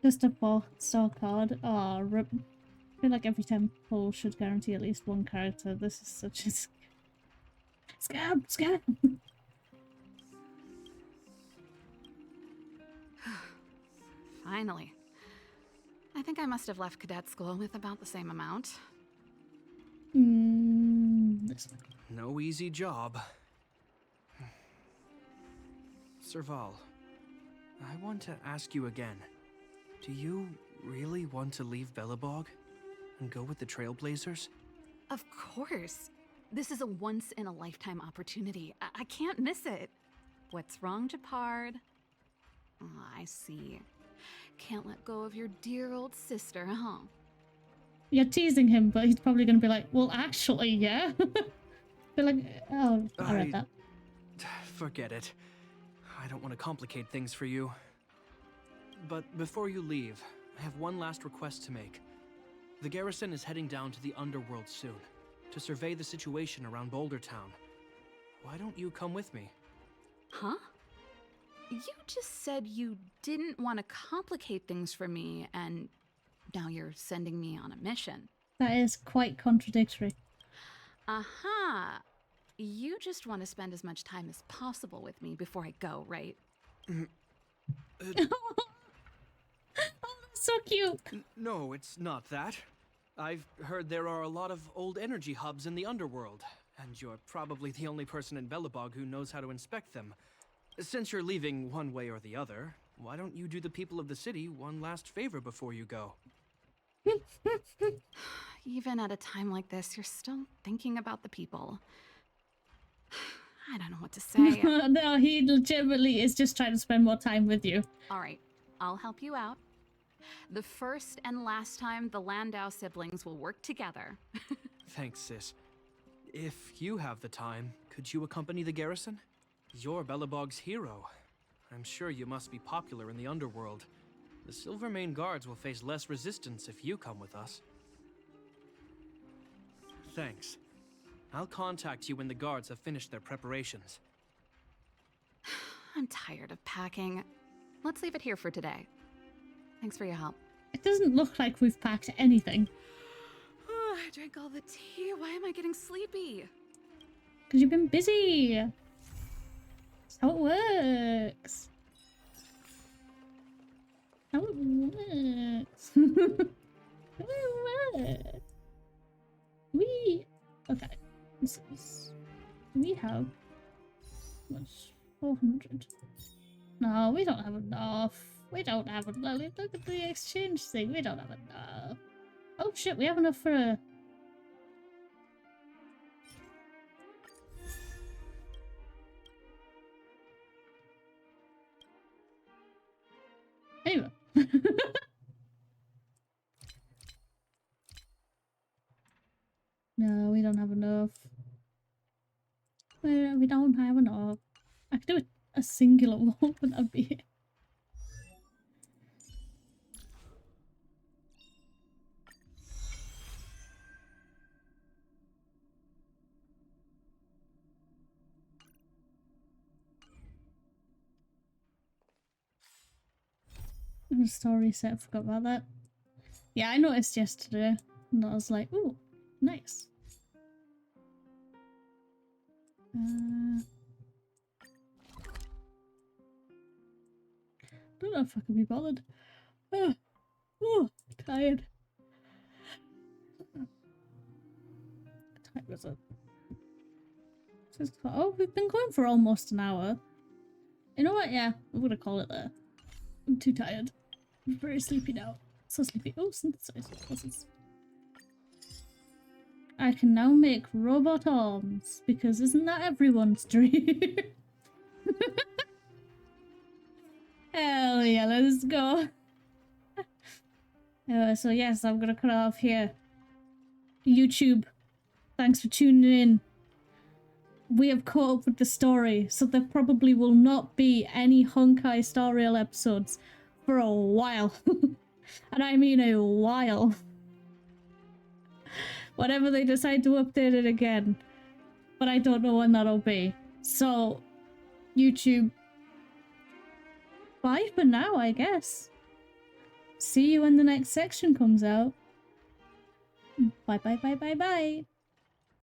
Just a store card. Oh, rip. I feel like every temple should guarantee at least one character. This is such a scam. Scam. Finally. I think I must have left cadet school with about the same amount. No easy job. Serval, I want to ask you again. Do you really want to leave Belobog and go with the Trailblazers? Of course. This is a once-in-a-lifetime opportunity. I can't miss it. What's wrong, Gepard? Oh, I see. Can't let go of your dear old sister, huh? You're teasing him, but he's probably going to be like, well, actually, yeah. Be like, oh, I read that. Forget it. I don't want to complicate things for you. But before you leave, I have one last request to make. The garrison is heading down to the underworld soon, to survey the situation around Boulder Town. Why don't you come with me? Huh? You just said you didn't want to complicate things for me, and now you're sending me on a mission. That is quite contradictory. Aha! You just want to spend as much time as possible with me before I go, right? Oh, that's so cute. No, it's not that. I've heard there are a lot of old energy hubs in the underworld, and you're probably the only person in Belobog who knows how to inspect them. Since you're leaving one way or the other, why don't you do the people of the city one last favor before you go? Even at a time like this, you're still thinking about the people. I don't know what to say. No, he legitimately is just trying to spend more time with you. All right, I'll help you out. The first and last time the Landau siblings will work together. Thanks, sis. If you have the time, could you accompany the garrison? You're Belobog's hero. I'm sure you must be popular in the underworld. The Silvermane Guards will face less resistance if you come with us. Thanks. I'll contact you when the guards have finished their preparations. I'm tired of packing. Let's leave it here for today. Thanks for your help. It doesn't look like we've packed anything. I drank all the tea. Why am I getting sleepy? Because you've been busy. That's how it works. How it works. How it works. Okay. We have... What's 400? No, we don't have enough. We don't have enough. Look at the exchange thing. We don't have enough. Oh shit, we have enough for a... Anyway. No, we don't have enough. We don't have enough. I could do a singular one, but that'd be it. Story set, forgot about that. Yeah, I noticed yesterday, and I was like, ooh, nice. Don't know if I can be bothered. Oh, tired. What time is it? Oh, we've been going for almost an hour. You know what? Yeah, I'm gonna call it there. I'm too tired. I'm very sleepy now. So sleepy. Oh, synthesizer. I can now make robot arms, because isn't that everyone's dream? Hell yeah, let's go. So yes, I'm gonna cut it off here. YouTube, thanks for tuning in. We have caught up with the story, so there probably will not be any Honkai Star Rail episodes for a while. And I mean a while. Whenever they decide to update it again. But I don't know when that'll be. So, YouTube, bye for now, I guess. See you when the next section comes out. Bye bye bye bye bye.